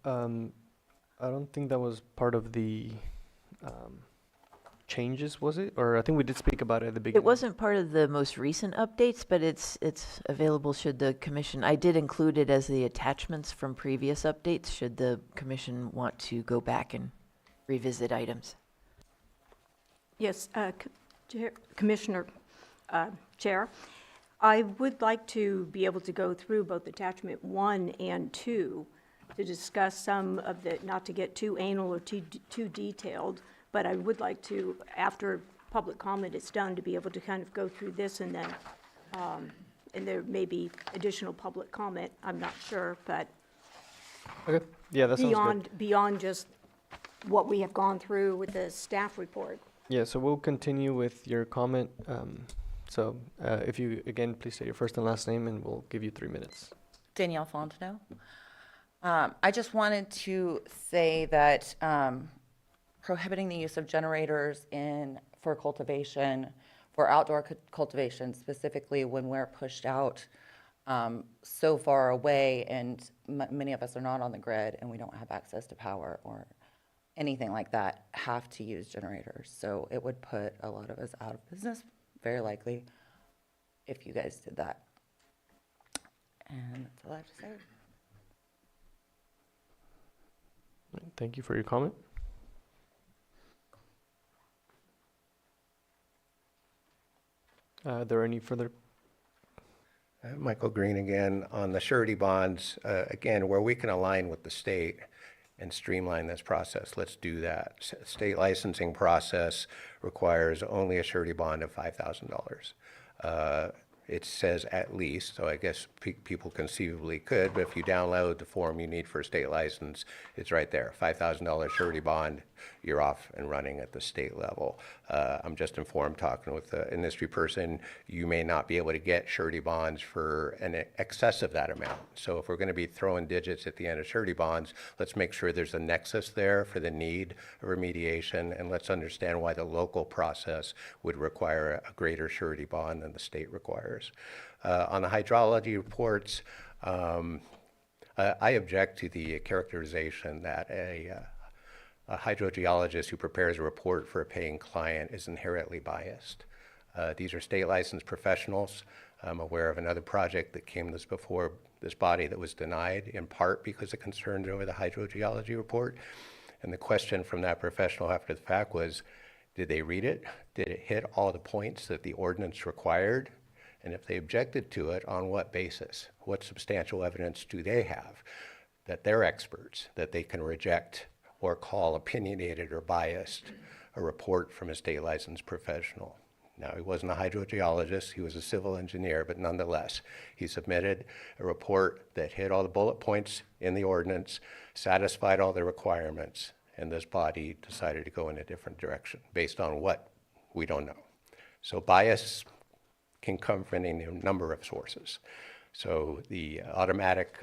I don't think that was part of the changes, was it? Or I think we did speak about it at the beginning. It wasn't part of the most recent updates, but it's available should the commission, I did include it as the attachments from previous updates, should the commission want to go back and revisit items. Yes, Commissioner, Chair, I would like to be able to go through both attachment 1 and 2 to discuss some of the, not to get too anal or too detailed, but I would like to, after public comment is done, to be able to kind of go through this and then, and there may be additional public comment, I'm not sure, but Okay. Yeah, that sounds good. beyond just what we have gone through with the staff report. Yeah, so we'll continue with your comment. So if you, again, please say your first and last name, and we'll give you 3 minutes. Danielle Fontenot. I just wanted to say that prohibiting the use of generators for cultivation, for outdoor cultivation, specifically when we're pushed out so far away, and many of us are not on the grid and we don't have access to power or anything like that, have to use generators. So it would put a lot of us out of business, very likely, if you guys did that. And that's all I have to say. Thank you for your comment. Are there any further? Michael Green again. On the surety bonds, again, where we can align with the state and streamline this process, let's do that. State licensing process requires only a surety bond of $5,000. It says at least, so I guess people conceivably could, but if you download the form you need for a state license, it's right there. $5,000 surety bond, you're off and running at the state level. I'm just informed, talking with the industry person, you may not be able to get surety bonds for an excess of that amount. So if we're going to be throwing digits at the end of surety bonds, let's make sure there's a nexus there for the need of remediation, and let's understand why the local process would require a greater surety bond than the state requires. On the hydrology reports, I object to the characterization that a hydrogeologist who prepares a report for a paying client is inherently biased. These are state licensed professionals. I'm aware of another project that came before this body that was denied in part because of concerns over the hydrogeology report. And the question from that professional after the fact was, did they read it? Did it hit all the points that the ordinance required? And if they objected to it, on what basis? What substantial evidence do they have that they're experts, that they can reject or call opinionated or biased a report from a state licensed professional? Now, he wasn't a hydrogeologist, he was a civil engineer, but nonetheless, he submitted a report that hit all the bullet points in the ordinance, satisfied all the requirements, and this body decided to go in a different direction based on what we don't know. So bias can come from any number of sources. So the automatic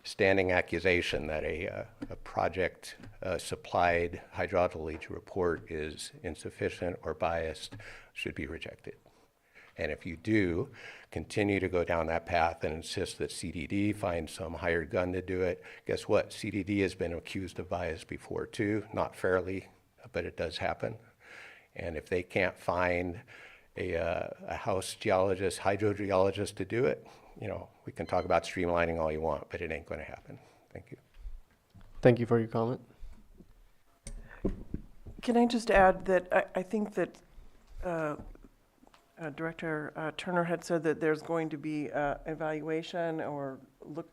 standing accusation that a project supplied hydrology report is insufficient or biased should be rejected. And if you do continue to go down that path and insist that CDD find some hired gun to do it, guess what? CDD has been accused of bias before too, not fairly, but it does happen. And if they can't find a house geologist, hydrogeologist to do it, you know, we can talk about streamlining all you want, but it ain't going to happen. Thank you. Thank you for your comment. Can I just add that I think that Director Turner had said that there's going to be evaluation or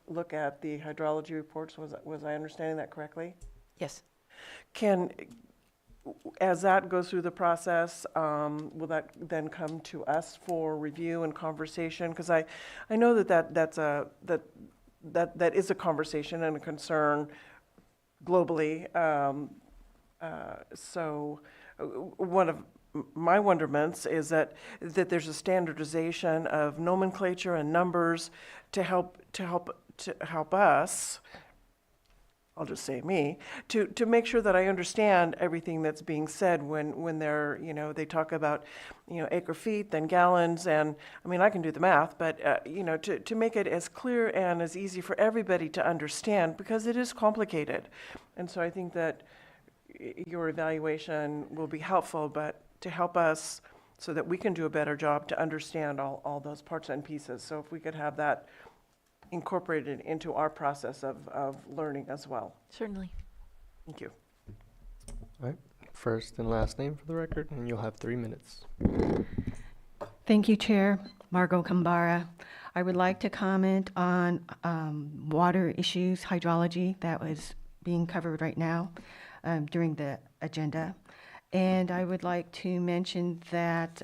look at the hydrology reports. Was I understanding that correctly? Yes. As that goes through the process, will that then come to us for review and conversation? Because I know that is a conversation and a concern globally. So one of my wonderments is that there's a standardization of nomenclature and numbers to help us, I'll just say me, to make sure that I understand everything that's being said when they're, you know, they talk about, you know, acre feet, then gallons, and I mean, I can do the math, but, you know, to make it as clear and as easy for everybody to understand, because it is complicated. And so I think that your evaluation will be helpful, but to help us so that we can do a better job to understand all those parts and pieces. So if we could have that incorporated into our process of learning as well. Certainly. Thank you. All right. First and last name for the record, and you'll have 3 minutes. Thank you, Chair. Margot Kambara. I would like to comment on water issues, hydrology, that was being covered right now during the agenda. And I would like to mention that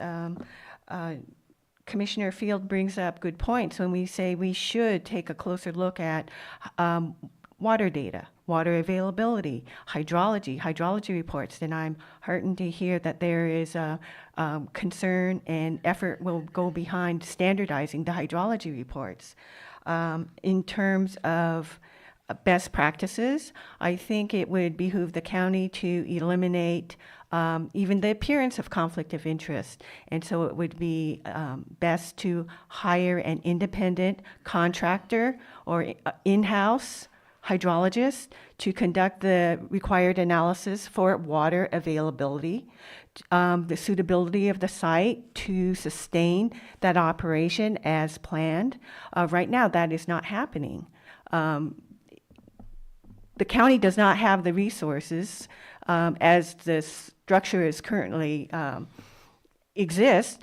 Commissioner Field brings up good points when we say we should take a closer look at water data, water availability, hydrology reports. And I'm heartened to hear that there is a concern and effort will go behind standardizing the hydrology reports. In terms of best practices, I think it would behoove the county to eliminate even the appearance of conflict of interest. And so it would be best to hire an independent contractor or in-house hydrologist to conduct the required analysis for water availability, the suitability of the site to sustain that operation as planned. Right now, that is not happening. The county does not have the resources as the structure is currently exists.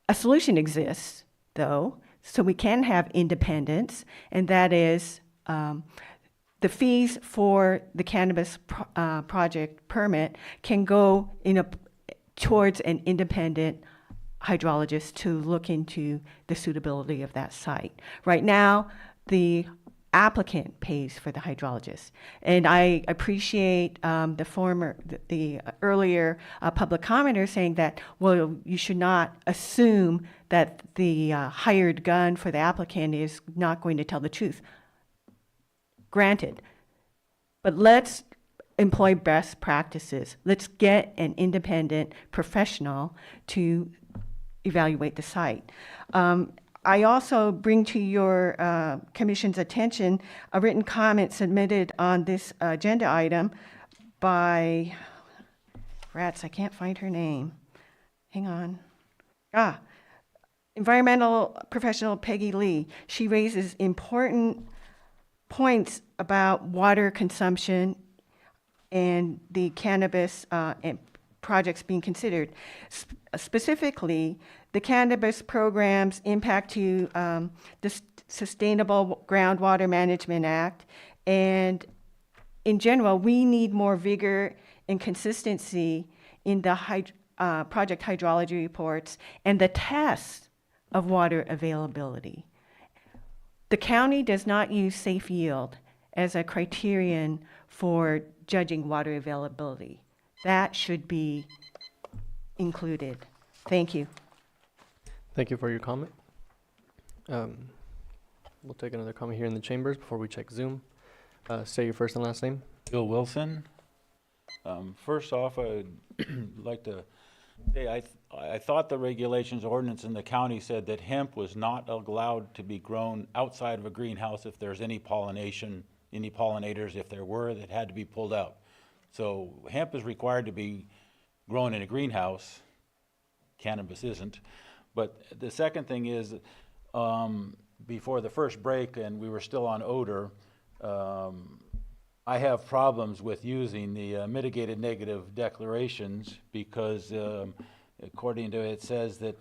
A solution exists, though, so we can have independence, and that is the fees for the cannabis project permit can go towards an independent hydrologist to look into the suitability of that site. Right now, the applicant pays for the hydrologist. And I appreciate the earlier public commenter saying that, well, you should not assume that the hired gun for the applicant is not going to tell the truth. Granted, but let's employ best practices. Let's get an independent professional to evaluate the site. I also bring to your commission's attention a written comment submitted on this agenda item by, I can't find her name. Hang on. Environmental professional Peggy Lee. She raises important points about water consumption and the cannabis projects being considered. Specifically, the cannabis program's impact to the Sustainable Groundwater Management Act. And in general, we need more vigor and consistency in the project hydrology reports and the tests of water availability. The county does not use safe yield as a criterion for judging water availability. That should be included. Thank you. Thank you for your comment. We'll take another comment here in the chambers before we check Zoom. Say your first and last name. Bill Wilson. First off, I'd like to I thought the regulations ordinance in the county said that hemp was not allowed to be grown outside of a greenhouse if there's any pollination, any pollinators, if there were, that had to be pulled out. So hemp is required to be grown in a greenhouse. Cannabis isn't. But the second thing is, before the first break, and we were still on odor, I have problems with using the mitigated negative declarations because according to it says that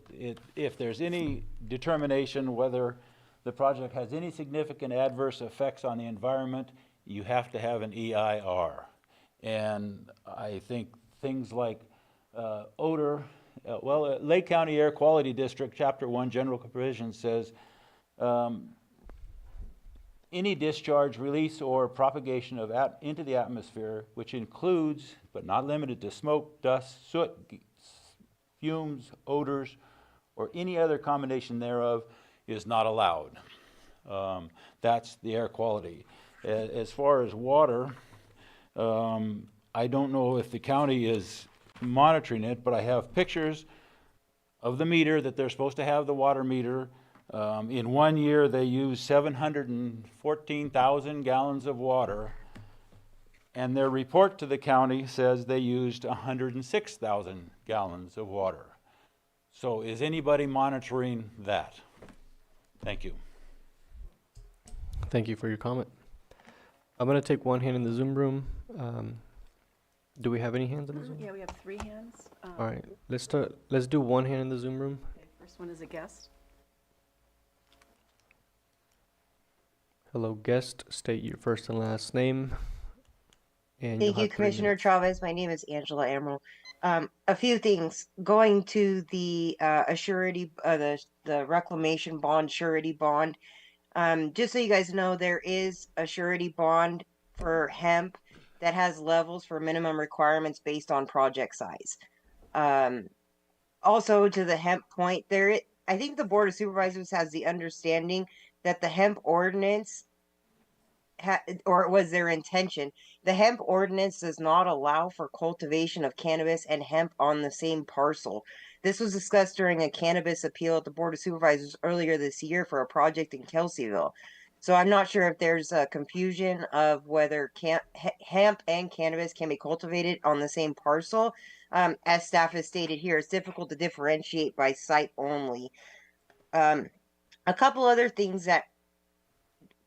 if there's any determination whether the project has any significant adverse effects on the environment, you have to have an EIR. And I think things like odor, Lake County Air Quality District, Chapter 1, General Provisions says, any discharge, release, or propagation of into the atmosphere, which includes, but not limited to, smoke, dust, soot, fumes, odors, or any other combination thereof, is not allowed. That's the air quality. As far as water, I don't know if the county is monitoring it, but I have pictures of the meter that they're supposed to have, the water meter. In 1 year, they used 714,000 gallons of water, and their report to the county says they used 106,000 gallons of water. So is anybody monitoring that? Thank you. Thank you for your comment. I'm going to take one hand in the Zoom room. Do we have any hands in the Zoom? Yeah, we have 3 hands. All right, let's do one hand in the Zoom room. Okay, first one is a guest. Hello, guest. State your first and last name. And Thank you'll you, have 3 Commissioner minutes. Chavez. My name is Angela Emerald. A few things going to the surety, the reclamation bond, surety bond. Just so you guys know, there is a surety bond for hemp that has levels for minimum requirements based on project size. Also, to the hemp point, I think the Board of Supervisors has the understanding that the hemp ordinance, or it was their intention, the hemp ordinance does not allow for cultivation of cannabis and hemp on the same parcel. This was discussed during a cannabis appeal at the Board of Supervisors earlier this year for a project in Kelseyville. So I'm not sure if there's a confusion of whether hemp and cannabis can be cultivated on the same parcel. As staff has stated here, it's difficult to differentiate by site only. A couple other things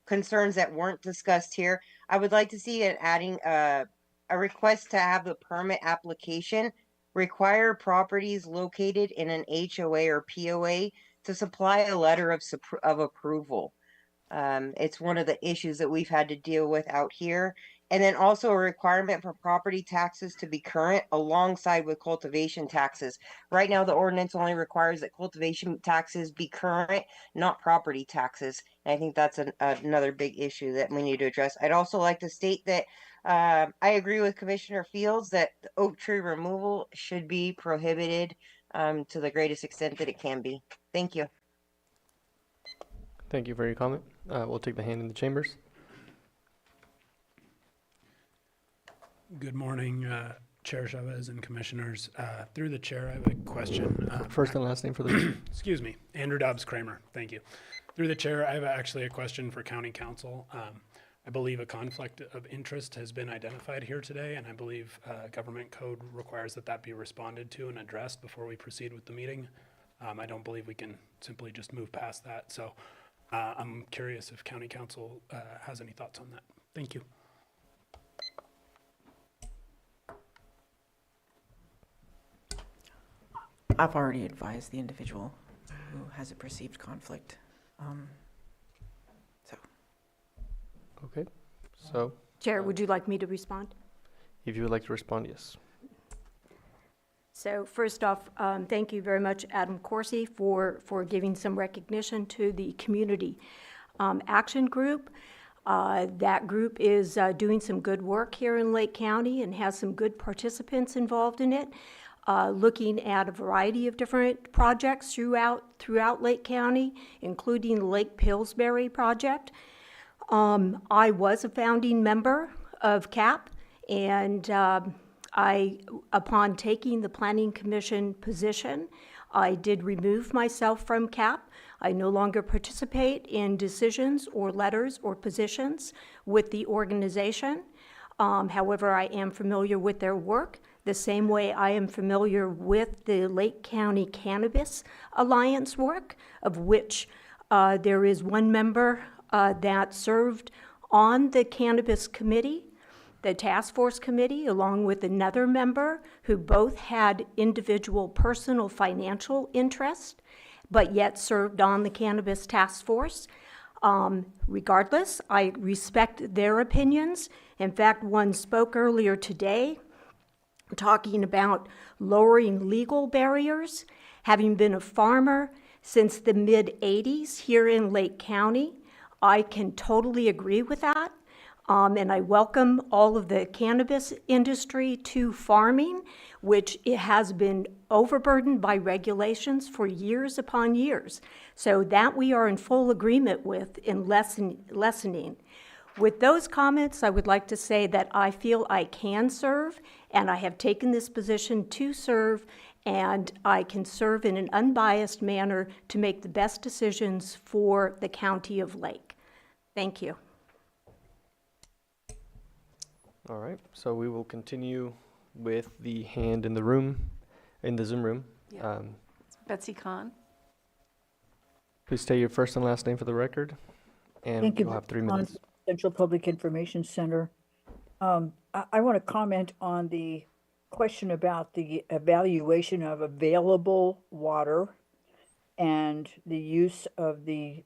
concerns that weren't discussed here. I would like to see it adding a request to have the permit application require properties located in an HOA or POA to supply a letter of approval. It's one of the issues that we've had to deal with out here. And then also a requirement for property taxes to be current alongside with cultivation taxes. Right now, the ordinance only requires that cultivation taxes be current, not property taxes. And I think that's another big issue that we need to address. I'd also like to state that I agree with Commissioner Fields that the oak tree removal should be prohibited to the greatest extent that it can be. Thank you. Thank you for your comment. We'll take the hand in the chambers. Good morning, Chair Chavez and Commissioners. Through the chair, I have a question. First and last name for the Excuse me, Andrew Dobbs Kramer. Thank you. Through the chair, I have actually a question for County Council. I believe a conflict of interest has been identified here today, and I believe government code requires that be responded to and addressed before we proceed with the meeting. I don't believe we can simply just move past that. So I'm curious if County Council has any thoughts on that. Thank you. I've already advised the individual who has a perceived conflict. Okay, so Chair, would you like me to respond? if you would like to respond, yes. So first off, thank you very much, Adam Corsi, for giving some recognition to the Community Action Group. That group is doing some good work here in Lake County and has some good participants involved in it, looking at a variety of different projects throughout Lake County, including the Lake Pillsbury project. I was a founding member of CAP, and upon taking the Planning Commission position, I did remove myself from CAP. I no longer participate in decisions or letters or positions with the organization. However, I am familiar with their work, the same way I am familiar with the Lake County Cannabis Alliance work, of which there is one member that served on the Cannabis Committee, the task force committee, along with another member who both had individual personal financial interest, but yet served on the cannabis task force. Regardless, I respect their opinions. In fact, one spoke earlier today talking about lowering legal barriers. Having been a farmer since the mid-'80s here in Lake County, I can totally agree with that. And I welcome all of the cannabis industry to farming, which it has been overburdened by regulations for years upon years. So that we are in full agreement with in lessening. With those comments, I would like to say that I feel I can serve, and I have taken this position to serve, and I can serve in an unbiased manner to make the best decisions for the County of Lake. Thank you. All right, so we will continue with the hand in the room, in the Zoom room. Yeah. Betsy Kahn. Please state your first and last name for the record, and Thank you. you'll have 3 minutes. Central Public Information Center. I want to comment on the question about the evaluation of available water and the use of the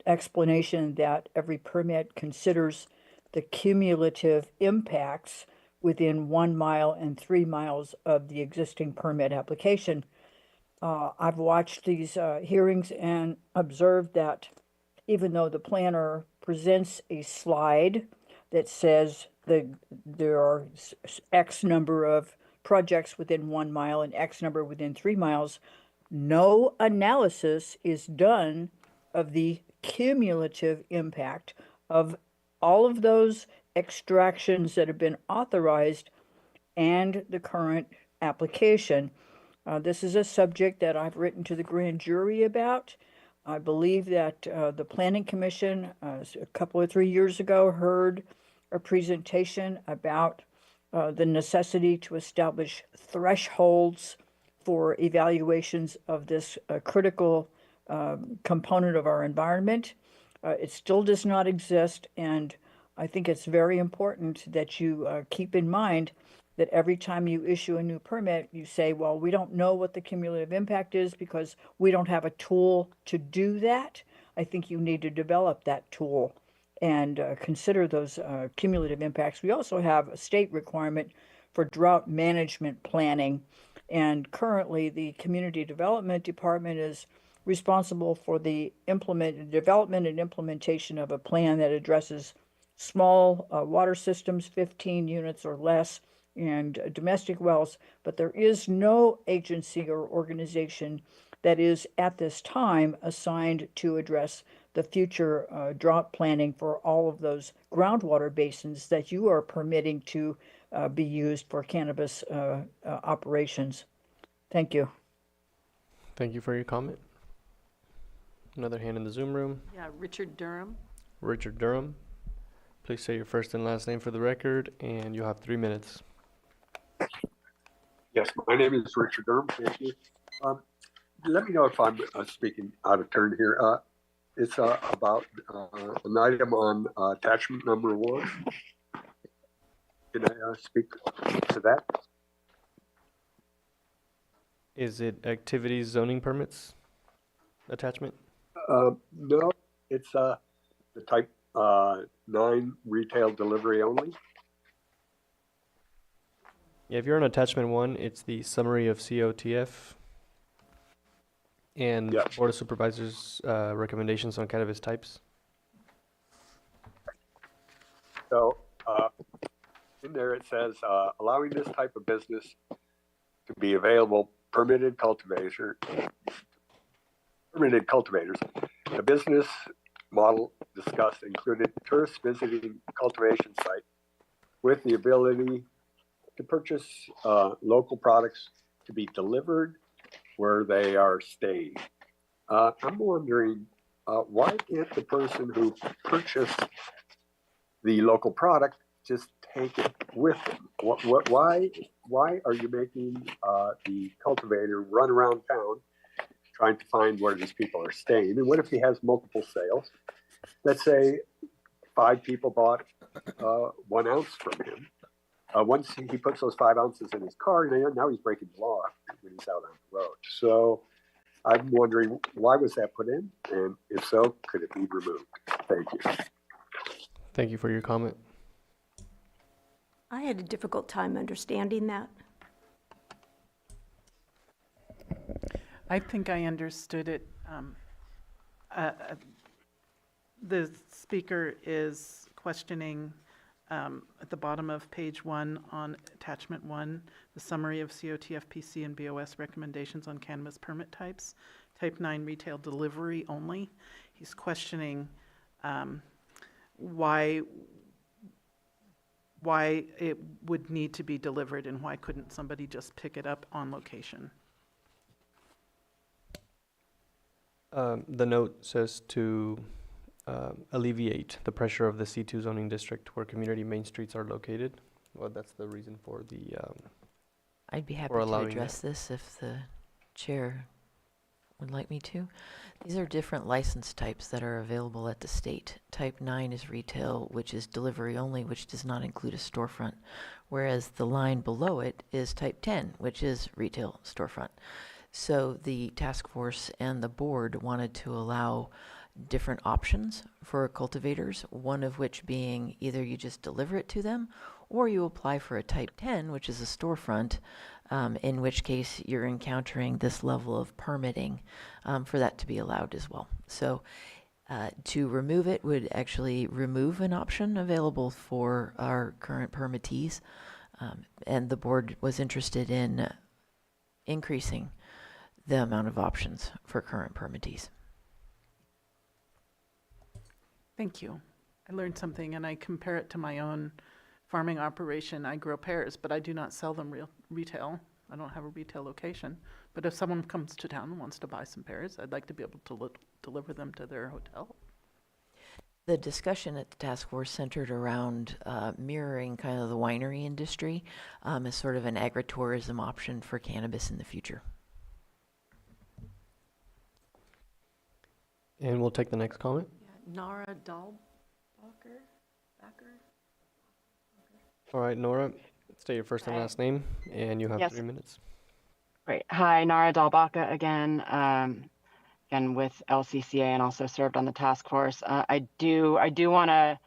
explanation that every permit considers the cumulative impacts within 1 mile and 3 miles of the existing permit application. I've watched these hearings and observed that even though the planner presents a slide that says there are X number of projects within 1 mile and X number within 3 miles, no analysis is done of the cumulative impact of all of those extractions that have been authorized and the current application. This is a subject that I've written to the grand jury about. I believe that the Planning Commission a couple or 3 years ago heard a presentation about the necessity to establish thresholds for evaluations of this critical component of our environment. It still does not exist, and I think it's very important that you keep in mind that every time you issue a new permit, you say, well, we don't know what the cumulative impact is because we don't have a tool to do that. I think you need to develop that tool and consider those cumulative impacts. We also have a state requirement for drought management planning, and currently the Community Development Department is responsible for the development and implementation of a plan that addresses small water systems, 15 units or less, and domestic wells, but there is no agency or organization that is at this time assigned to address the future drought planning for all of those groundwater basins that you are permitting to be used for cannabis operations. Thank you. Thank you for your comment. Another hand in the Zoom room. Yeah, Richard Durham. Richard Durham. Please say your first and last name for the record, and you'll have 3 minutes. Yes, my name is Richard Durham. Thank you. Let me know if I'm speaking out of turn here. It's about an item on attachment number 1. Can I speak to that? Is it activities zoning permits attachment? No, it's the type 9 retail delivery only. Yeah, if you're on attachment 1, it's the summary of COTF and Board of Supervisors recommendations on cannabis types. So in there it says allowing this type of business to be available, permitted cultivators. The business model discussed included tourists visiting cultivation site with the ability to purchase local products to be delivered where they are staying. I'm wondering, why can't the person who purchased the local product just take it with them? Why are you making the cultivator run around town trying to find where these people are staying? And what if he has multiple sales? Let's say 5 people bought 1 ounce from him. Once he puts those 5 ounces in his car, now he's breaking the law when he's out on the road. So I'm wondering, why was that put in? And if so, could it be removed? Thank you. Thank you for your comment. I had a difficult time understanding that. I think I understood it. The speaker is questioning at the bottom of page 1 on attachment 1, the summary of COTFPC and BOS recommendations on cannabis permit types, type 9 retail delivery only. He's questioning why it would need to be delivered and why couldn't somebody just pick it up on location? The note says to alleviate the pressure of the C2 zoning district where community main streets are located. Well, that's the reason for the I'd be happy for to allowing address this if the chair would like me to. These are different license types that are available at the state. Type 9 is retail, which is delivery only, which does not include a storefront, whereas the line below it is type 10, which is retail storefront. So the task force and the board wanted to allow different options for cultivators, one of which being either you just deliver it to them or you apply for a type 10, which is a storefront, in which case you're encountering this level of permitting for that to be allowed as well. So to remove it would actually remove an option available for our current permittees, and the board was interested in increasing the amount of options for current permittees. Thank you. I learned something, and I compare it to my own farming operation. I grow pears, but I do not sell them retail. I don't have a retail location. But if someone comes to town and wants to buy some pears, I'd like to be able to deliver them to their hotel. The discussion at the task force centered around mirroring kind of the winery industry as sort of an agritourism option for cannabis in the future. And we'll take the next comment. Nara Dahlbacher? All right, Nora, state your first and last name, and you have Yes. 3 minutes. Great. Hi, Nara Dalbaca again, again with LCCA and also served on the task force. I do want to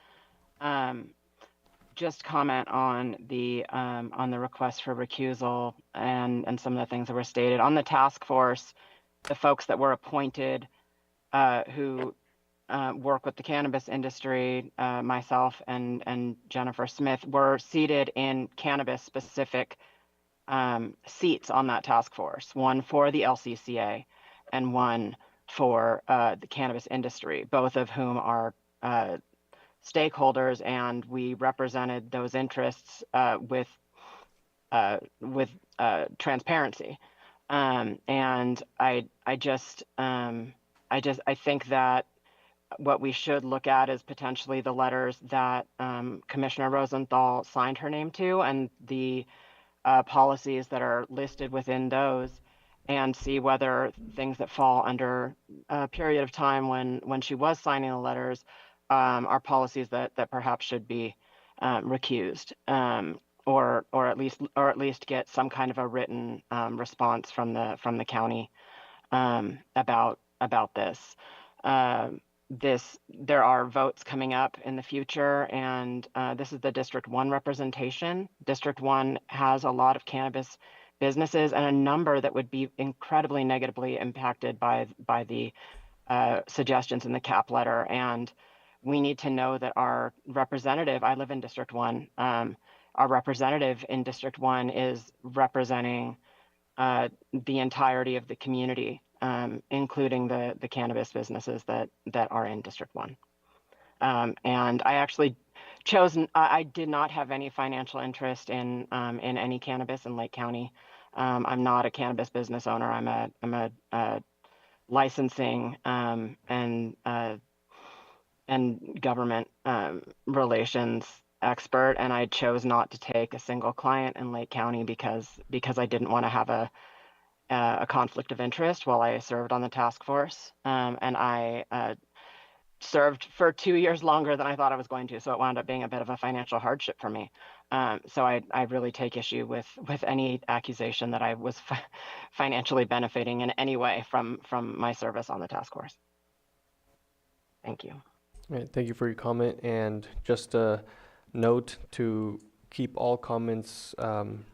just comment on the request for recusal and some of the things that were stated on the task force. The folks that were appointed who work with the cannabis industry, myself and Jennifer Smith, were seated in cannabis-specific seats on that task force, one for the LCCA and one for the cannabis industry, both of whom are stakeholders, and we represented those interests with transparency. And I think that what we should look at is potentially the letters that Commissioner Rosenthal signed her name to and the policies that are listed within those, and see whether things that fall under a period of time when she was signing the letters are policies that perhaps should be recused, or at least get some kind of a written response from the county about this. There are votes coming up in the future, and this is the District 1 representation. District 1 has a lot of cannabis businesses and a number that would be incredibly negatively impacted by the suggestions in the cap letter. And we need to know that our representative, I live in District 1, our representative in District 1 is representing the entirety of the community, including the cannabis businesses that are in District 1. And I actually I did not have any financial interest in any cannabis in Lake County. I'm not a cannabis business owner. I'm a licensing and government relations expert, and I chose not to take a single client in Lake County because I didn't want to have a conflict of interest while I served on the task force, and I served for 2 years longer than I thought I was going to, so it wound up being a bit of a financial hardship for me. So I really take issue with any accusation that I was financially benefiting in any way from my service on the task force. Thank you. All right, thank you for your comment, and just a note to keep all comments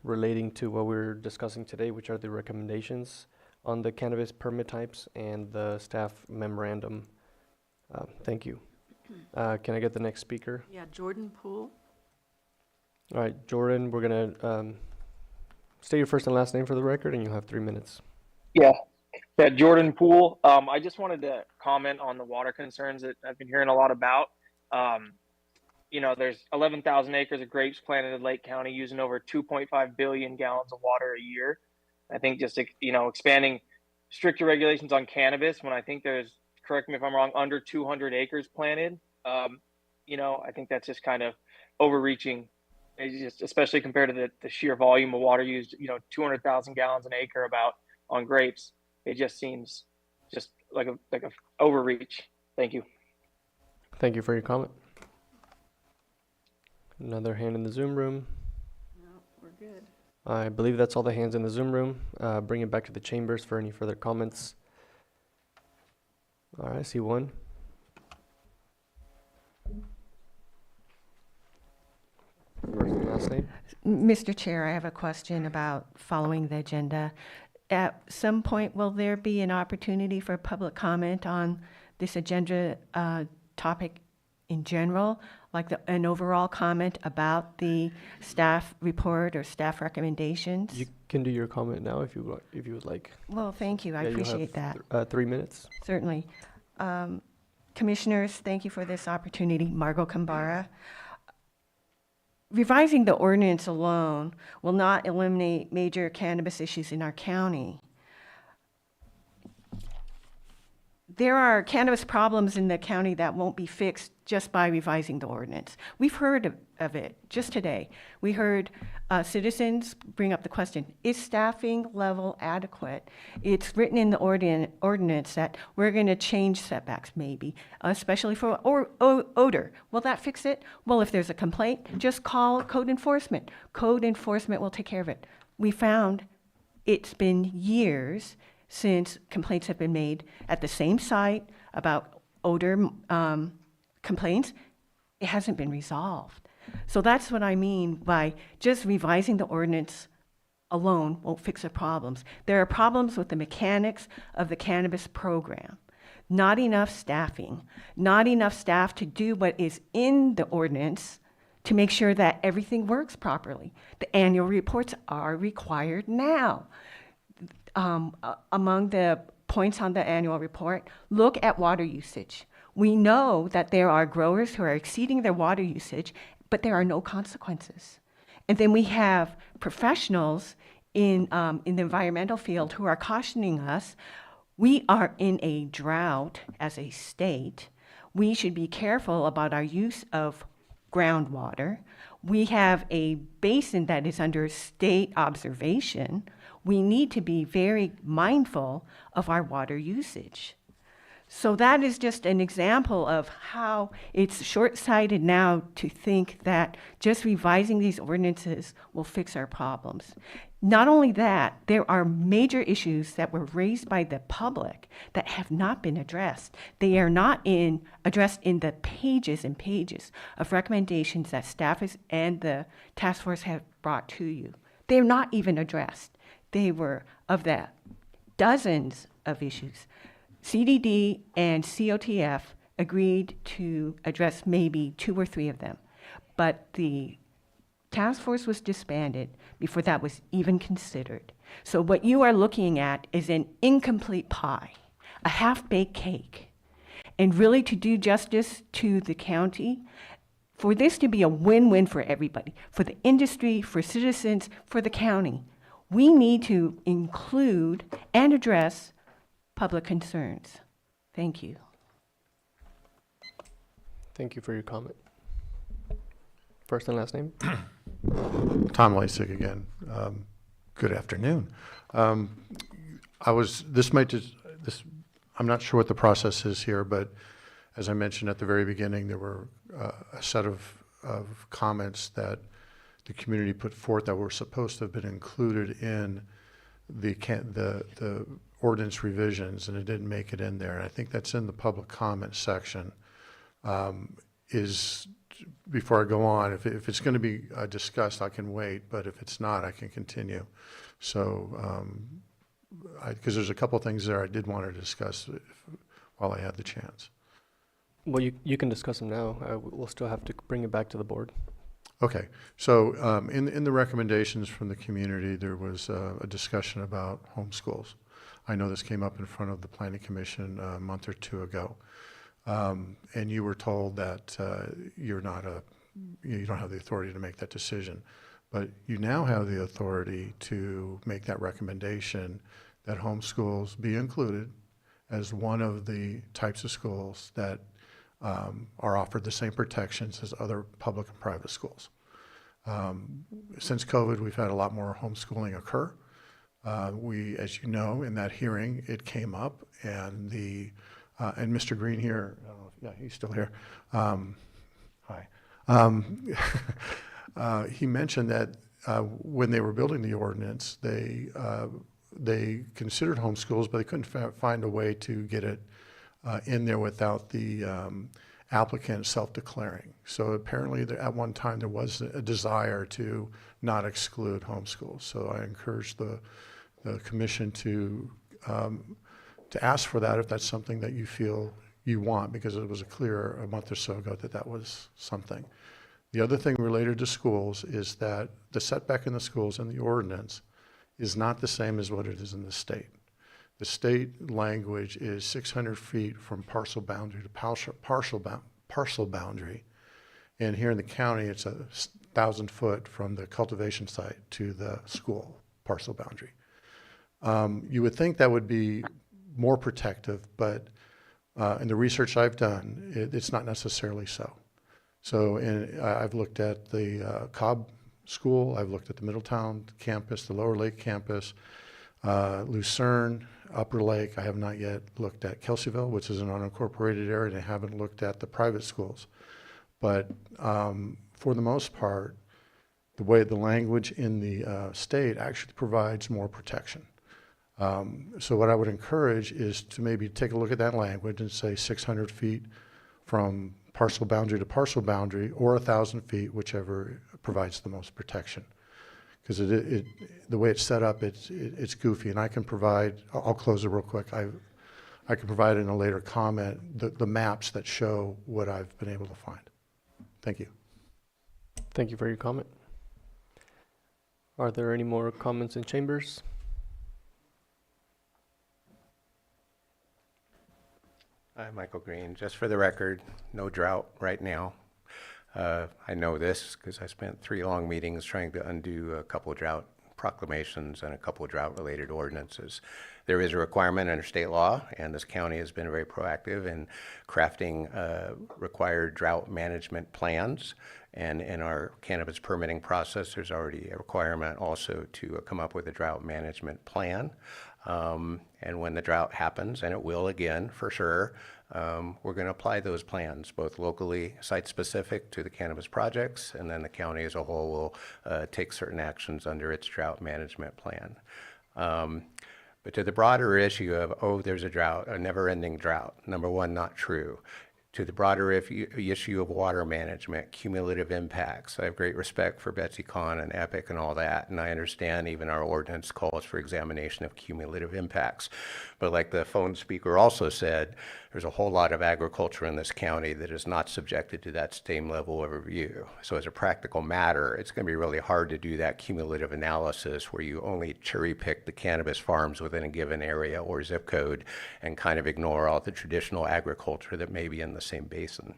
relating to what we're discussing today, which are the recommendations on the cannabis permit types and the staff memorandum. Thank you. Can I get the next speaker? Yeah, Jordan Poole. All right, Jordan, we're gonna state your first and last name for the record, and you'll have 3 minutes. Yeah, Jordan Poole. I just wanted to comment on the water concerns that I've been hearing a lot about. There's 11,000 acres of grapes planted in Lake County using over 2.5 billion gallons of water a year. I think just, expanding stricter regulations on cannabis when I think there's, correct me if I'm wrong, under 200 acres planted. I think that's just kind of overreaching, just especially compared to the sheer volume of water used, 200,000 gallons an acre on grapes. It just seems just like a overreach. Thank you. Thank you for your comment. Another hand in the Zoom room. No, we're good. I believe that's all the hands in the Zoom room. Bring it back to the chambers for any further comments. All right, I see one. First and last name. Mr. Chair, I have a question about following the agenda. At some point, will there be an opportunity for public comment on this agenda topic in general, like an overall comment about the staff report or staff recommendations? You can do your comment now if you would like. Well, thank you. I Yeah, you'll appreciate have that. 3 minutes. Certainly. Commissioners, thank you for this opportunity. Margot Kambara. Revising the ordinance alone will not eliminate major cannabis issues in our county. There are cannabis problems in the county that won't be fixed just by revising the ordinance. We've heard of it just today. We heard citizens bring up the question, is staffing level adequate? It's written in the ordinance that we're going to change setbacks maybe, especially for odor. Will that fix it? Well, if there's a complaint, just call code enforcement. Code enforcement will take care of it. We found it's been years since complaints have been made at the same site about odor complaints. It hasn't been resolved. So that's what I mean by just revising the ordinance alone won't fix the problems. There are problems with the mechanics of the cannabis program. Not enough staffing, not enough staff to do what is in the ordinance to make sure that everything works properly. The annual reports are required now. Among the points on the annual report, look at water usage. We know that there are growers who are exceeding their water usage, but there are no consequences. And then we have professionals in the environmental field who are cautioning us, we are in a drought as a state. We should be careful about our use of groundwater. We have a basin that is under state observation. We need to be very mindful of our water usage. So that is just an example of how it's short-sighted now to think that just revising these ordinances will fix our problems. Not only that, there are major issues that were raised by the public that have not been addressed. They are not addressed in the pages and pages of recommendations that staff and the task force have brought to you. They're not even addressed. They were of that dozens of issues. CDD and COTF agreed to address maybe 2 or 3 of them, but the task force was disbanded before that was even considered. So what you are looking at is an incomplete pie, a half-baked cake. And really to do justice to the county, for this to be a win-win for everybody, for the industry, for citizens, for the county, we need to include and address public concerns. Thank you. Thank you for your comment. First and last name? Tom Lasik again. Good afternoon. I'm not sure what the process is here, but as I mentioned at the very beginning, there were a set of comments that the community put forth that were supposed to have been included in the ordinance revisions, and it didn't make it in there. And I think that's in the public comment section. Before I go on, if it's going to be discussed, I can wait, but if it's not, I can continue. So, because there's a couple things there I did want to discuss while I had the chance. Well, you can discuss them now. We'll still have to bring it back to the board. Okay. So in the recommendations from the community, there was a discussion about homeschools. I know this came up in front of the Planning Commission a month or two ago. And you were told that you don't have the authority to make that decision. But you now have the authority to make that recommendation that homeschools be included as one of the types of schools that are offered the same protections as other public and private schools. Since COVID, we've had a lot more homeschooling occur. As you know, in that hearing, it came up, and and Mr. Green here, I don't know, yeah, he's still here. Hi. He mentioned that when they were building the ordinance, they considered homeschools, but they couldn't find a way to get it in there without the applicant self-declaring. So apparently at one time there was a desire to not exclude homeschools. So I encourage the commission to ask for that if that's something that you feel you want, because it was clear a month or so ago that was something. The other thing related to schools is that the setback in the schools in the ordinance is not the same as what it is in the state. The state language is 600 feet from parcel boundary to parcel boundary. And here in the county, it's 1,000 foot from the cultivation site to the school parcel boundary. You would think that would be more protective, but in the research I've done, it's not necessarily so. So I've looked at the Cobb School, I've looked at the Middletown campus, the Lower Lake campus, Lucerne, Upper Lake. I have not yet looked at Kelseyville, which is an unincorporated area, and I haven't looked at the private schools. But for the most part, the way the language in the state actually provides more protection. So what I would encourage is to maybe take a look at that language and say 600 feet from parcel boundary to parcel boundary, or 1,000 feet, whichever provides the most protection. Because the way it's set up, it's goofy, and I can provide. I'll close it real quick. I can provide in a later comment the maps that show what I've been able to find. Thank you. Thank you for your comment. Are there any more comments in chambers? Hi, Michael Green. Just for the record, no drought right now. I know this because I spent 3 long meetings trying to undo a couple of drought proclamations and a couple of drought-related ordinances. There is a requirement under state law, and this county has been very proactive in crafting required drought management plans. And in our cannabis permitting process, there's already a requirement also to come up with a drought management plan. And when the drought happens, and it will again for sure, we're going to apply those plans, both locally, site-specific to the cannabis projects, and then the county as a whole will take certain actions under its drought management plan. But to the broader issue of, there's a drought, a never-ending drought, number one, not true. To the broader issue of water management, cumulative impacts. I have great respect for Betsy Kahn and EPIC and all that, and I understand even our ordinance calls for examination of cumulative impacts. But like the phone speaker also said, there's a whole lot of agriculture in this county that is not subjected to that same level of review. So as a practical matter, it's going to be really hard to do that cumulative analysis where you only cherry pick the cannabis farms within a given area or zip code and kind of ignore all the traditional agriculture that may be in the same basin.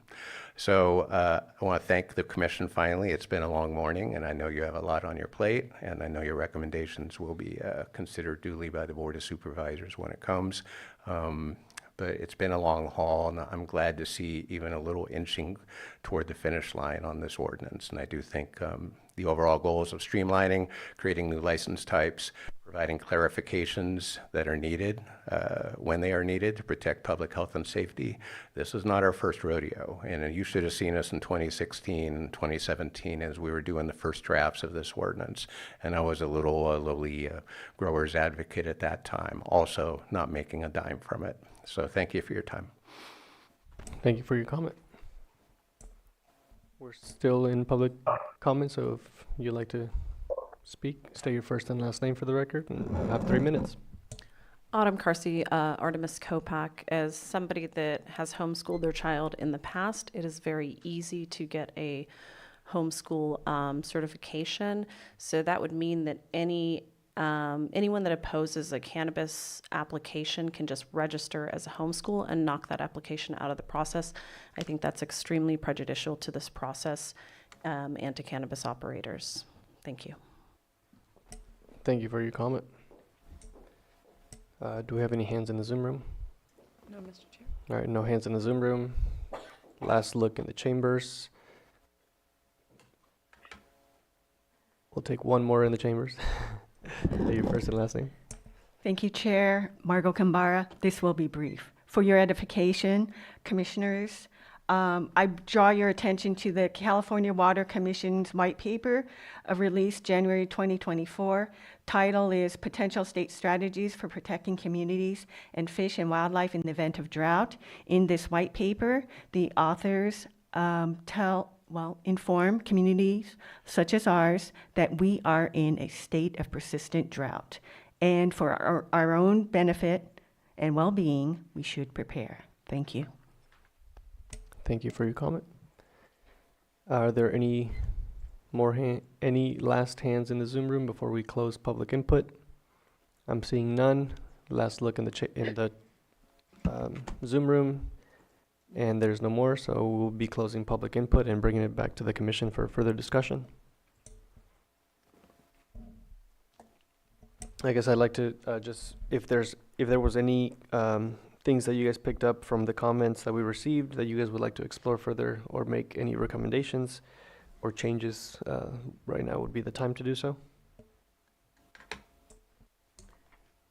So I want to thank the commission finally. It's been a long morning, and I know you have a lot on your plate, and I know your recommendations will be considered duly by the Board of Supervisors when it comes. But it's been a long haul, and I'm glad to see even a little inching toward the finish line on this ordinance. And I do think the overall goals of streamlining, creating new license types, providing clarifications that are needed when they are needed to protect public health and safety. This is not our first rodeo, and you should have seen us in 2016, 2017 as we were doing the first drafts of this ordinance. And I was a little lowly grower's advocate at that time, also not making a dime from it. So thank you for your time. Thank you for your comment. We're still in public comment, so if you'd like to speak, state your first and last name for the record, and you have 3 minutes. Autumn Carsey, Artemis Copac. As somebody that has homeschooled their child in the past, it is very easy to get a homeschool certification. So that would mean that anyone that opposes a cannabis application can just register as a homeschool and knock that application out of the process. I think that's extremely prejudicial to this process and to cannabis operators. Thank you. Thank you for your comment. Do we have any hands in the Zoom room? No, Mr. Chair. All right, no hands in the Zoom room. Last look in the chambers. We'll take one more in the chambers. Say your first and last name. Thank you, Chair. Margot Kambara. This will be brief. For your edification, commissioners, I draw your attention to the California Water Commission's white paper released January 2024. Title is Potential State Strategies for Protecting Communities and Fish and Wildlife in the Event of Drought. In this white paper, the authors inform communities such as ours that we are in a state of persistent drought. And for our own benefit and well-being, we should prepare. Thank you. Thank you for your comment. Are there any any last hands in the Zoom room before we close public input? I'm seeing none. Last look in the Zoom room, and there's no more. So we'll be closing public input and bringing it back to the commission for further discussion. I guess I'd like to just if there was any things that you guys picked up from the comments that we received that you guys would like to explore further or make any recommendations or changes, right now would be the time to do so.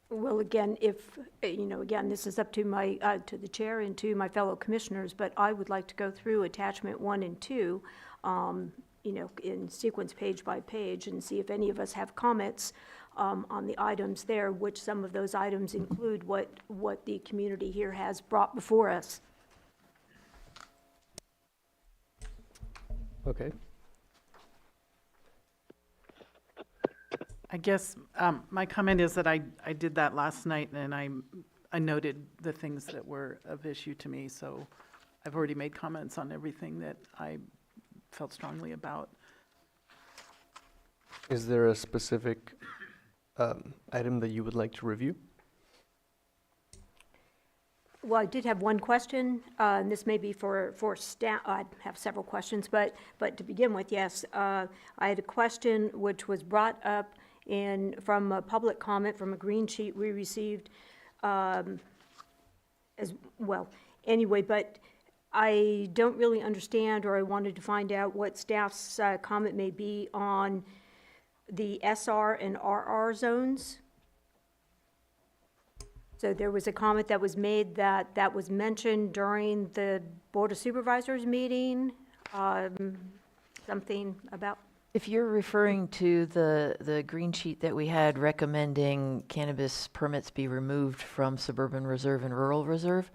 Well, again, if, again, this is up to to the chair and to my fellow commissioners, but I would like to go through attachment 1 and 2, in sequence page by page and see if any of us have comments on the items there, which some of those items include what the community here has brought before us. Okay. I guess my comment is that I did that last night, and I noted the things that were of issue to me, so I've already made comments on everything that I felt strongly about. Is there a specific item that you would like to review? Well, I did have one question, and this may be for staff. I have several questions, but to begin with, yes, I had a question which was brought up from a public comment from a green sheet we received as well. Anyway, but I don't really understand, or I wanted to find out what staff's comment may be on the SR and RR zones. So there was a comment that was made that was mentioned during the Board of Supervisors meeting, something about. If you're referring to the green sheet that we had recommending cannabis permits be removed from suburban reserve and rural reserve,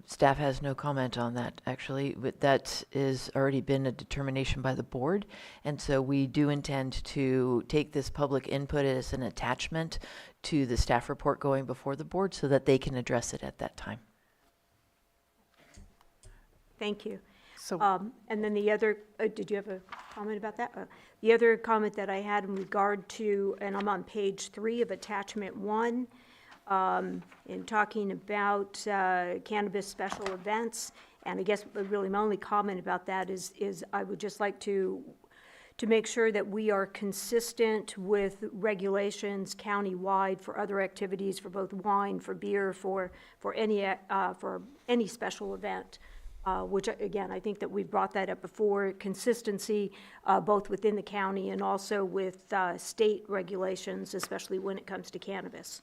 staff has no comment on that, actually. But that is already been a determination by the board, and so we do intend to take this public input as an attachment to the staff report going before the board so that they can address it at that time. Thank you. So, and then the other, did you have a comment about that? The other comment that I had in regard to, and I'm on page 3 of attachment 1, in talking about cannabis special events And I guess really my only comment about that is I would just like to make sure that we are consistent with regulations countywide for other activities, for both wine, for beer, for any special event. Which, again, I think that we've brought that up before, consistency both within the county and also with state regulations, especially when it comes to cannabis.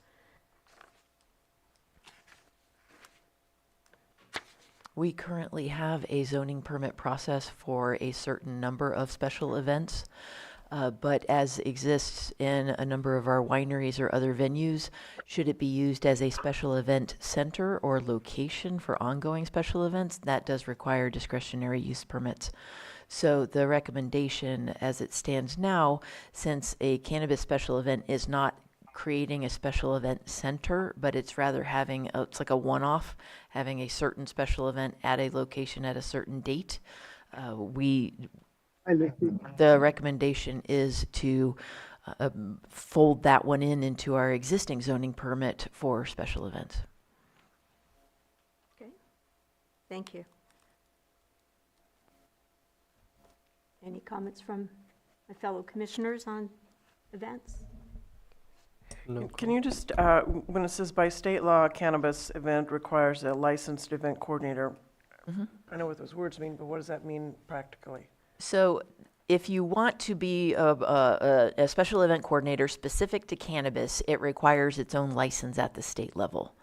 We currently have a zoning permit process for a certain number of special events, but as exists in a number of our wineries or other venues, should it be used as a special event center or location for ongoing special events, that does require discretionary use permits. So the recommendation as it stands now, since a cannabis special event is not creating a special event center, but it's rather having, it's like a one-off, having a certain special event at a location at a certain date. The recommendation is to fold that one into our existing zoning permit for special events. Okay, thank you. Any comments from my fellow commissioners on events? No. Can you just, when it says by state law, cannabis event requires a licensed event coordinator. I know what those words mean, but what does that mean practically? So if you want to be a special event coordinator specific to cannabis, it requires its own license at the state level.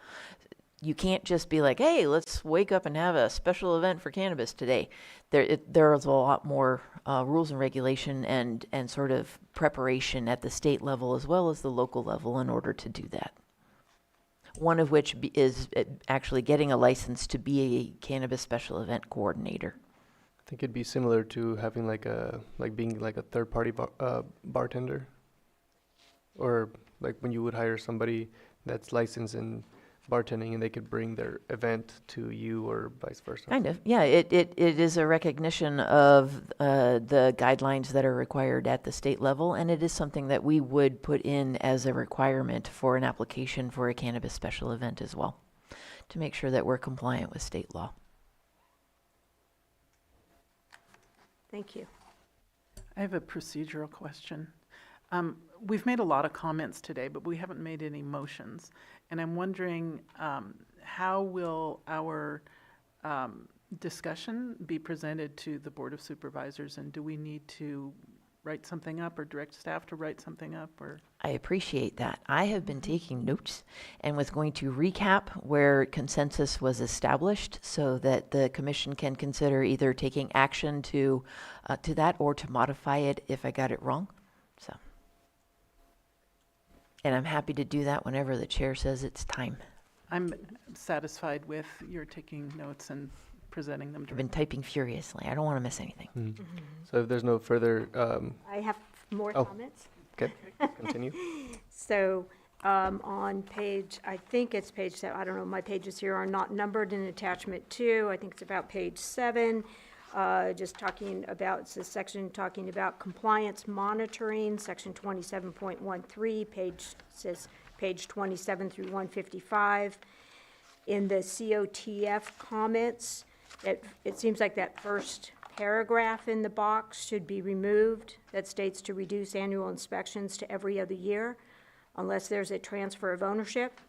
You can't just be like, hey, let's wake up and have a special event for cannabis today. There's a lot more rules and regulation and sort of preparation at the state level as well as the local level in order to do that. One of which is actually getting a license to be a cannabis special event coordinator. I think it'd be similar to having being like a third party bartender, or like when you would hire somebody that's licensed in bartending and they could bring their event to you or vice versa. Kind of, yeah. It is a recognition of the guidelines that are required at the state level, and it is something that we would put in as a requirement for an application for a cannabis special event as well, to make sure that we're compliant with state law. Thank you. I have a procedural question. We've made a lot of comments today, but we haven't made any motions. And I'm wondering, how will our discussion be presented to the Board of Supervisors? And do we need to write something up or direct staff to write something up? Or I appreciate that. I have been taking notes and was going to recap where consensus was established so that the commission can consider either taking action to that or to modify it if I got it wrong. So, and I'm happy to do that whenever the chair says it's time. I'm satisfied with your taking notes and presenting them. I've been typing furiously. I don't want to miss anything. So if there's no further, I have more comments. Okay, continue. So on page, I think it's page 7, I don't know, my pages here are not numbered in attachment 2. I think it's about page 7. Just talking about, it's a section talking about compliance monitoring, section 27.13, says page 27 through 155. In the COTF comments, it seems like that first paragraph in the box should be removed that states to reduce annual inspections to every other year unless there's a transfer of ownership.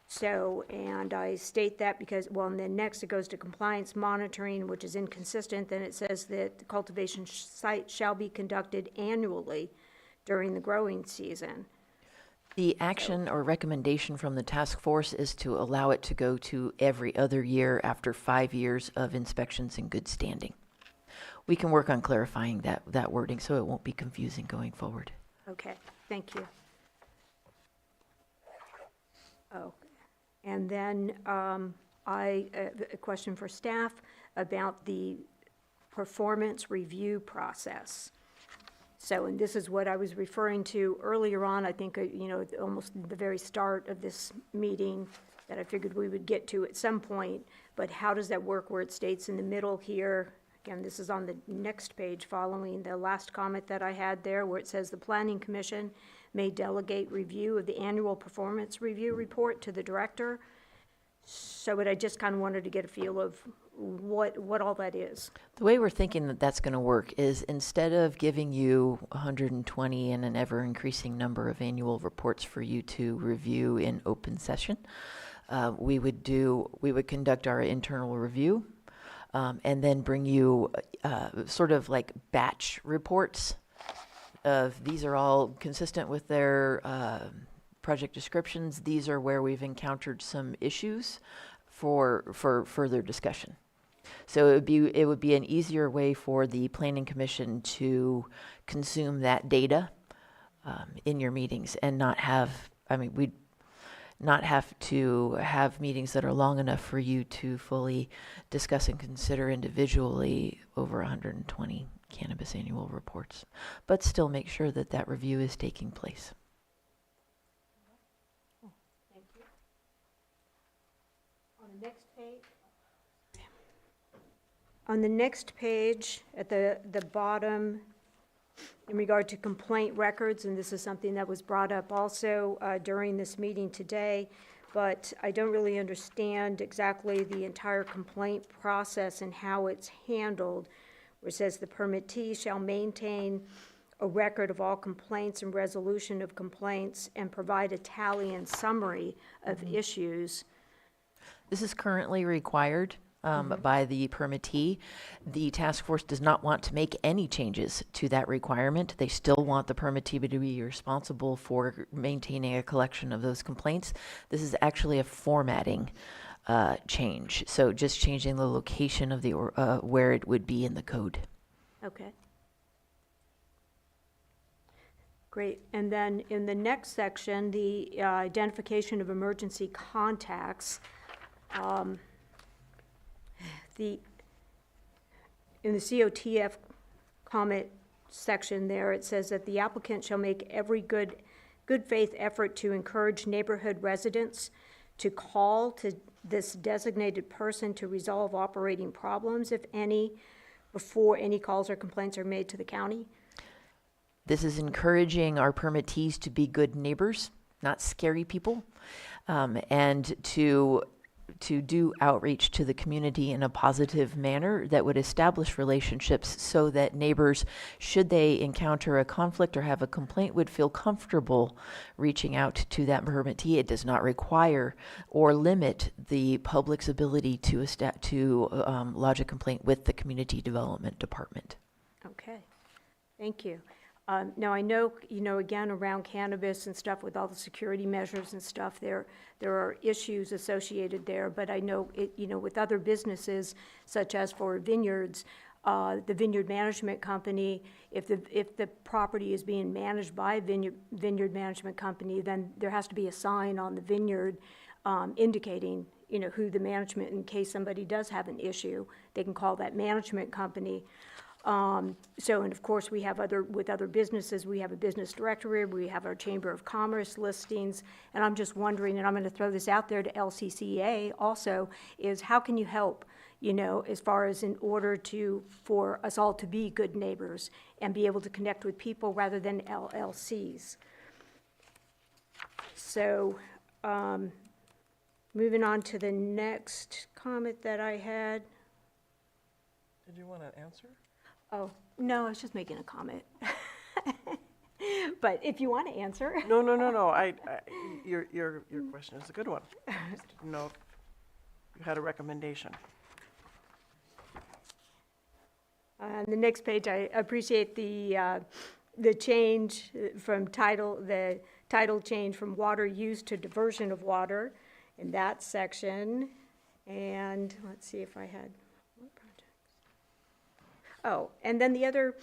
So, and I state that because, well, and then next it goes to compliance monitoring, which is inconsistent. Then it says that the cultivation site shall be conducted annually during the growing season. The action or recommendation from the task force is to allow it to go to every other year after 5 years of inspections in good standing. We can work on clarifying that wording so it won't be confusing going forward. Okay, thank you. Oh, and then a question for staff about the performance review process. So, and this is what I was referring to earlier on, I think, almost the very start of this meeting that I figured we would get to at some point. But how does that work where it states in the middle here? Again, this is on the next page following the last comment that I had there, where it says the Planning Commission may delegate review of the annual performance review report to the director. So, but I just kind of wanted to get a feel of what all that is. The way we're thinking that that's going to work is instead of giving you 120 and an ever increasing number of annual reports for you to review in open session, we would conduct our internal review and then bring you sort of like batch reports of these are all consistent with their project descriptions. These are where we've encountered some issues for further discussion. So it would be an easier way for the Planning Commission to consume that data in your meetings and not have, we'd not have to have meetings that are long enough for you to fully discuss and consider individually over 120 cannabis annual reports, but still make sure that that review is taking place. Thank you. On the next page. On the next page, at the bottom, in regard to complaint records, and this is something that was brought up also during this meeting today, but I don't really understand exactly the entire complaint process and how it's handled, where it says the permittee shall maintain a record of all complaints and resolution of complaints and provide a tally and summary of issues. This is currently required by the permittee. The task force does not want to make any changes to that requirement. They still want the permittee to be responsible for maintaining a collection of those complaints. This is actually a formatting change. So just changing the location of the where it would be in the code. Okay. Great. And then in the next section, the identification of emergency contacts. In the COTF comment section there, it says that the applicant shall make every good faith effort to encourage neighborhood residents to call to this designated person to resolve operating problems, if any, before any calls or complaints are made to the county. This is encouraging our permittees to be good neighbors, not scary people, and to do outreach to the community in a positive manner that would establish relationships so that neighbors, should they encounter a conflict or have a complaint, would feel comfortable reaching out to that permittee. It does not require or limit the public's ability to lodge a complaint with the Community Development Department. Okay, thank you. Now, I know, again, around cannabis and stuff with all the security measures and stuff, there are issues associated there, but I know, with other businesses, such as for vineyards, the vineyard management company, if the property is being managed by a vineyard management company, then there has to be a sign on the vineyard indicating, who the management, in case somebody does have an issue, they can call that management company. And of course, we have with other businesses, we have a business directory, we have our Chamber of Commerce listings, and I'm just wondering, and I'm going to throw this out there to LCCA also, is how can you help, as far as in order for us all to be good neighbors and be able to connect with people rather than LLCs. So, moving on to the next comment that I had. Did you want to answer? Oh, no, I was just making a comment. But if you want to answer. No. Your question is a good one. I just didn't know if you had a recommendation. On the next page, I appreciate the change from the title change from water use to diversion of water in that section. And let's see if I had. Oh, and then the other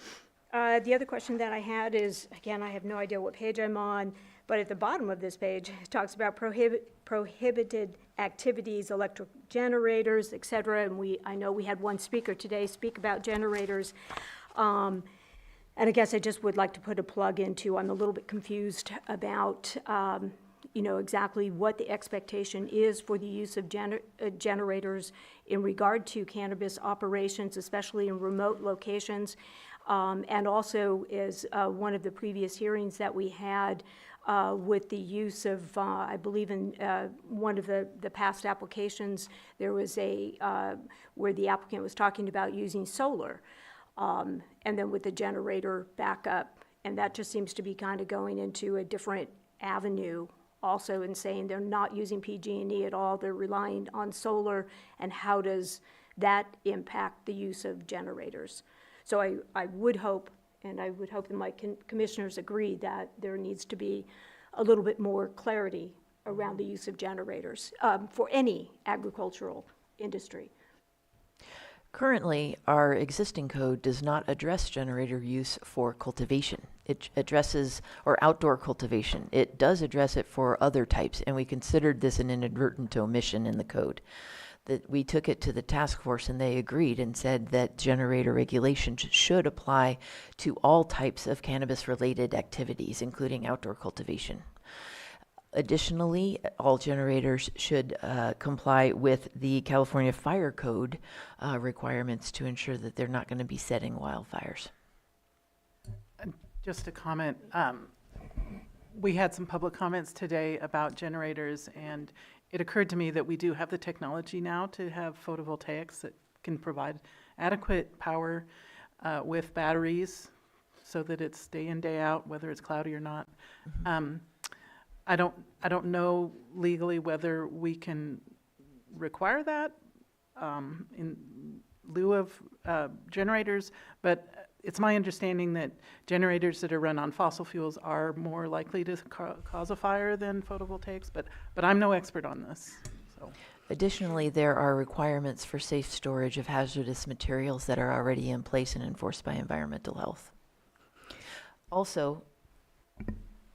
question that I had is, again, I have no idea what page I'm on, but at the bottom of this page, it talks about prohibited activities, electric generators, et cetera, and I know we had one speaker today speak about generators, and I guess I just would like to put a plug into, I'm a little bit confused about, exactly what the expectation is for the use of generators in regard to cannabis operations, especially in remote locations. And also, as one of the previous hearings that we had, with the use of, I believe in one of the past applications, there was where the applicant was talking about using solar, and then with the generator backup. And that just seems to be kind of going into a different avenue also, and saying they're not using PG&E at all, they're relying on solar, and how does that impact the use of generators? So I would hope, and I would hope that my commissioners agree, that there needs to be a little bit more clarity around the use of generators for any agricultural industry. Currently, our existing code does not address generator use for cultivation. It addresses, or outdoor cultivation. It does address it for other types, and we considered this an inadvertent omission in the code. That we took it to the task force, and they agreed and said that generator regulations should apply to all types of cannabis-related activities, including outdoor cultivation. Additionally, all generators should comply with the California Fire Code requirements to ensure that they're not going to be setting wildfires. Just a comment. We had some public comments today about generators, and it occurred to me that we do have the technology now to have photovoltaics that can provide adequate power with batteries so that it's day in, day out, whether it's cloudy or not. Mm-hmm. I don't know legally whether we can require that in lieu of generators, but it's my understanding that generators that are run on fossil fuels are more likely to cause a fire than photovoltaics, but I'm no expert on this. So. Additionally, there are requirements for safe storage of hazardous materials that are already in place and enforced by environmental health. Also,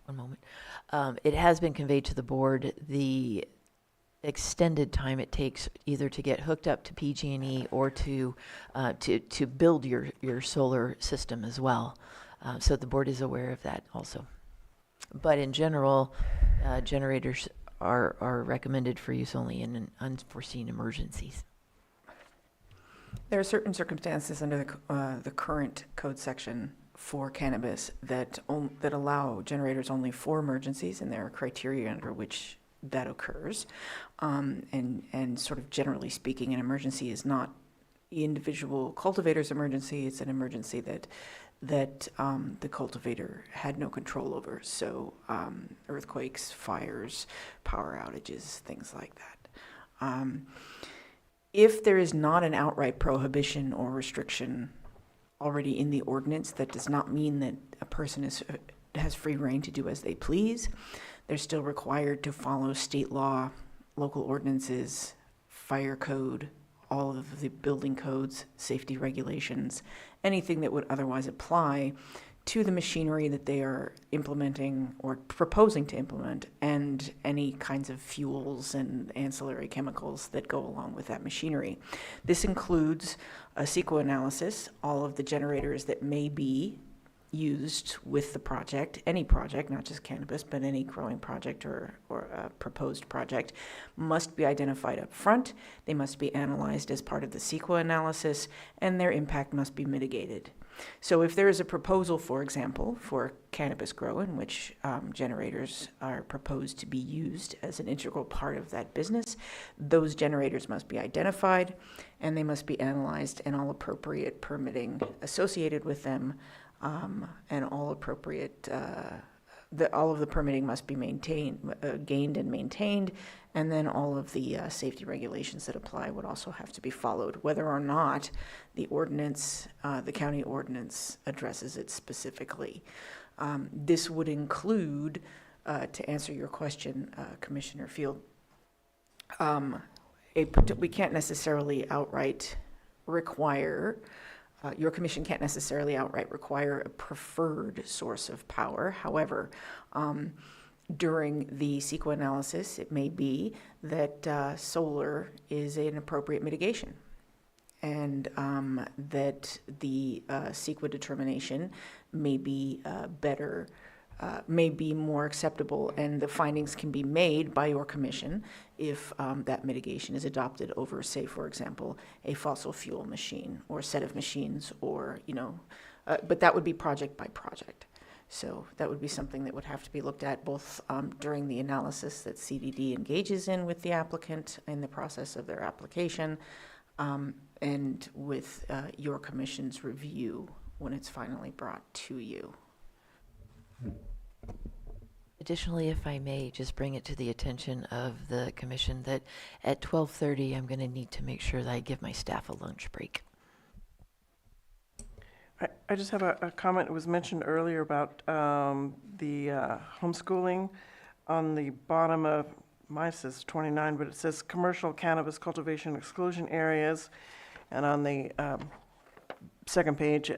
one moment. It has been conveyed to the board the extended time it takes either to get hooked up to PG&E or to build your solar system as well. So the board is aware of that also. But in general, generators are recommended for use only in unforeseen emergencies. There are certain circumstances under the current code section for cannabis that allow generators only for emergencies, and there are criteria under which that occurs. And sort of generally speaking, an emergency is not the individual cultivator's emergency. It's an emergency that the cultivator had no control over. So earthquakes, fires, power outages, things like that. If there is not an outright prohibition or restriction already in the ordinance, that does not mean that a person has free reign to do as they please. They're still required to follow state law, local ordinances, fire code, all of the building codes, safety regulations, anything that would otherwise apply to the machinery that they are implementing or proposing to implement, and any kinds of fuels and ancillary chemicals that go along with that machinery. This includes a CEQA analysis, all of the generators that may be used with the project, any project, not just cannabis, but any growing project or a proposed project, must be identified up front. They must be analyzed as part of the CEQA analysis, and their impact must be mitigated. So if there is a proposal, for example, for cannabis grow in which generators are proposed to be used as an integral part of that business, those generators must be identified, and they must be analyzed, and all appropriate permitting associated with them, and all appropriate, all of the permitting must be gained and maintained, and then all of the safety regulations that apply would also have to be followed, whether or not the ordinance, the county ordinance, addresses it specifically. This would include, to answer your question, Commissioner Field, we can't necessarily outright require, your commission can't necessarily outright require a preferred source of power. However, during the CEQA analysis, it may be that solar is an appropriate mitigation, and that the CEQA determination may be better, may be more acceptable, and the findings can be made by your commission if that mitigation is adopted over, say, for example, a fossil fuel machine or a set of machines, or, but that would be project by project. So that would be something that would have to be looked at both during the analysis that CDD engages in with the applicant in the process of their application, and with your commission's review when it's finally brought to you. Additionally, if I may, just bring it to the attention of the commission that at 12:30, I'm going to need to make sure that I give my staff a lunch break. I just have a comment. It was mentioned earlier about the homeschooling. On the bottom of, mine says 29, but it says commercial cannabis cultivation exclusion areas. And on the second page,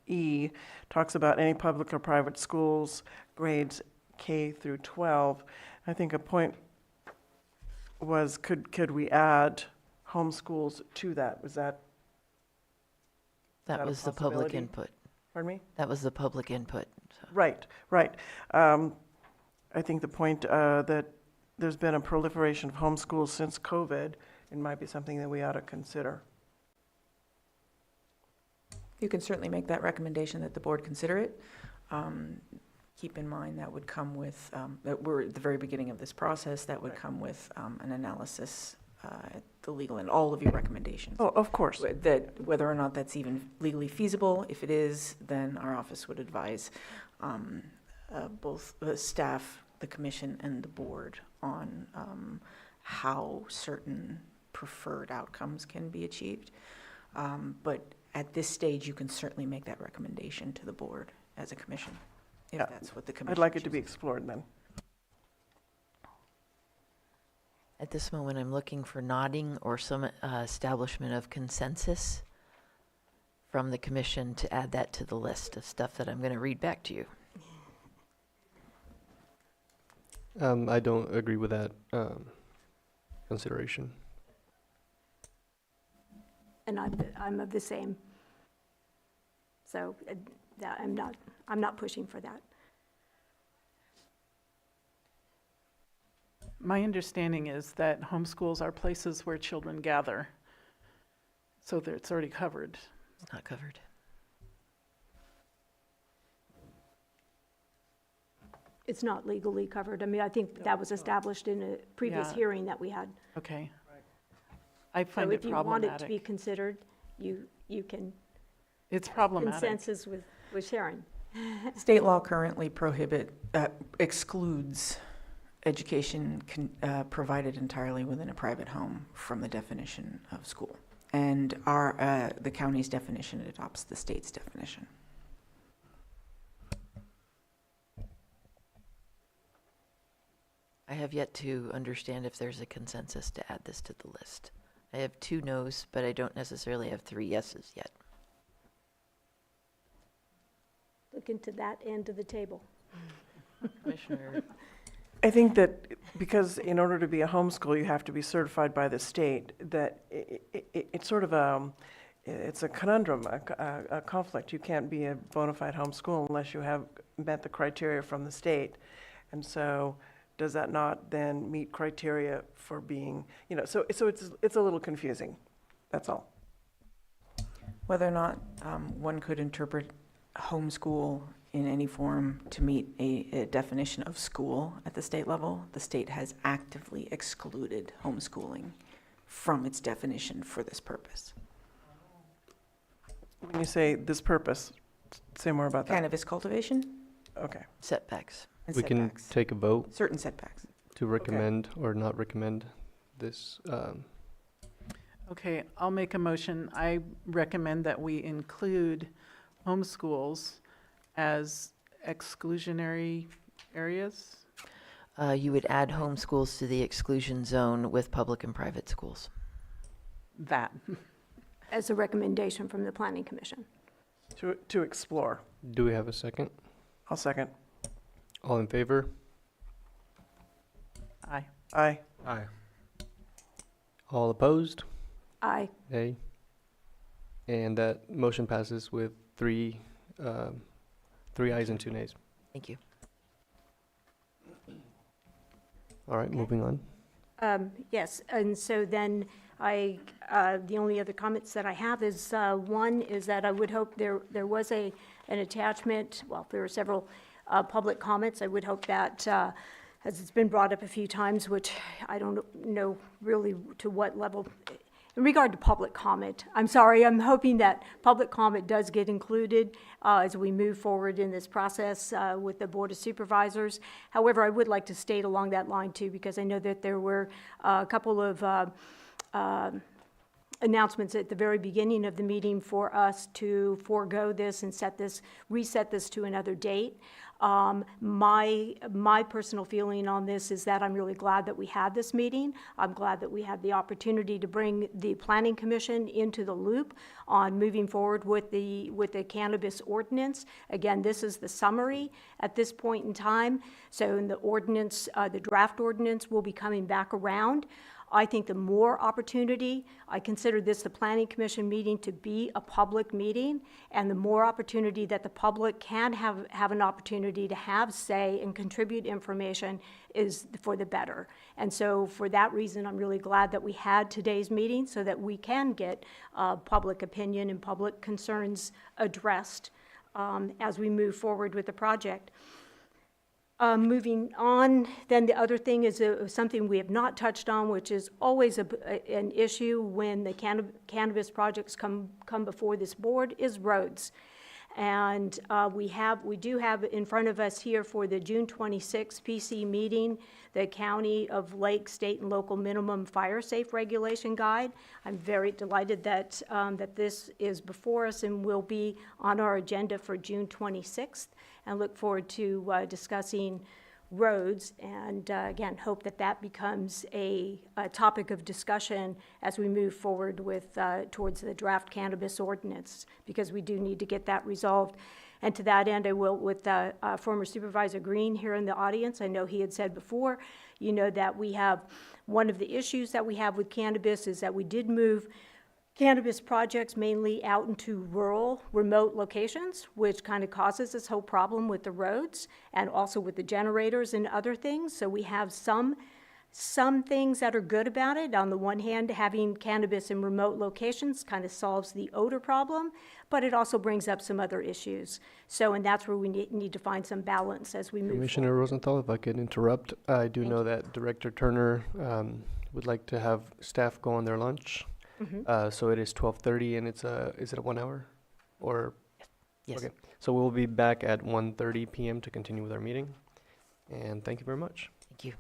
E talks about any public or private schools, grades K through 12. I think a point was, could we add homeschools to that? Was that? That was the public input. Pardon me? That was the public input. So. Right, right. I think the point that there's been a proliferation of homeschools since COVID, it might be something that we ought to consider. You can certainly make that recommendation that the board consider it. Keep in mind that would come with, that we're at the very beginning of this process, that would come with an analysis at the legal and all of your recommendations. Oh, of course. That whether or not that's even legally feasible. If it is, then our office would advise both the staff, the commission, and the board on how certain preferred outcomes can be achieved. But at this stage, you can certainly make that recommendation to the board as a commission, if that's what the commission I'd like it to chooses. be explored then. At this moment, I'm looking for nodding or some establishment of consensus from the commission to add that to the list of stuff that I'm going to read back to you. I don't agree with that consideration. And I'm of the same. So I'm not pushing for that. My understanding is that homeschools are places where children gather. So that it's already covered. It's not covered. It's not legally covered. I mean, I think that was established in a previous Yeah. hearing that we had. Okay. I So find it if you want it to be problematic. considered, you can It's problematic. consensus with Sharon. State law currently excludes education provided entirely within a private home from the definition of school. And the county's definition adopts the state's definition. I have yet to understand if there's a consensus to add this to the list. I have 2 no's, but I don't necessarily have 3 yeses yet. Look into that end of the table. Commissioner, I think that because in order to be a homeschool, you have to be certified by the state, that it's sort of it's a conundrum, a conflict. You can't be a bona fide homeschool unless you have met the criteria from the state. And so does that not then meet criteria for being, so it's a little confusing. That's all. Whether or not one could interpret homeschool in any form to meet a definition of school at the state level, the state has actively excluded homeschooling from its definition for this purpose. When you say this purpose, say more about that. Cannabis cultivation, Okay. setbacks. and We can setbacks. take a vote Certain setbacks. to recommend or not recommend this. Okay, I'll make a motion. I recommend that we include homeschools as exclusionary areas. You would add homeschools to the exclusion zone with public and private schools. That. As a recommendation from the Planning Commission. To explore. Do we have a second? I'll second. All in favor? Aye. Aye. Aye. All opposed? Aye. Nay. And that motion passes with three ayes and 2 nays. Thank you. All right, moving on. Yes, and so then The only other comments that I have is, one is that I would hope there was an attachment, well, there were several public comments. I would hope that, as it's been brought up a few times, which I don't know really to what level, in regard to public comment, I'm sorry, I'm hoping that public comment does get included as we move forward in this process with the Board of Supervisors. However, I would like to state along that line too, because I know that there were a couple of announcements at the very beginning of the meeting for us to forego this and reset this to another date. My personal feeling on this is that I'm really glad that we had this meeting. I'm glad that we had the opportunity to bring the Planning Commission into the loop on moving forward with the cannabis ordinance. Again, this is the summary at this point in time. So in the ordinance, the draft ordinance will be coming back around. I think the more opportunity, I consider this the Planning Commission meeting to be a public meeting, and the more opportunity that the public can have an opportunity to have say and contribute information is for the better. And so for that reason, I'm really glad that we had today's meeting so that we can get public opinion and public concerns addressed as we move forward with the project. Moving on, then the other thing is something we have not touched on, which is always an issue when the cannabis projects come before this board, is roads. And we do have in front of us here for the June 26th PC meeting, the County of Lake State and Local Minimum Fire Safe Regulation Guide. I'm very delighted that this is before us and will be on our agenda for June 26th. And look forward to discussing roads, and again, hope that becomes a topic of discussion as we move forward with towards the draft cannabis ordinance, because we do need to get that resolved. And to that end, I will, with former Supervisor Green here in the audience, I know he had said before, that we have, one of the issues that we have with cannabis is that we did move cannabis projects mainly out into rural, remote locations, which kind of causes this whole problem with the roads and also with the generators and other things. So we have some things that are good about it. On the one hand, having cannabis in remote locations kind of solves the odor problem, but it also brings up some other issues. So, and that's where we need to find some balance as we move Commissioner forward. Rosenthal, if I could interrupt, I do know that Director Turner would like to have staff go on their lunch. So it is 12:30, and is it a 1 hour? Or? Yes. Okay, so we'll be back at 1:30 p.m. to continue with our meeting. And thank you very much. Thank you.